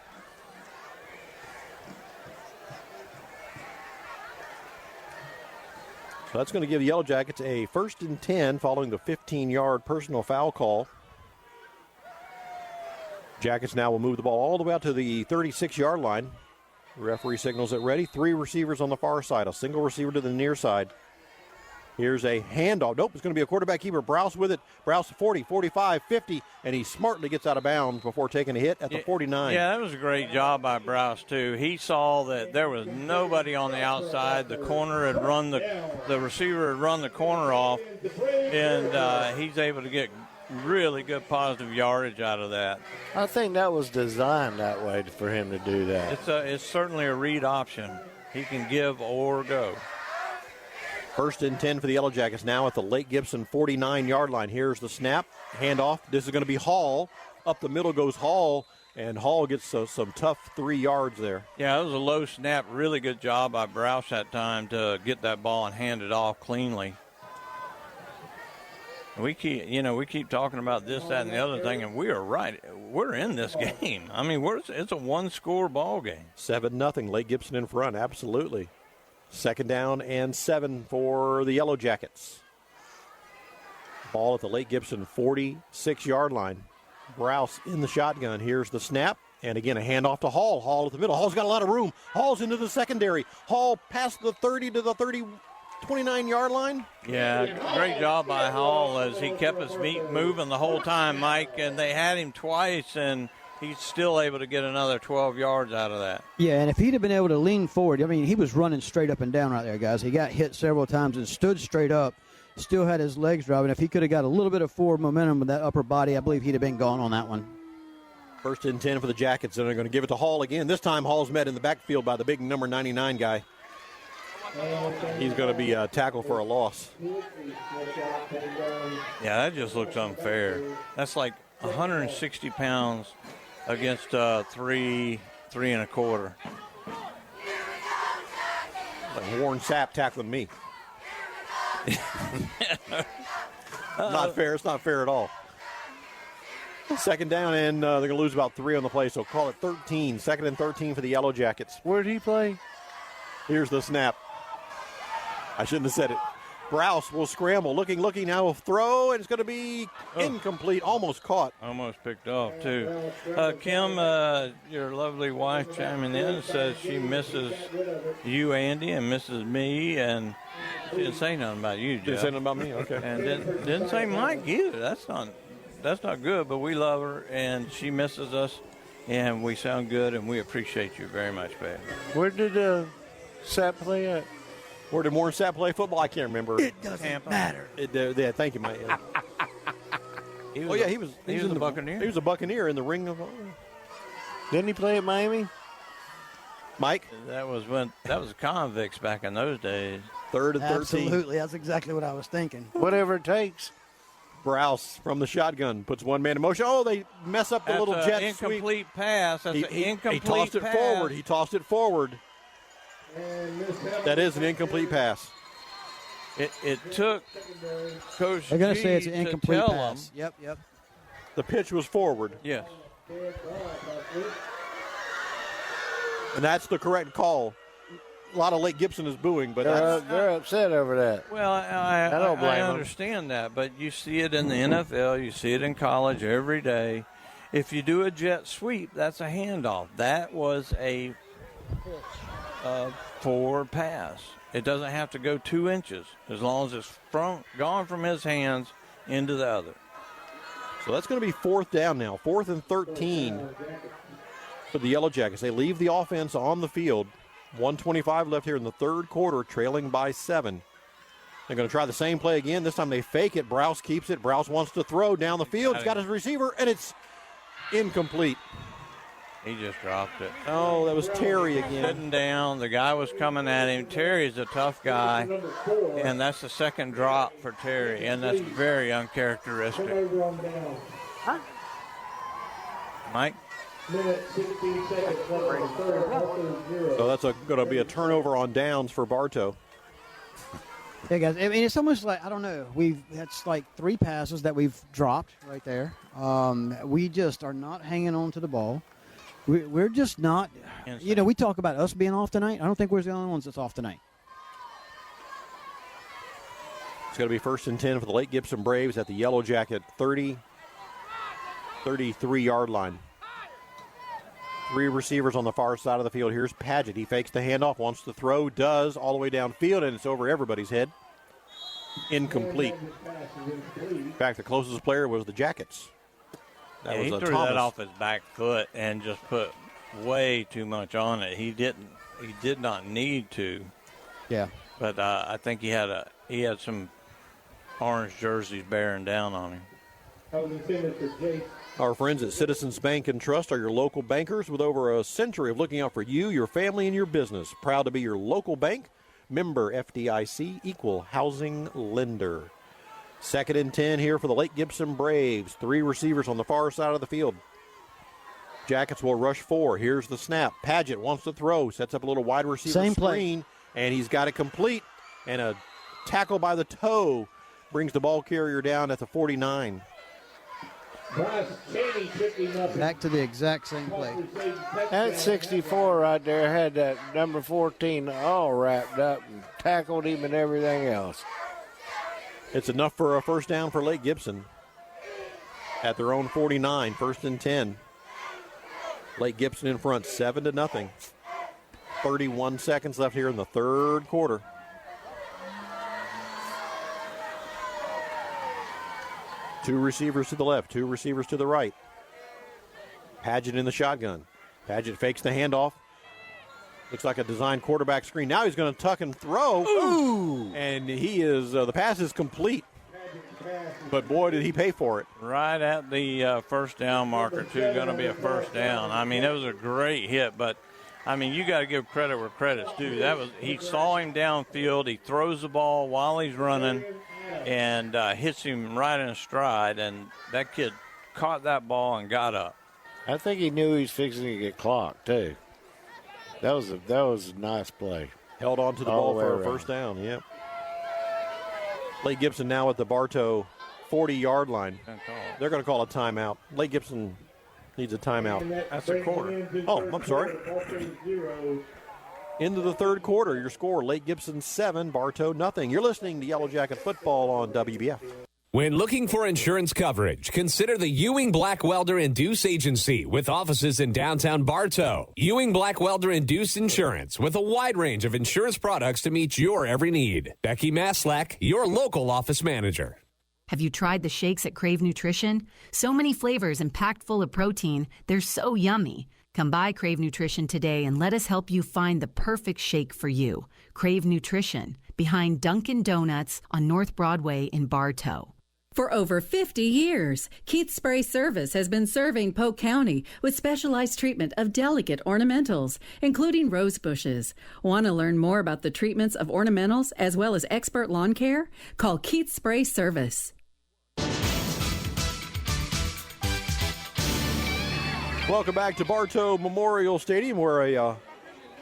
So that's going to give the Yellow Jackets a 1st and 10 following the 15-yard personal foul call. Jackets now will move the ball all the way out to the 36-yard line. The referee signals it ready. 3 receivers on the far side, a single receiver to the near side. Here's a handoff. Nope, it's going to be a quarterback keeper. Browse with it. Browse 40, 45, 50, and he smartly gets out of bounds before taking a hit at the 49. Yeah, that was a great job by Browse, too. He saw that there was nobody on the outside. The corner had run the receiver had run the corner off, and he's able to get really good positive yardage out of that. I think that was designed that way for him to do that. It's certainly a read option. He can give or go. 1st and 10 for the Yellow Jackets now at the Lake Gibson 49-yard line. Here's the snap, handoff. This is going to be Hall. Up the middle goes Hall, and Hall gets some tough 3 yards there. Yeah, it was a low snap. Really good job by Browse that time to get that ball and hand it off cleanly. We keep talking about this, that, and the other thing, and we are right. We're in this game. I mean, it's a one-score ball game. 7-0, Lake Gibson in front, absolutely. 2nd down and 7 for the Yellow Jackets. Ball at the Lake Gibson 46-yard line. Browse in the shotgun. Here's the snap. And again, a handoff to Hall. Hall at the middle. Hall's got a lot of room. Hall's into the secondary. Hall past the 30 to the 29-yard line. Yeah, great job by Hall as he kept his feet moving the whole time, Mike. And they had him twice, and he's still able to get another 12 yards out of that. Yeah, and if he'd have been able to lean forward, I mean, he was running straight up and down right there, guys. He got hit several times and stood straight up, still had his legs driving. If he could have got a little bit of forward momentum with that upper body, I believe he'd have been gone on that one. 1st and 10 for the Jackets, and they're going to give it to Hall again. This time Hall's met in the backfield by the big number 99 guy. He's going to be tackled for a loss. Yeah, that just looks unfair. That's like 160 pounds against 3 1/4. Like Warren Sapp tackling me. Not fair. It's not fair at all. 2nd down, and they're going to lose about 3 on the play, so call it 13. 2nd and 13 for the Yellow Jackets. Where'd he play? Here's the snap. I shouldn't have said it. Browse will scramble. Looking, now will throw, and it's going to be incomplete. Almost caught. Almost picked off, too. Kim, your lovely wife chiming in says she misses you, Andy, and misses me, and she didn't say nothing about you, Jeff. Didn't say nothing about me? Okay. And didn't say Mike either. That's not good, but we love her, and she misses us, and we sound good, and we appreciate you very much, babe. Where did Sapp play at? Where did Warren Sapp play football? I can't remember. It doesn't matter. Yeah, thank you, Mike. He was a Buccaneer. He was a Buccaneer in the ring of. Didn't he play at Miami? Mike? That was convicts back in those days. 3rd and 13. Absolutely. That's exactly what I was thinking. Whatever it takes. Browse from the shotgun puts one man in motion. Oh, they mess up the little jet sweep. Incomplete pass. That's an incomplete He tossed it forward. He tossed it forward. That is an incomplete pass. It took Coach They're going to G say it's an incomplete to tell pass. him. Yep. The pitch was forward. Yes. And that's the correct call. A lot of Lake Gibson is booing, but they're upset over that. Well, I don't blame them. understand that, but you see it in the NFL, you see it in college every day. If you do a jet sweep, that's a handoff. That was a forward pass. It doesn't have to go 2 inches as long as it's gone from his hands into the other. So that's going to be 4th down now. 4th and 13 for the Yellow Jackets. They leave the offense on the field. 1:25 left here in the 3rd quarter, trailing by 7. They're going to try the same play again. This time they fake it. Browse keeps it. Browse wants to throw down the field. He's got his receiver, and it's incomplete. He just dropped it. Oh, that was Terry again. Sitting down. The guy was coming at him. Terry's a tough guy, and that's the second drop for Terry, and that's very uncharacteristic. Huh? Mike? So that's going to be a turnover on downs for Bartow. Yeah, guys. I mean, it's almost like, I don't know. That's like 3 passes that we've dropped right there. We just are not hanging on to the ball. We're just not. You know, we talk about us being off tonight. I don't think we're the only ones that's off tonight. It's going to be 1st and 10 for the Lake Gibson Braves at the Yellow Jacket 33-yard line. 3 receivers on the far side of the field. Here's Paget. He fakes the handoff, wants to throw, does, all the way downfield, and it's over everybody's head. Incomplete. In fact, the closest player was the Jackets. That was he threw Thomas. that off his back foot and just put way too much on it. He did not need to. Yeah. But I think he had some orange jerseys bearing down on him. Our friends at Citizens Bank and Trust are your local bankers with over a century of looking out for you, your family, and your business. Proud to be your local bank. Member FDIC, equal housing lender. 2nd and 10 here for the Lake Gibson Braves. 3 receivers on the far side of the field. Jackets will rush 4. Here's the snap. Paget wants to throw. Sets up a little wide receiver Same screen. And he's got it complete. And a tackle by the toe brings the ball carrier down at the 49. Back to the exact same play. That 64 right there had that number 14 all wrapped up and tackled him and everything else. It's enough for a first down for Lake Gibson at their own 49, 1st and 10. Lake Gibson in front, 7-0. 31 seconds left here in the 3rd quarter. Two receivers to the left, 2 receivers to the right. Paget in the shotgun. Paget fakes the handoff. Looks like a designed quarterback screen. Now he's going to tuck and throw. Ooh. And he is, the pass is complete. But boy, did he pay for it. Right at the first down marker, too. Going to be a first down. I mean, it was a great hit, but I mean, you got to give credit where credit's due. He saw him downfield. He throws the ball while he's running and hits him right in stride. And that kid caught that ball and got up. I think he knew he was fixing to get clocked too. That was a nice play. Held on to the ball for a first down. Yep. Lake Gibson now at the Bartow 40-yard line. They're going to call a timeout. Lake Gibson needs a timeout. That's a quarter. Oh, I'm sorry. Into the 3rd quarter, your score, Lake Gibson 7, Bartow nothing. You're listening to Yellow Jacket Football on WBF. When looking for insurance coverage, consider the Ewing Black Welder and Deuce Agency with offices in downtown Bartow. Ewing Black Welder and Deuce Insurance with a wide range of insurance products to meet your every need. Becky Maslak, your local office manager. Have you tried the shakes at Crave Nutrition? So many flavors and packed full of protein, they're so yummy. Come by Crave Nutrition today and let us help you find the perfect shake for you. Crave Nutrition, behind Dunkin' Donuts on North Broadway in Bartow. For over 50 years, Keith's Spray Service has been serving Polk County with specialized treatment of delicate ornamentals, including rose bushes. Want to learn more about the treatments of ornamentals as well as expert lawn care? Call Keith's Spray Service. Welcome back to Bartow Memorial Stadium, where a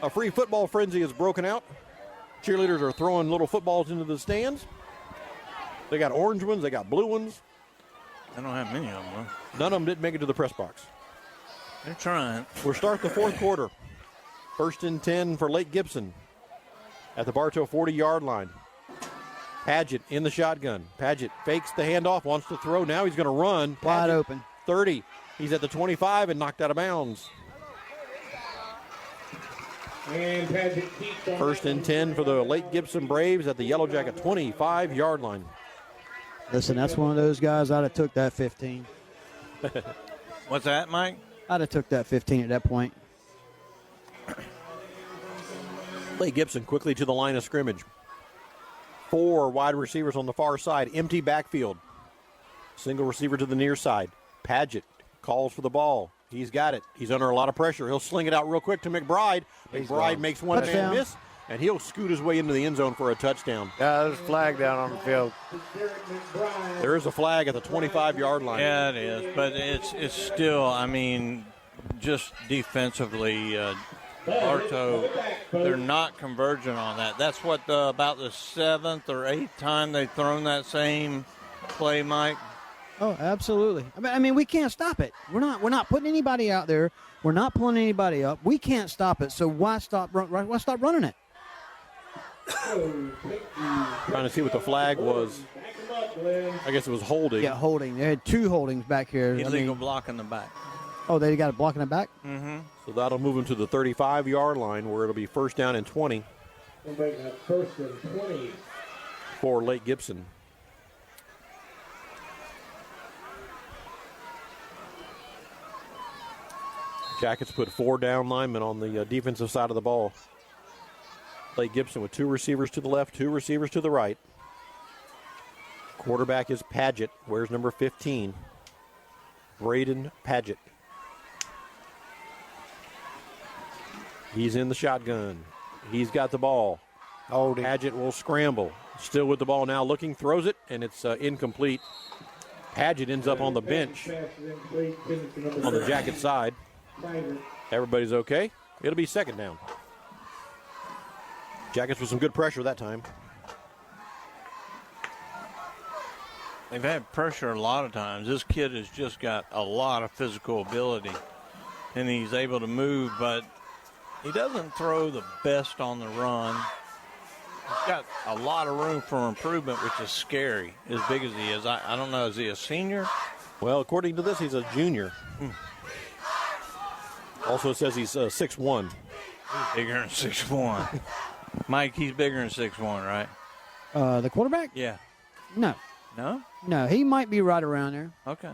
free football frenzy has broken out. Cheerleaders are throwing little footballs into the stands. They got orange ones. They got blue ones. I don't have many of them, though. None of them didn't make it to the press box. They're trying. We're starting the 4th quarter. 1st and 10 for Lake Gibson at the Bartow 40-yard line. Paget in the shotgun. Paget fakes the handoff, wants to throw. Now he's going to run. Wide open. 30. He's at the 25 and knocked out of bounds. And Paget keeps on 1st and 10 for the Lake Gibson Braves at the Yellow Jacket 25-yard line. Listen, that's one of those guys. I'd have took that 15. What's that, Mike? I'd have took that 15 at that point. Lake Gibson quickly to the line of scrimmage. 4 wide receivers on the far side. Empty backfield. Single receiver to the near side. Paget calls for the ball. He's got it. He's under a lot of pressure. He'll sling it out real quick to McBride. McBride makes one man miss, and he'll scoot his way into the end zone for a touchdown. Yeah, there's a flag down on the field. There is a flag at the 25-yard line. Yeah, it is, but it's still, I mean, just defensively, Bartow, they're not converging on that. That's what about the 7th or 8th time they've thrown that same play, Mike. Oh, absolutely. I mean, we can't stop it. We're not putting anybody out there. We're not pulling anybody up. We can't stop it. So why stop running it? Trying to see what the flag was. I guess it was holding. Yeah, holding. They had 2 holdings back here. Illegal block in the back. Oh, they got a block in the back? Mm-hmm. So that'll move him to the 35-yard line where it'll be 1st down and 20. We'll make that 1st and 20. For Lake Gibson. Jackets put 4 down linemen on the defensive side of the ball. Lake Gibson with 2 receivers to the left, 2 receivers to the right. Quarterback is Paget, wears number 15. Braden Paget. He's in the shotgun. He's got the ball. Paget will scramble. Still with the ball now, looking, throws it, and it's incomplete. Paget ends up on the bench on the Jacket side. Everybody's okay. It'll be 2nd down. Jackets with some good pressure that time. They've had pressure a lot of times. This kid has just got a lot of physical ability, and he's able to move, but he doesn't throw the best on the run. He's got a lot of room for improvement, which is scary, as big as he is. I don't know, is he a senior? Well, according to this, he's a junior. Also says he's 6'1". He's bigger than 6'1". Mike, he's bigger than 6'1", right? The quarterback? Yeah. No. No? No, he might be right around there. Okay.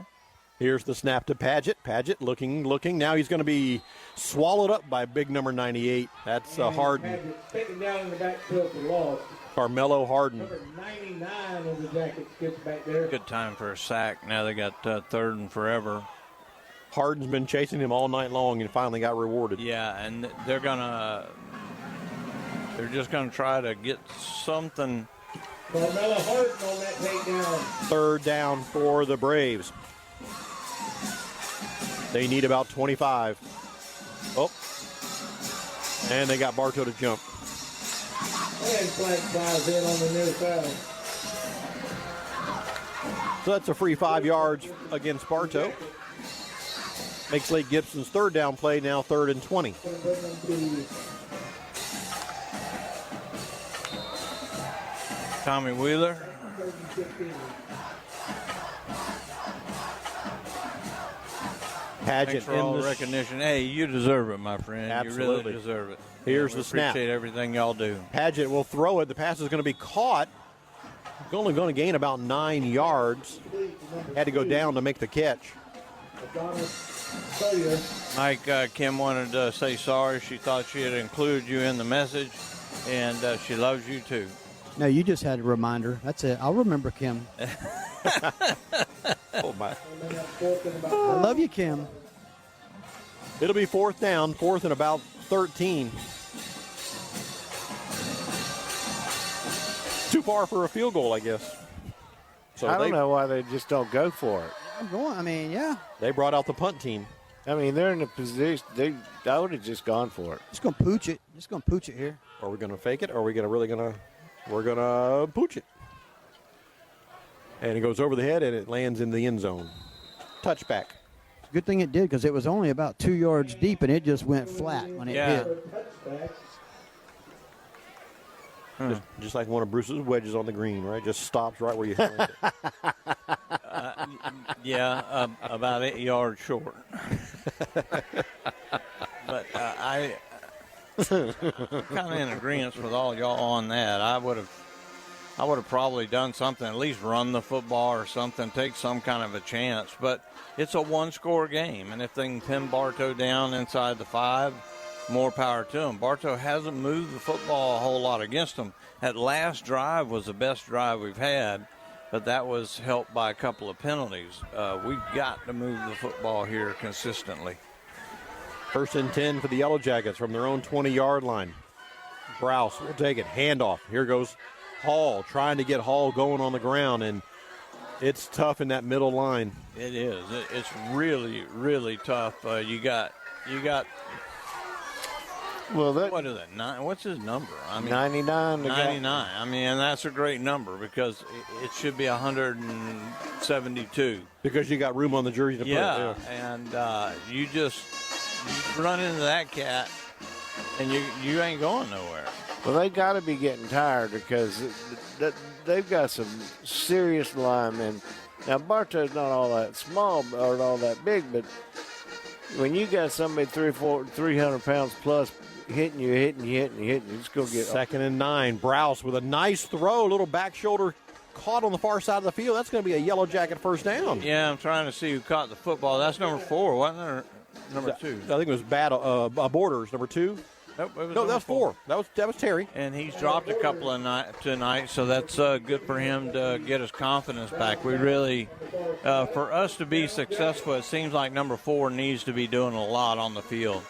Here's the snap to Paget. Paget looking. Now he's going to be swallowed up by big number 98. That's Harden. Paget's taken down in the backfield for loss. Carmelo Harden. Number 99 on the Jackets gets back there. Good time for a sack. Now they got 3rd and forever. Harden's been chasing him all night long and finally got rewarded. Yeah, and they're just gonna try to get something. Carmelo Harden on that takedown. 3rd down for the Braves. They need about 25. Oh, and they got Bartow to jump. And flag flies in on the near side. So that's a free 5 yards against Bartow. Makes Lake Gibson's 3rd down play now 3rd and 20. Tommy Wheeler. Paget Thanks for all the recognition. Hey, you deserve it, my friend. Absolutely. You really deserve it. Here's the snap. Appreciate everything y'all do. Paget will throw it. The pass is going to be caught. Only going to gain about 9 yards. Had to go down to make the catch. Mike, Kim wanted to say sorry. She thought she had included you in the message, and she loves you too. No, you just had a reminder. That's it. I'll remember Kim. Oh, my. I love you, Kim. It'll be 4th down, 4th and about 13. Too far for a field goal, I guess. So I don't know why they just don't go for it. I'm going. I mean, yeah. They brought out the punt team. I mean, they're in a position. I would have just gone for it. Just going to pooch it. Just going to pooch it here. Are we going to fake it? Or are we we're going to pooch it? And it goes over the head, and it lands in the end zone. Touchback. Good thing it did, because it was only about 2 yards deep, and it just went flat when it hit. Just like one of Bruce's wedges on the green, right? Just stops right where you hit it. About 8 yards short. But I'm kind of in agreement with all y'all on that. I would have probably done something, at least run the football or something, take some kind of a chance. But it's a one-score game, and if they can pin Bartow down inside the 5, more power to them. Bartow hasn't moved the football a whole lot against them. That last drive was the best drive we've had, but that was helped by a couple of penalties. We've got to move the football here consistently. 1st and 10 for the Yellow Jackets from their own 20-yard line. Browse will take it. Handoff. Here goes Hall, trying to get Hall going on the ground, and it's tough in that middle line. It is. It's really, really tough. You got. Well, what is that? What's his number? 99. 99. I mean, and that's a great number because it should be 172. Because you got room on the jersey to put it. Yeah, and you run into that cat, and you ain't going nowhere. Well, they got to be getting tired because they've got some serious linemen. Now, Bartow's not all that small or all that big, but when you got somebody 300 pounds plus hitting you, it's going to get 2nd and 9. Browse with a nice throw, little back shoulder caught on the far side of the field. That's going to be a Yellow Jacket first down. Yeah, I'm trying to see who caught the football. That's number 4, wasn't there? Number 2. I think it was Borders, number 2. Nope, no, that was 4. That was Terry. And he's dropped a couple tonight, so that's good for him to get his confidence back. We really, for us to be successful, it seems like number 4 needs to be doing a lot on the field.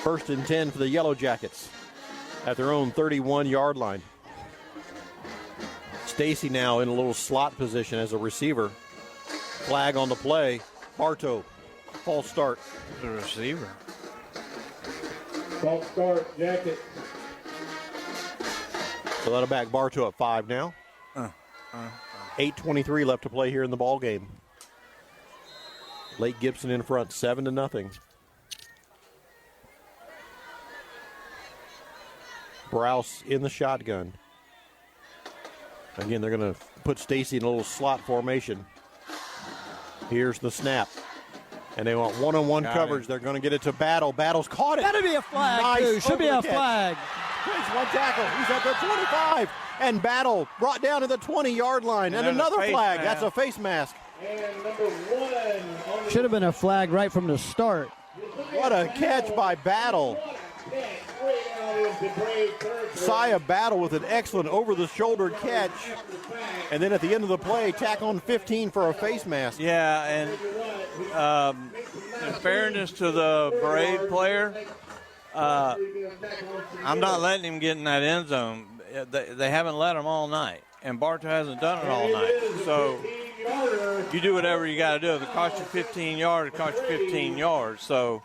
1st and 10 for the Yellow Jackets at their own 31-yard line. Stacy now in a little slot position as a receiver. Flag on the play. Bartow, false start. The receiver. False start, Jacket. So that'll back Bartow at 5 now. 8:23 left to play here in the ball game. Lake Gibson in front, 7-0. Browse in the shotgun. Again, they're going to put Stacy in a little slot formation. Here's the snap. And they want one-on-one coverage. They're going to get it to Battle. Battle's caught it. That'd be a flag, nice. too. Should be a catch. flag. Takes one tackle. He's at the 25. And Battle brought down to the 20-yard line. And another flag. That's a face mask. And number 1. Should have been a flag right from the start. What a catch by Battle. Sia Battle with an excellent over-the-shoulder catch. And then at the end of the play, tack on 15 for a face mask. Yeah, and in fairness to the Braid player, I'm not letting him get in that end zone. They haven't let him all night, and Bartow hasn't done it all night. So you do whatever you got to do. If it costs you 15 yards, it costs you 15 yards. So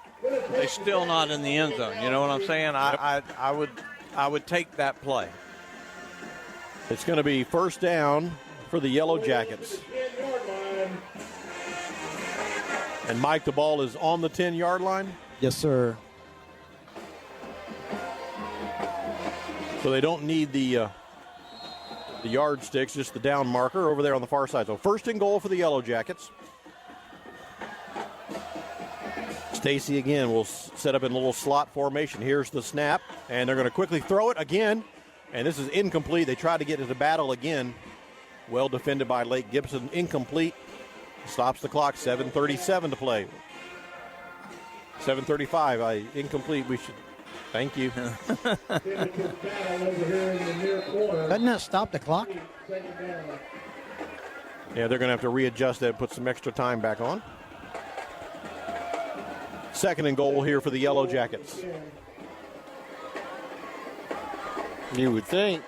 they're still not in the end zone. You know what I'm saying? I would take that play. It's going to be first down for the Yellow Jackets. And Mike, the ball is on the 10-yard line? Yes, sir. So they don't need the yardsticks, just the down marker over there on the far side. So 1st and goal for the Yellow Jackets. Stacy again will set up in a little slot formation. Here's the snap, and they're going to quickly throw it again. And this is incomplete. They tried to get into Battle again. Well defended by Lake Gibson. Incomplete. Stops the clock. 7:37 to play. 7:35. Incomplete. We should. Thank you. Doesn't that stop the clock? Yeah, they're going to have to readjust that and put some extra time back on. 2nd and goal here for the Yellow Jackets. You would think.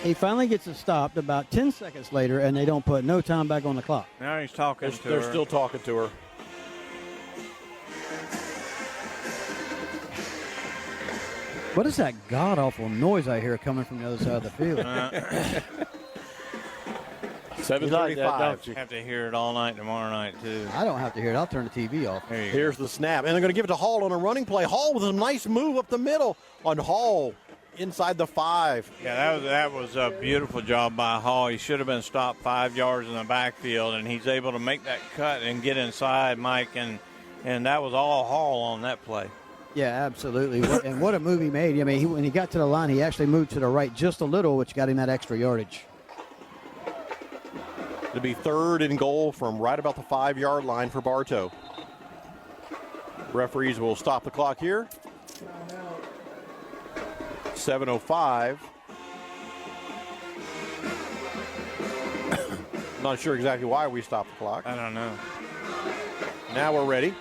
He finally gets it stopped about 10 seconds later, and they don't put no time back on the clock. Now he's talking to her. They're still talking to her. What is that god-awful noise I hear coming from the other side of the field? 7:35. Don't you have to hear it all night tomorrow night, too? I don't have to hear it. I'll turn the TV off. Here's the snap. And they're going to give it to Hall on a running play. Hall with a nice move up the middle on Hall inside the 5. Yeah, that was a beautiful job by Hall. He should have been stopped 5 yards in the backfield, and he's able to make that cut and get inside, Mike, and that was all Hall on that play. Yeah, absolutely. And what a move he made. I mean, when he got to the line, he actually moved to the right just a little, which got him that extra yardage. It'll be 3rd and goal from right about the 5-yard line for Bartow. Referees will stop the clock here. 7:05. Not sure exactly why we stopped the clock. I don't know. Now we're ready.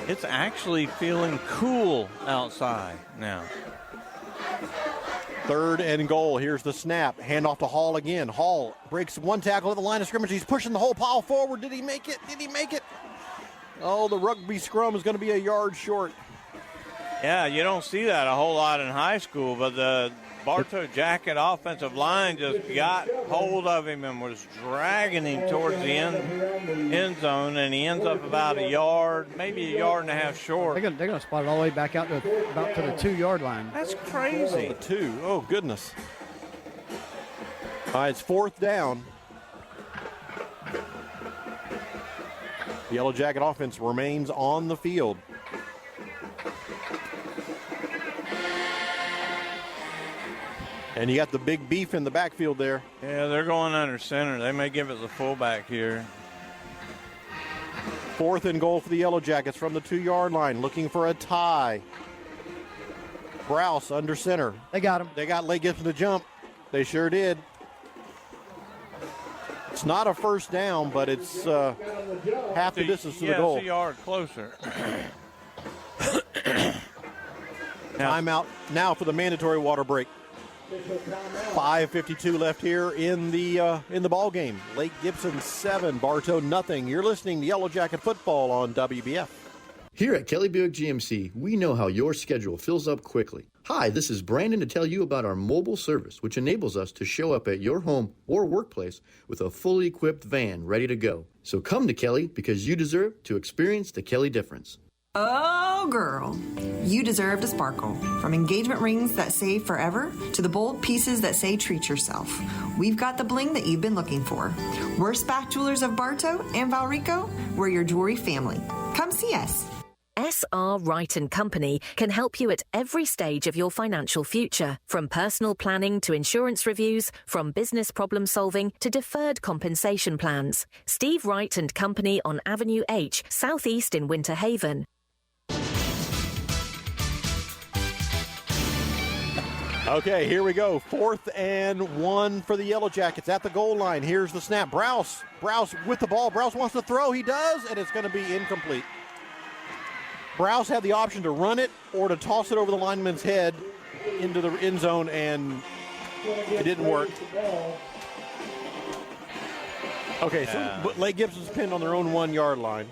It's actually feeling cool outside now. 3rd and goal. Here's the snap. Hand off to Hall again. Hall breaks one tackle at the line of scrimmage. He's pushing the whole pile forward. Did he make it? Did he make it? Oh, the rugby scrum is going to be a yard short. Yeah, you don't see that a whole lot in high school, but the Bartow Jacket offensive line just got hold of him and was dragging him towards the end zone, and he ends up about a yard, maybe a yard and a half short. They're going to spot it all the way back out to about to the 2-yard line. That's crazy. The 2. Oh, goodness. All right, it's 4th down. The Yellow Jacket offense remains on the field. And you got the big beef in the backfield there. Yeah, they're going under center. They may give it the fullback here. 4th and goal for the Yellow Jackets from the 2-yard line, looking for a tie. Browse under center. They got him. They got Lake Gibson to jump. They sure did. It's not a first down, but it's half the distance to the goal. It's a yard closer. Timeout now for the mandatory water break. 5:52 left here in the ball game. Lake Gibson 7, Bartow nothing. You're listening to Yellow Jacket Football on WBF. Here at Kelly Buick GMC, we know how your schedule fills up quickly. Hi, this is Brandon to tell you about our mobile service, which enables us to show up at your home or workplace with a fully equipped van ready to go. So come to Kelly because you deserve to experience the Kelly difference. Oh, girl, you deserve to sparkle. From engagement rings that say forever to the bold pieces that say treat yourself. We've got the bling that you've been looking for. We're Spath Jewelers of Bartow and Valrico. We're your jewelry family. Come see us. SR Wright & Company can help you at every stage of your financial future, from personal planning to insurance reviews, from business problem solving to deferred compensation plans. Steve Wright & Company on Avenue H, Southeast in Winter Haven. Okay, here we go. 4th and 1 for the Yellow Jackets at the goal line. Here's the snap. Browse with the ball. Browse wants to throw. He does, and it's going to be incomplete. Browse had the option to run it or to toss it over the lineman's head into the end zone, and it didn't work. Okay, so Lake Gibson's pinned on their own 1-yard line.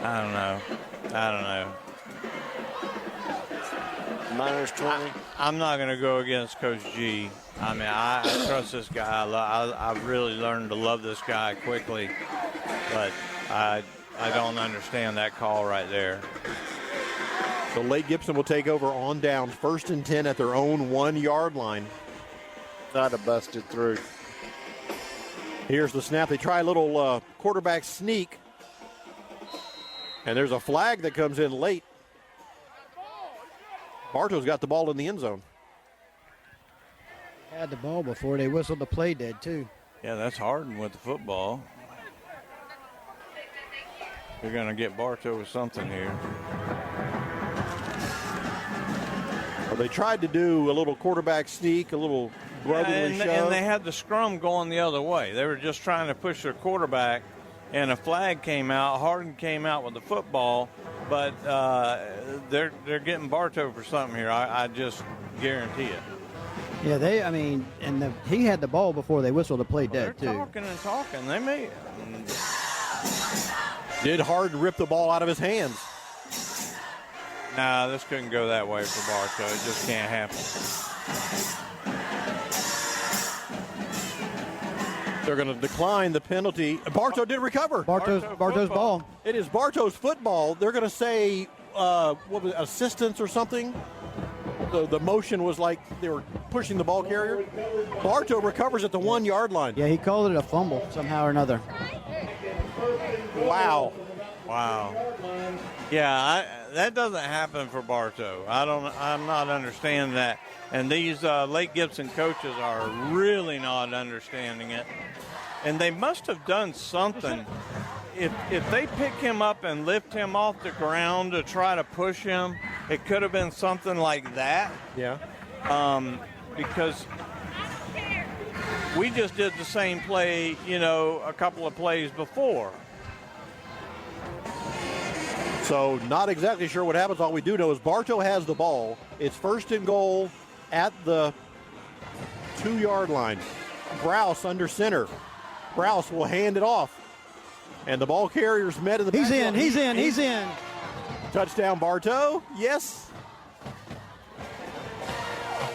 I don't know. Minus 20. I'm not going to go against Coach G. I mean, I trust this guy. I've really learned to love this guy quickly, but I don't understand that call right there. So Lake Gibson will take over on downs, 1st and 10 at their own 1-yard line. I'd have busted through. Here's the snap. They try a little quarterback sneak, and there's a flag that comes in late. Bartow's got the ball in the end zone. Had the ball before they whistled the play dead, too. Yeah, that's Harden with the football. They're going to get Bartow with something here. Well, they tried to do a little quarterback sneak, a little brotherly shove. And they had the scrum going the other way. They were just trying to push their quarterback, and a flag came out. Harden came out with the football, but they're getting Bartow for something here. I just guarantee it. Yeah, he had the ball before they whistled the play dead, too. They're talking and talking. They may. Did Harden rip the ball out of his hands? Nah, this couldn't go that way for Bartow. It just can't happen. They're going to decline the penalty. Bartow did recover. Bartow's ball. It is Bartow's football. They're going to say, what was it, assistance or something? The motion was like they were pushing the ball carrier. Bartow recovers at the 1-yard line. Yeah, he called it a fumble somehow or another. Wow. Yeah, that doesn't happen for Bartow. I'm not understanding that. And these Lake Gibson coaches are really not understanding it. And they must have done something. If they pick him up and lift him off the ground to try to push him, it could have been something like that. Yeah. Because we just did the same play, a couple of plays before. So not exactly sure what happens. All we do know is Bartow has the ball. It's first and goal at the 2-yard line. Browse under center. Browse will hand it off. And the ball carrier's met in the back. He's in. Touchdown, Bartow. Yes.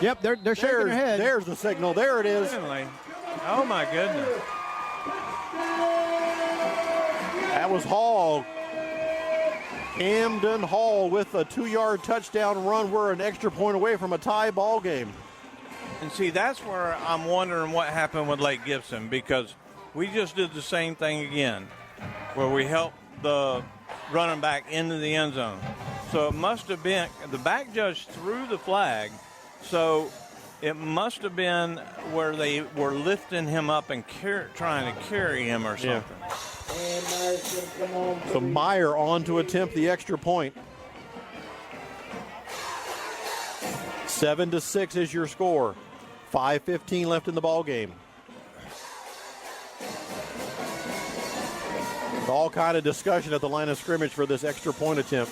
Yep, they're shaking their head. There's the signal. There it is. Oh, my goodness. That was Hall. Camden Hall with a 2-yard touchdown run. We're an extra point away from a tie ball game. And see, that's where I'm wondering what happened with Lake Gibson, because we just did the same thing again, where we helped the running back into the end zone. So it must have been, the back judge threw the flag, so it must have been where they were lifting him up and trying to carry him or something. Yeah. So Meyer on to attempt the extra point. 7-6 is your score. 5:15 left in the ball game. All kind of discussion at the line of scrimmage for this extra point attempt.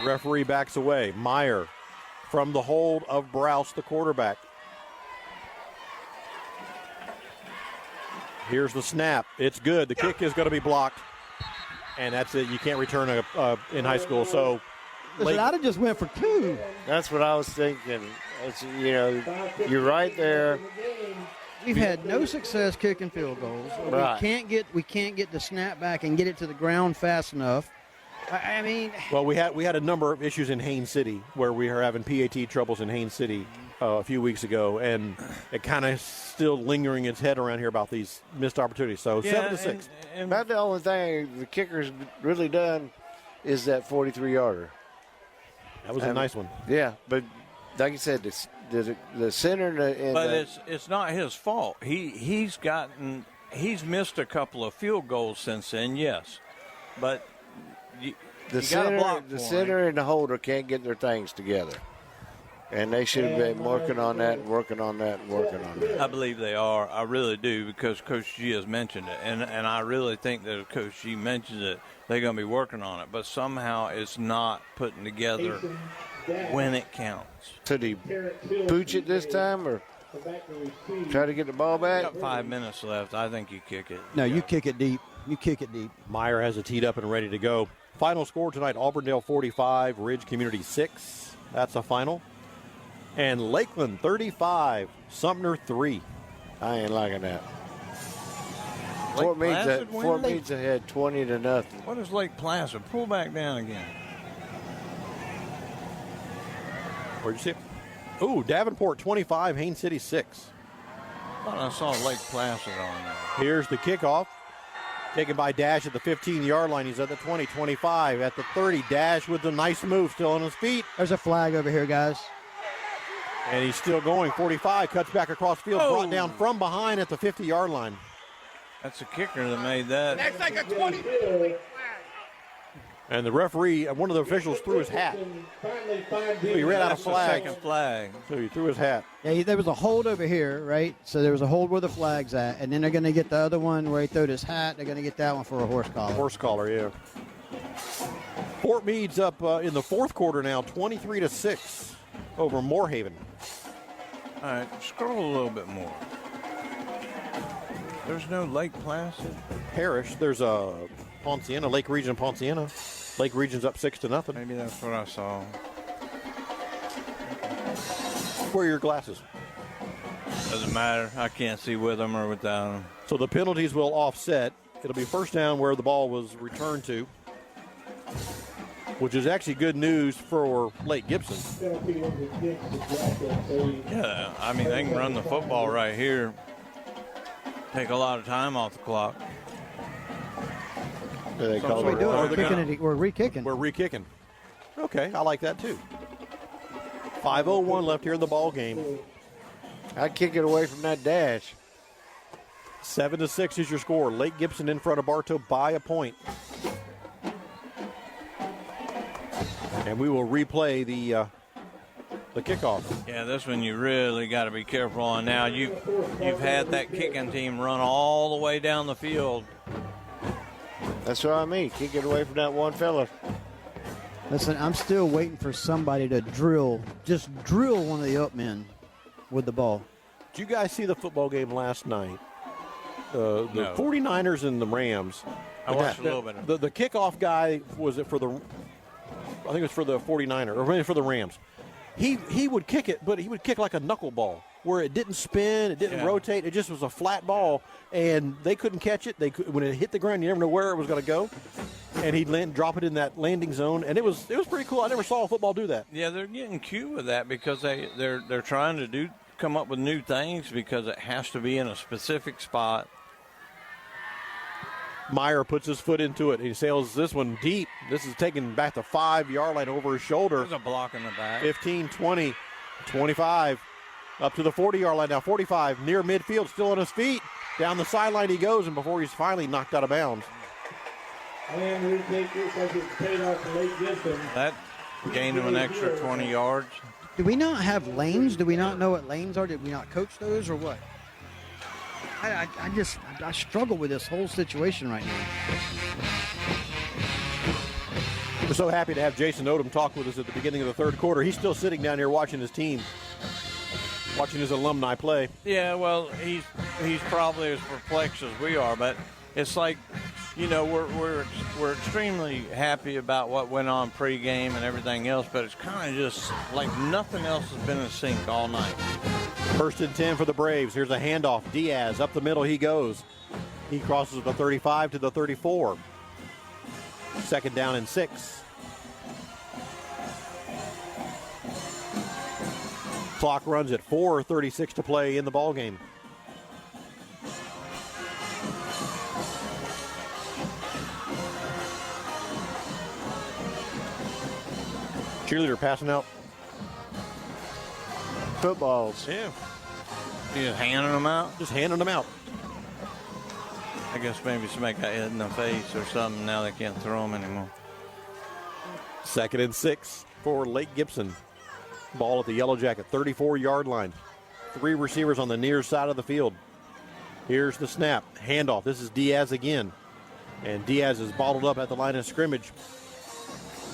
Referee backs away. Meyer from the hold of Browse, the quarterback. Here's the snap. It's good. The kick is going to be blocked. And that's it. You can't return in high school. So Listen, I'd have just went for 2. That's what I was thinking. It's, you're right there. We've had no success kicking field goals. Right. We can't get the snap back and get it to the ground fast enough. I mean, well, we had a number of issues in Haines City where we were having PAT troubles in Haines City a few weeks ago, and it kind of still lingering its head around here about these missed opportunities. So 7-6. And about the only thing the kicker's really done is that 43-yarder. That was a nice one. Yeah, but like you said, the center and but it's not his fault. He's missed a couple of field goals since then. Yes, but the center and the holder can't get their things together, and they should have been working on that, and working on that, and working on that. I believe they are. I really do, because Coach G has mentioned it, and I really think that if Coach G mentions it, they're going to be working on it. But somehow it's not putting together when it counts. Did he pooch it this time, or try to get the ball back? Got 5 minutes left. I think you kick it. No, you kick it deep. Meyer has it teed up and ready to go. Final score tonight, Auburndale 45, Ridge Community 6. That's a final. And Lakeland 35, Sumner 3. I ain't liking that. Fort Meade's ahead 20-0. What is Lake Placid? Pull back down again. Where'd you see it? Ooh, Davenport 25, Haines City 6. I thought I saw Lake Placid on there. Here's the kickoff. Taken by Dash at the 15-yard line. He's at the 20, 25, at the 30. Dash with a nice move, still on his feet. There's a flag over here, guys. And he's still going. 45, cuts back across field, brought down from behind at the 50-yard line. That's a kicker that made that. That's like a 20. And the referee, one of the officials, threw his hat. He ran out of flags. Second flag. So he threw his hat. Yeah, there was a hold over here, right? So there was a hold where the flag's at, and then they're going to get the other one where he threw his hat. They're going to get that one for a horse collar. Horse collar, yeah. Fort Meade's up in the fourth quarter now, 23-6 over Moorhaven. All right, scroll a little bit more. There's no Lake Placid. Parish. There's a Ponciana, Lake Region Ponciana. Lake Region's up 6-0. Maybe that's what I saw. Where are your glasses? Doesn't matter. I can't see with them or without them. So the penalties will offset. It'll be first down where the ball was returned to, which is actually good news for Lake Gibson. Yeah, I mean, they can run the football right here. Take a lot of time off the clock. We're re-kicking. We're re-kicking. Okay, I like that too. 5:01 left here in the ball game. I'd kick it away from that Dash. 7-6 is your score. Lake Gibson in front of Bartow by a point. And we will replay the kickoff. Yeah, this one you really got to be careful on. Now you've had that kicking team run all the way down the field. That's what I mean. Kick it away from that one fella. Listen, I'm still waiting for somebody to drill one of the up men with the ball. Did you guys see the football game last night? The 49ers and the Rams. I watched a little bit. The kickoff guy, was it for the, I think it was for the 49ers, or maybe for the Rams. He would kick it, but he would kick like a knuckleball, where it didn't spin, it didn't rotate, it just was a flat ball, and they couldn't catch it. When it hit the ground, you never know where it was going to go, and he'd drop it in that landing zone, and it was pretty cool. I never saw a football do that. Yeah, they're getting cute with that because they're trying to come up with new things because it has to be in a specific spot. Meyer puts his foot into it. He sails this one deep. This is taken back the 5-yard line over his shoulder. There's a block in the back. 15, 20, 25. Up to the 40-yard line now. 45 near midfield, still on his feet. Down the sideline he goes, and before he's finally knocked out of bounds. And we take this like it's paid off to Lake Gibson. That gained him an extra 20 yards. Do we not have lanes? Do we not know what lanes are? Did we not coach those or what? I struggle with this whole situation right now. We're so happy to have Jason Odom talk with us at the beginning of the third quarter. He's still sitting down here watching his team, watching his alumni play. Yeah, well, he's probably as perplexed as we are, but it's like, we're extremely happy about what went on pregame and everything else, but it's kind of just like nothing else has been in sync all night. First and 10 for the Braves. Here's a handoff. Diaz up the middle he goes. He crosses the 35 to the 34. Second down and 6. Clock runs at 4:36 to play in the ballgame. Cheerleader passing out footballs. Yeah. You just handing them out? Just handing them out. I guess maybe somebody got hit in the face or something. Now they can't throw them anymore. Second and 6 for Lake Gibson. Ball at the Yellow Jacket, 34-yard line. 3 receivers on the near side of the field. Here's the snap. Handoff. This is Diaz again. And Diaz is bottled up at the line of scrimmage.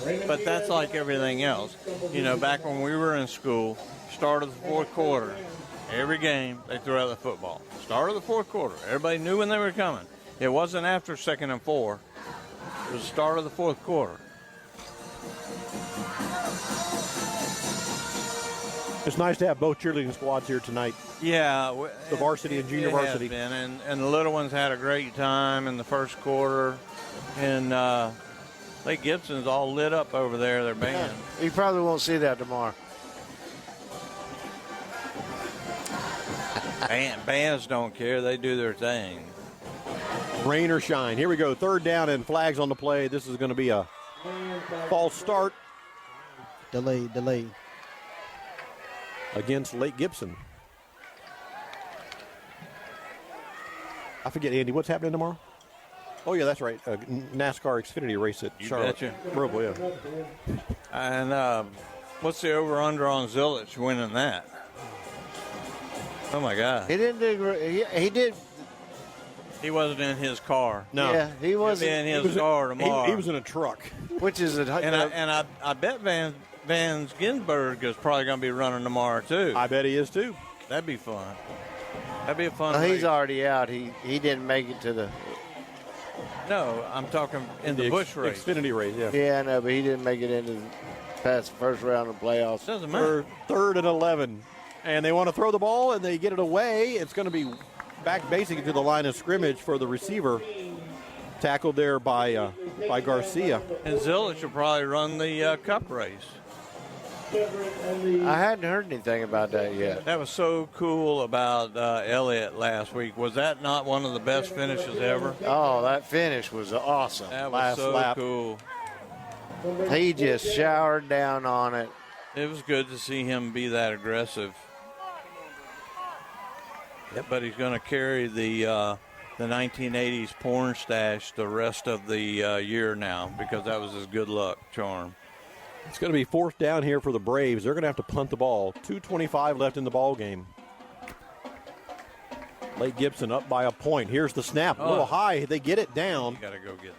But that's like everything else. Back when we were in school, start of the fourth quarter, every game they threw out the football. Start of the fourth quarter. Everybody knew when they were coming. It wasn't after 2nd and 4. It was the start of the fourth quarter. It's nice to have both cheerleading squads here tonight. Yeah. The varsity and junior varsity. It has been. And the little ones had a great time in the first quarter. And Lake Gibson's all lit up over there, their band. Yeah, you probably won't see that tomorrow. Bands don't care. They do their thing. Rain or shine. Here we go. Third down and flags on the play. This is going to be a false start. Delay. Against Lake Gibson. I forget, Andy, what's happening tomorrow? Oh, yeah, that's right. NASCAR Xfinity race at Charlotte. Robo, yeah. And what's the over-under on Zilich winning that? Oh, my God. He didn't do he did. He wasn't in his car. No. Yeah, he wasn't. He'll be in his car tomorrow. He was in a truck. Which is I bet Van Ginsberg is probably going to be running tomorrow, too. I bet he is, too. That'd be fun. That'd be a fun race. He's already out. He didn't make it to the... No, I'm talking in the Busch race. Xfinity race, yeah. Yeah, I know, but he didn't make it into past the first round of playoffs. Doesn't matter. Third and 11. And they want to throw the ball, and they get it away. It's going to be back basically to the line of scrimmage for the receiver. Tackled there by Garcia. And Zilich will probably run the cup race. I hadn't heard anything about that yet. That was so cool about Elliott last week. Was that not one of the best finishes ever? Oh, that finish was awesome. That was so cool. He just showered down on it. It was good to see him be that aggressive. Yep. But he's going to carry the 1980s porn stash the rest of the year now because that was his good luck charm. It's going to be 4th down here for the Braves. They're going to have to punt the ball. 2:25 left in the ball game. Lake Gibson up by a point. Here's the snap. A little high. They get it down. You got to go get it.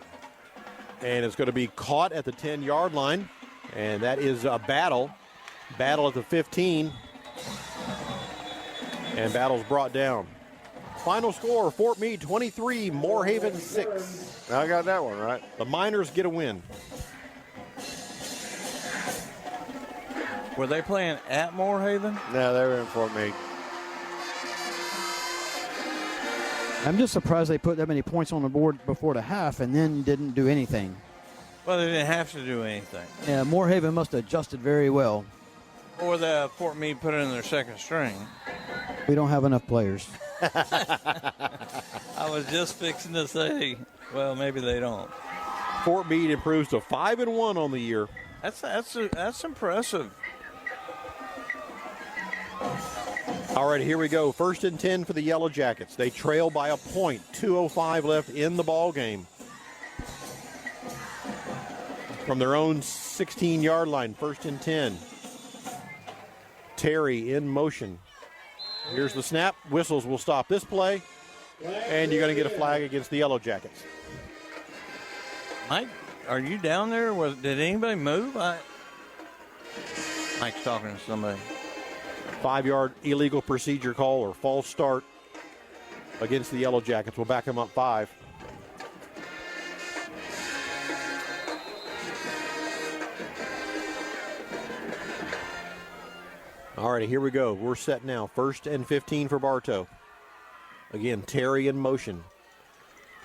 And it's going to be caught at the 10-yard line. And that is a Battle. Battle at the 15. And Battle's brought down. Final score, Fort Meade 23, Moorhaven 6. I got that one right. The Miners get a win. Were they playing at Moorhaven? No, they were in Fort Meade. I'm just surprised they put that many points on the board before the half and then didn't do anything. Well, they didn't have to do anything. Yeah, Moorhaven must have adjusted very well. Or the Fort Meade put it in their second string. We don't have enough players. I was just fixing to say, well, maybe they don't. Fort Meade improves to 5-1 on the year. That's impressive. All right, here we go. 1st and 10 for the Yellow Jackets. They trail by a point. 2:05 left in the ball game. From their own 16-yard line, 1st and 10. Terry in motion. Here's the snap. Whistles will stop this play. And you're going to get a flag against the Yellow Jackets. Mike, are you down there? Did anybody move? Mike's talking to somebody. 5-yard illegal procedure call or false start against the Yellow Jackets. We'll back them up 5. All right, here we go. We're set now. 1st and 15 for Bartow. Again, Terry in motion.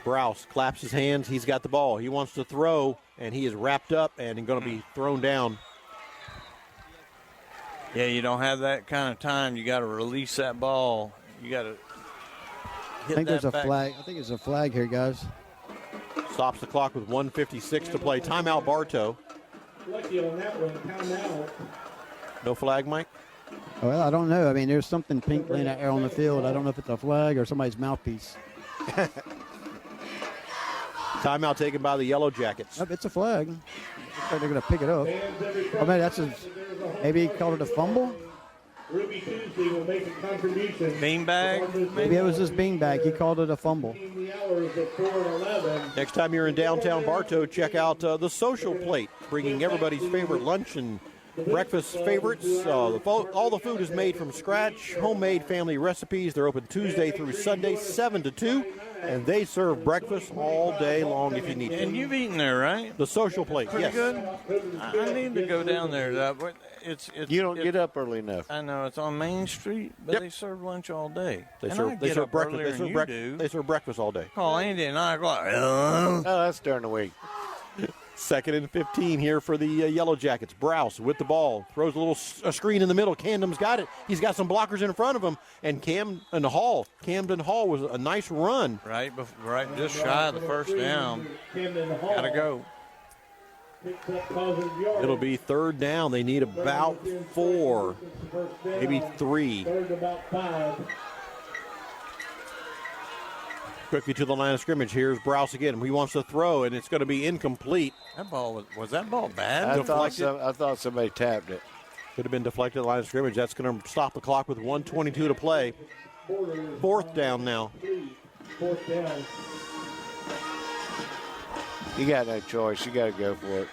Browse claps his hands. He's got the ball. He wants to throw, and he is wrapped up and going to be thrown down. Yeah, you don't have that kind of time. You got to release that ball. You got to hit I think there's a flag. I think there's a flag here, guys. Stops the clock with 1:56 to play. Timeout, Bartow. Lucky on that one. Timeout. No flag, Mike? Well, I don't know. I mean, there's something pink laying out there on the field. I don't know if it's a flag or somebody's mouthpiece. Timeout taken by the Yellow Jackets. Oh, it's a flag. Looks like they're going to pick it up. Oh, maybe maybe he called it a fumble? Ruby Tuesday will make a contribution. Beanbag? Maybe it was this beanbag. He called it a fumble. Next time you're in downtown Bartow, check out the Social Plate, bringing everybody's favorite lunch and breakfast favorites. All the food is made from scratch, homemade family recipes. They're open Tuesday through Sunday, 7 to 2, and they serve breakfast all day long if you need to. And you've eaten there, right? The Social Plate, Pretty yes. good. I need to go down there. You don't get up early enough. I know it's on Main Street, but they serve lunch all day. They And serve I get up breakfast. earlier than you do. They serve breakfast all day. Call Andy at 9 o'clock. Oh, that's during the week. 2nd and 15 here for the Yellow Jackets. Browse with the ball. Throws a screen in the middle. Camden's got it. He's got some blockers in front of him. And Camden Hall was a nice run. Right, just shy of the 1st down. Got to go. It'll be 3rd down. They need about 4, maybe 3. Quickly to the line of scrimmage. Here's Browse again. He wants to throw, and it's going to be incomplete. That ball was that ball bad? I thought somebody tapped it. Could have been deflected at the line of scrimmage. That's going to stop the clock with 1:22 to play. 4th down now. 4th down. You got no choice. You got to go for it.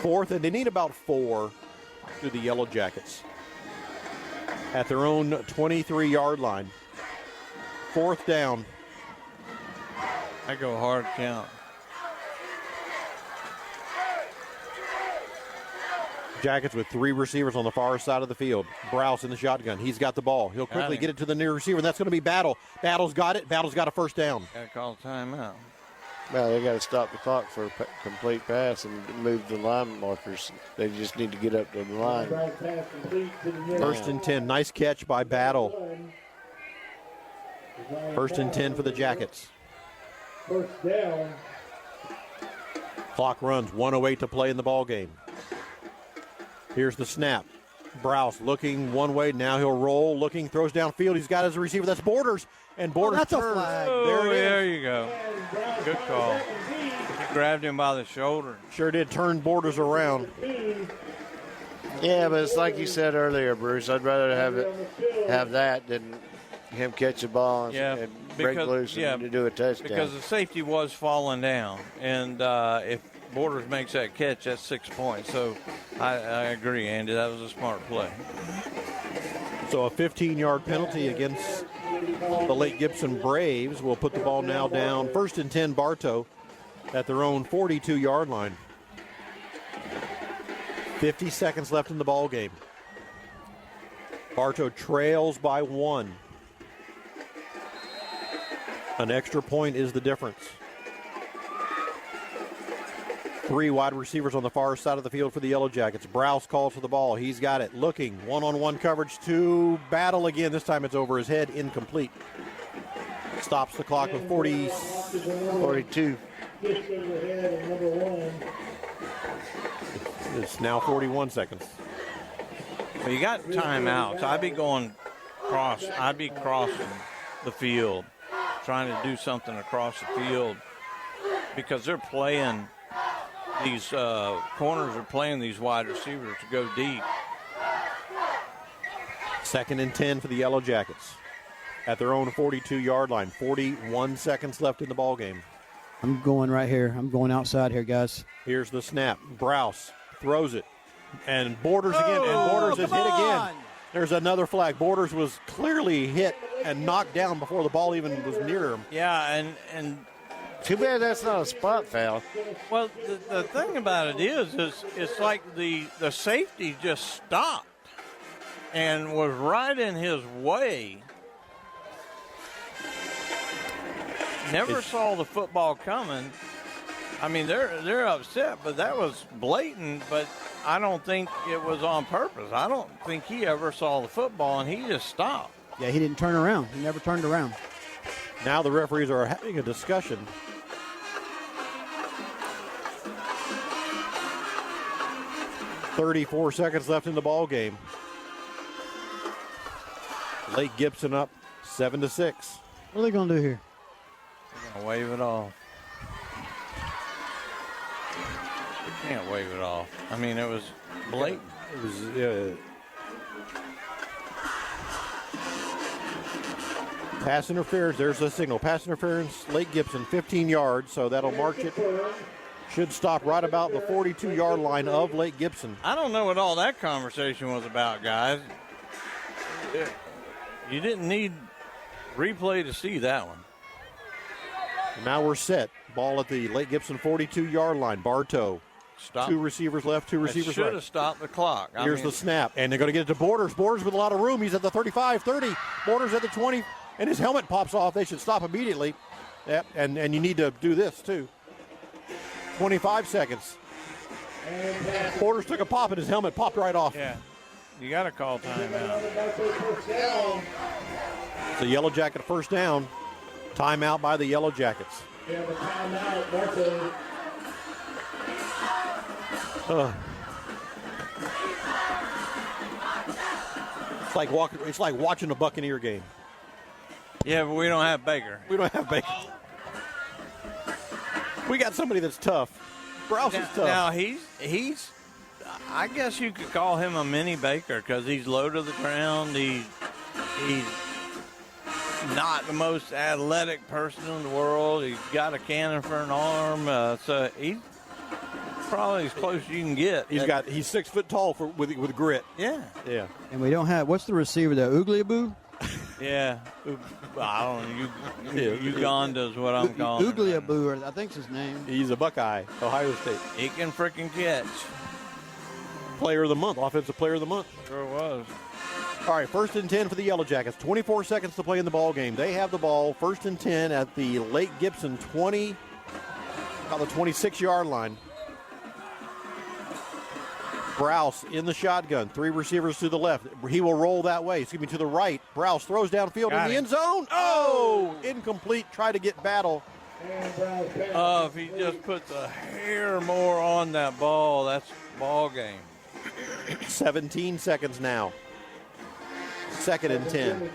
4th, and they need about 4 to the Yellow Jackets. At their own 23-yard line. 4th down. I go hard count. Jackets with 3 receivers on the far side of the field. Browse in the shotgun. He's got the ball. He'll quickly get it to the near receiver, and that's going to be Battle. Battle's got it. Battle's got a 1st down. Got to call timeout. Well, they got to stop the clock for a complete pass and move the line markers. They just need to get up to the line. 1st and 10. Nice catch by Battle. 1st and 10 for the Jackets. 1st down. Clock runs. 1:08 to play in the ball game. Here's the snap. Browse looking one way. Now he'll roll. Looking, throws downfield. He's got his receiver. That's Borders. And Borders that's a turns. flag. There you go. Good call. He grabbed him by the shoulder. Sure did. Turn Borders around. Yeah, but it's like you said earlier, Bruce. I'd rather have that than him catch the ball and break loose and do a touchdown. Because the safety was falling down, and if Borders makes that catch, that's 6 points. So I agree, Andy. That was a smart play. So a 15-yard penalty against the Lake Gibson Braves will put the ball now down. 1st and 10, Bartow at their own 42-yard line. 50 seconds left in the ball game. Bartow trails by 1. An extra point is the difference. 3 wide receivers on the far side of the field for the Yellow Jackets. Browse calls for the ball. He's got it. Looking. One-on-one coverage to Battle again. This time it's over his head. Incomplete. Stops the clock with 42. It's now 41 seconds. Well, you got timeouts. I'd be going cross. I'd be crossing the field, trying to do something across the field because they're playing these corners are playing these wide receivers to go deep. 2nd and 10 for the Yellow Jackets at their own 42-yard line. 41 seconds left in the ball game. I'm going right here. I'm going outside here, guys. Here's the snap. Browse throws it. And Borders again. And Borders is hit again. There's another flag. Borders was clearly hit and knocked down before the ball even was near him. Yeah, and too bad that's not a spot foul. Well, the thing about it is it's like the safety just stopped and was right in his way. Never saw the football coming. I mean, they're upset, but that was blatant, but I don't think it was on purpose. I don't think he ever saw the football, and he just stopped. Yeah, he didn't turn around. He never turned around. Now the referees are having a discussion. .34 seconds left in the ball game. Lake Gibson up 7-6. What are they going to do here? They're going to wave it off. They can't wave it off. I mean, it was blatant. It was pass interference. There's the signal. Pass interference, Lake Gibson, 15 yards, so that'll march it. Should stop right about the 42-yard line of Lake Gibson. I don't know what all that conversation was about, guys. You didn't need replay to see that one. Now we're set. Ball at the Lake Gibson 42-yard line. Bartow. Stop. 2 receivers left, 2 receivers right. Should have stopped the clock. Here's the snap, and they're going to get it to Borders. Borders with a lot of room. He's at the 35, 30. Borders at the 20, and his helmet pops off. They should stop immediately. Yep, and you need to do this, too. 25 seconds. Borders took a pop, and his helmet popped right off. Yeah, you got to call timeout. The Yellow Jacket first down. Timeout by the Yellow Jackets. Yeah, the timeout, Bartow. It's like watching a Buccaneer game. Yeah, but we don't have Baker. We don't have Baker. We got somebody that's tough. Browse is tough. Now he's. I guess you could call him a mini Baker because he's low to the ground. He's not the most athletic person in the world. He's got a cannon for an arm, so he's probably as close as you can get. He's 6 foot tall with grit. Yeah. And we don't have, what's the receiver there, Ugliaboo? Yeah. I don't know. Uganda is what I'm calling him. Ugliaboo, I think's his name. He's a Buckeye, Ohio State. He can freaking catch. Player of the month, offensive player of the month. Sure was. All right, 1st and 10 for the Yellow Jackets. 24 seconds to play in the ball game. They have the ball, 1st and 10 at the Lake Gibson 20, about the 26-yard line. Browse in the shotgun. 3 receivers to the left. He will roll that way. To the right. Browse throws downfield in the end zone. Oh! Incomplete. Try to get Battle. If he just puts a hair more on that ball, that's ball game. 17 seconds now. 2nd and 10.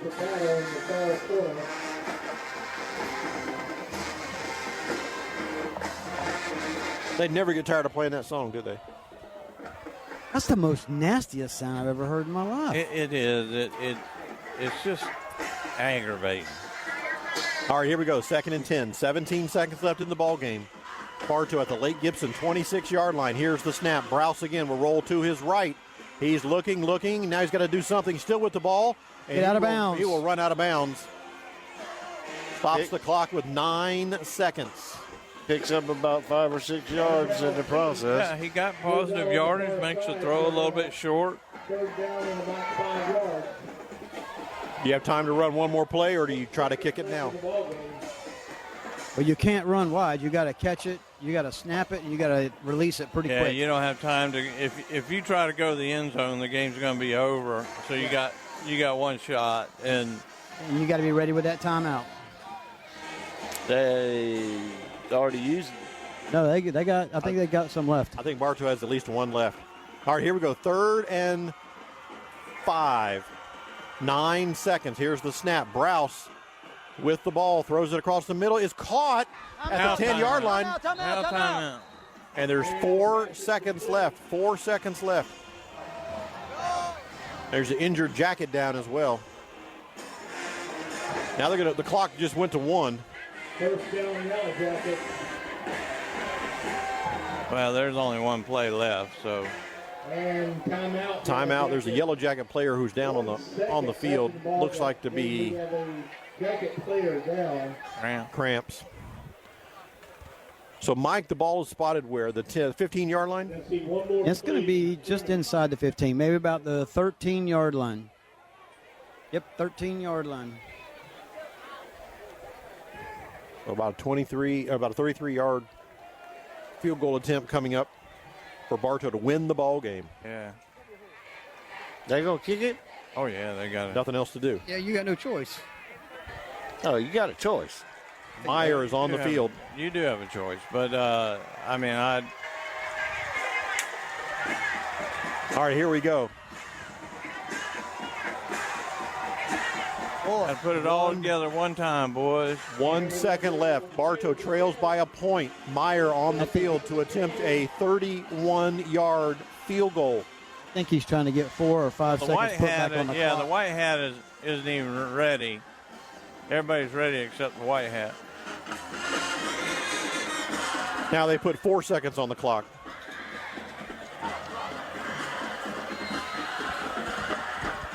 They'd never get tired of playing that song, did they? That's the most nastiest sound I've ever heard in my life. It is. It's just aggravating. All right, here we go. 2nd and 10. 17 seconds left in the ball game. Bartow at the Lake Gibson 26-yard line. Here's the snap. Browse again will roll to his right. He's looking. Now he's got to do something still with the ball. Get out of bounds. He will run out of bounds. Stops the clock with 9 seconds. Picks up about 5 or 6 yards in the process. Yeah, he got positive yardage, makes the throw a little bit short. Third down and about 5 yards. Do you have time to run one more play, or do you try to kick it now? Well, you can't run wide. You got to catch it, you got to snap it, and you got to release it pretty quick. Yeah, you don't have time to. If you try to go to the end zone, the game's going to be over. So you got one shot, and you got to be ready with that timeout. They already used it. No, they got. I think they got some left. I think Bartow has at least one left. All right, here we go. 3rd and 5. 9 seconds. Here's the snap. Browse with the ball, throws it across the middle, is caught at the 10-yard line. Timeout. And there's 4 seconds left. 4 seconds left. There's the injured jacket down as well. Now the clock just went to 1. First down, Yellow Jacket. Well, there's only one play left, so. And timeout. Timeout. There's a Yellow Jacket player who's down on the field. Looks like to be Jacket player down. Cramps. So, Mike, the ball is spotted where? The 15-yard line? It's going to be just inside the 15, maybe about the 13-yard line. Yep, 13-yard line. So about a 33-yard field goal attempt coming up for Bartow to win the ball game. Yeah. They going to kick it? Oh, yeah, they got it. Nothing else to do. Yeah, you got no choice. Oh, you got a choice. Meyer is on the field. You do have a choice, but, All right, here we go. I put it all together one time, boys. 1 second left. Bartow trails by a point. Meyer on the field to attempt a 31-yard field goal. I think he's trying to get 4 or 5 seconds put back on the clock. The white hat isn't even ready. Everybody's ready except the white hat. Now they put 4 seconds on the clock.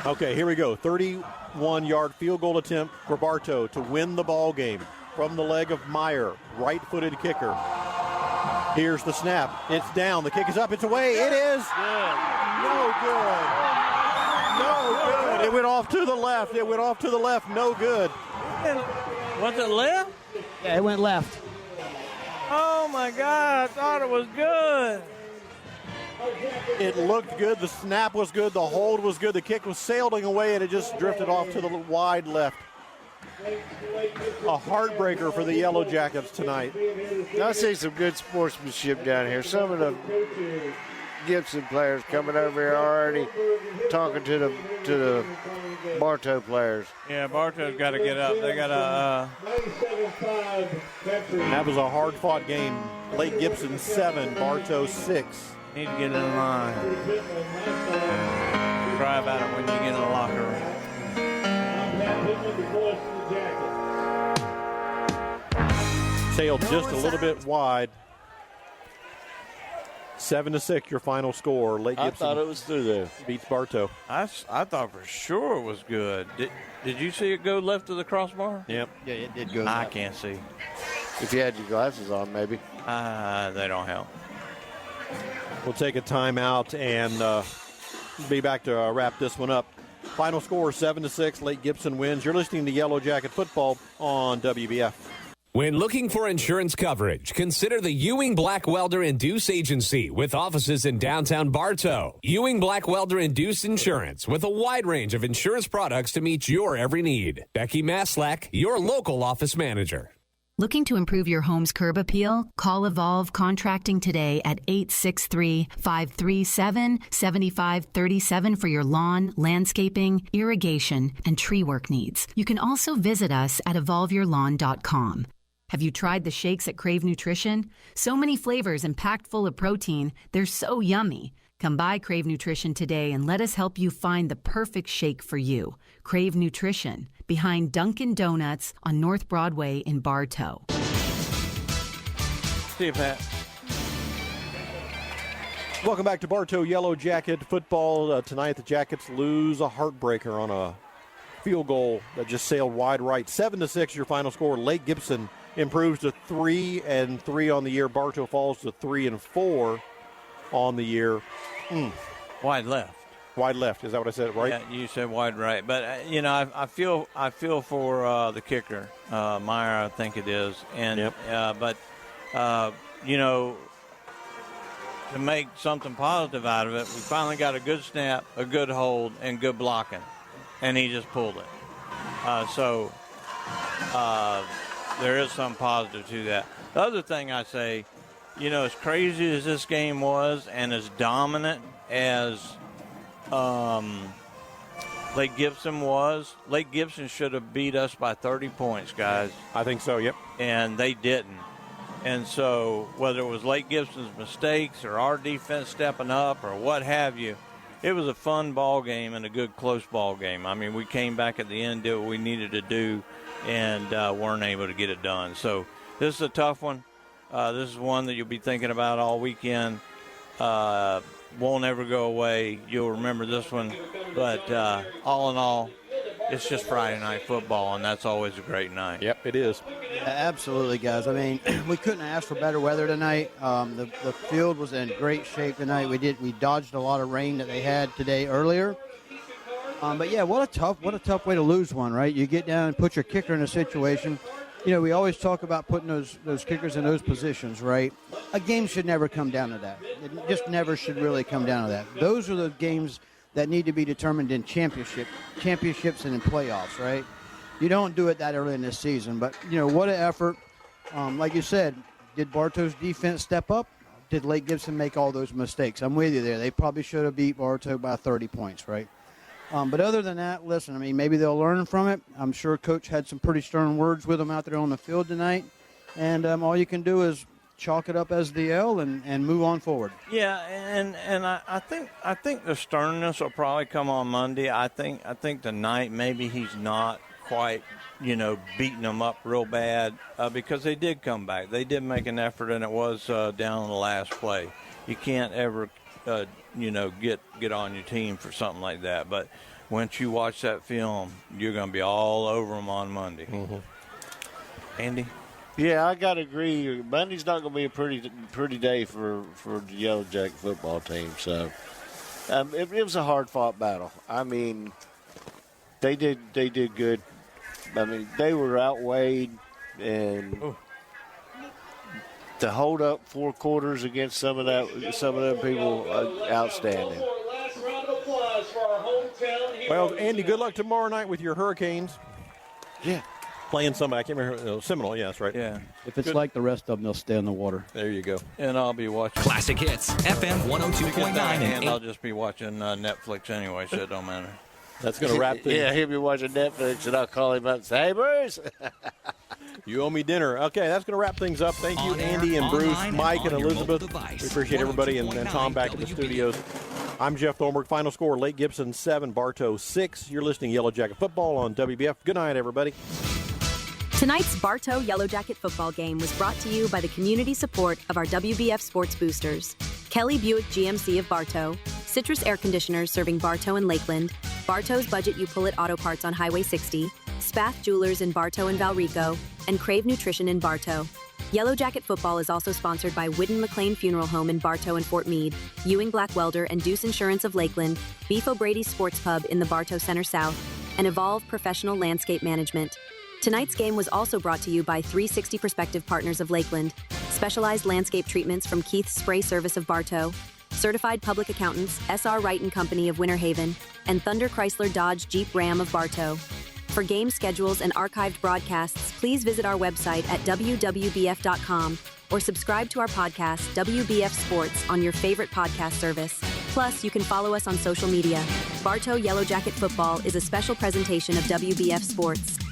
Okay, here we go. 31-yard field goal attempt for Bartow to win the ball game from the leg of Meyer, right-footed kicker. Here's the snap. It's down. The kick is up. It's away. It is. No good. No good. It went off to the left. No good. Was it left? Yeah, it went left. Oh, my God. I thought it was good. It looked good. The snap was good. The hold was good. The kick was sailing away, and it just drifted off to the wide left. A heartbreaker for the Yellow Jackets tonight. I see some good sportsmanship down here. Some of the Gibson players coming over here already talking to the Bartow players. Yeah, Bartow's got to get up. They got to. That was a hard-fought game. Lake Gibson 7, Bartow 6. Need to get in line. Cry about it when you get in the locker room. Sailed just a little bit wide. 7-6, your final score. Lake Gibson. I thought it was through there. Beats Bartow. I thought for sure it was good. Did you see it go left of the crossbar? Yep. Yeah, it did go. I can't see. If you had your glasses on, maybe. They don't help. We'll take a timeout and be back to wrap this one up. Final score 7-6. Lake Gibson wins. You're listening to Yellow Jacket Football on WBF. When looking for insurance coverage, consider the Ewing Black Welder and Deuce Agency with offices in downtown Bartow. Ewing Black Welder and Deuce Insurance with a wide range of insurance products to meet your every need. Becky Maslak, your local office manager. Looking to improve your home's curb appeal? Call Evolve Contracting today at 863-537-7537 for your lawn, landscaping, irrigation, and tree work needs. You can also visit us at evolveyourlawn.com. Have you tried the shakes at Crave Nutrition? So many flavors and packed full of protein, they're so yummy. Come by Crave Nutrition today and let us help you find the perfect shake for you. Crave Nutrition, behind Dunkin' Donuts on North Broadway in Bartow. See you, Pat. Welcome back to Bartow Yellow Jacket football. Tonight the Jackets lose a heartbreaker on a field goal that just sailed wide right. 7-6 your final score. Lake Gibson improves to 3-3 on the year. Bartow falls to 3-4 on the year. Wide left. Wide left. Is that what I said, right? Yeah, you said wide right. But, I feel for the kicker, Meyer, I think it is. And to make something positive out of it, we finally got a good snap, a good hold, and good blocking. And he just pulled it. There is some positive to that. The other thing I say, as crazy as this game was and as dominant as Lake Gibson was, Lake Gibson should have beat us by 30 points, guys. I think so, yep. And they didn't. And so whether it was Lake Gibson's mistakes or our defense stepping up or what have you, it was a fun ball game and a good close ball game. I mean, we came back at the end, did what we needed to do, and weren't able to get it done. So this is a tough one. This is one that you'll be thinking about all weekend. Won't ever go away. You'll remember this one. But all in all, it's just Friday night football, and that's always a great night. Yep, it is. Absolutely, guys. I mean, we couldn't ask for better weather tonight. The field was in great shape tonight. We dodged a lot of rain that they had today earlier. But yeah, what a tough way to lose one, right? You get down and put your kicker in a situation. We always talk about putting those kickers in those positions, right? A game should never come down to that. It just never should really come down to that. Those are the games that need to be determined in championships and in playoffs, right? You don't do it that early in this season, but, what an effort. Like you said, did Bartow's defense step up? Did Lake Gibson make all those mistakes? I'm with you there. They probably should have beat Bartow by 30 points, right? But other than that, listen, I mean, maybe they'll learn from it. I'm sure Coach had some pretty stern words with them out there on the field tonight. And all you can do is chalk it up as the L and move on forward. Yeah, and I think the sternness will probably come on Monday. I think tonight maybe he's not quite, beating them up real bad because they did come back. They did make an effort, and it was down on the last play. You can't ever get on your team for something like that. But once you watch that film, you're going to be all over them on Monday. Mm-hmm. Andy? Yeah, I got to agree. Monday's not going to be a pretty day for the Yellow Jacket football team. So it was a hard-fought battle. I mean, they did good. I mean, they were outweighed, and to hold up 4 quarters against some of them people, outstanding. Well, Andy, good luck tomorrow night with your Hurricanes. Yeah. Playing somebody, I can't remember, Seminole, yes, right? Yeah. If it's like the rest of them, they'll stay in the water. There you go. And I'll be watching. Classic Hits, FM 102.9. And I'll just be watching Netflix anyway, so it don't matter. That's going to wrap things. Yeah, he'll be watching Netflix, and I'll call him up and say, hey, Bruce. You owe me dinner. Okay, that's going to wrap things up. Thank you, Andy and Bruce, Mike and Elizabeth. We appreciate everybody and Tom back in the studios. I'm Jeff Thornburg. Final score, Lake Gibson 7, Bartow 6. You're listening to Yellow Jacket Football on WBF. Good night, everybody. Tonight's Bartow Yellow Jacket football game was brought to you by the community support of our WBF sports boosters. Kelly Buick GMC of Bartow, Citrus Air Conditioners serving Bartow and Lakeland, Bartow's Budget You Pull It Auto Parts on Highway 60, Spath Jewelers in Bartow and Valrico, and Crave Nutrition in Bartow. Yellow Jacket football is also sponsored by Whidden McLean Funeral Home in Bartow and Fort Meade, Ewing Black Welder and Deuce Insurance of Lakeland, Beef O'Brady's Sports Pub in the Bartow Center South, and Evolve Professional Landscape Management. Tonight's game was also brought to you by 360 Perspective Partners of Lakeland, Specialized Landscape Treatments from Keith's Spray Service of Bartow, Certified Public Accountants, S.R. Wright & Company of Winter Haven, and Thunder Chrysler Dodge Jeep Ram of Bartow. For game schedules and archived broadcasts, please visit our website at wwbf.com or subscribe to our podcast, WBF Sports, on your favorite podcast service. Plus, you can follow us on social media. Bartow Yellow Jacket Football is a special presentation of WBF Sports.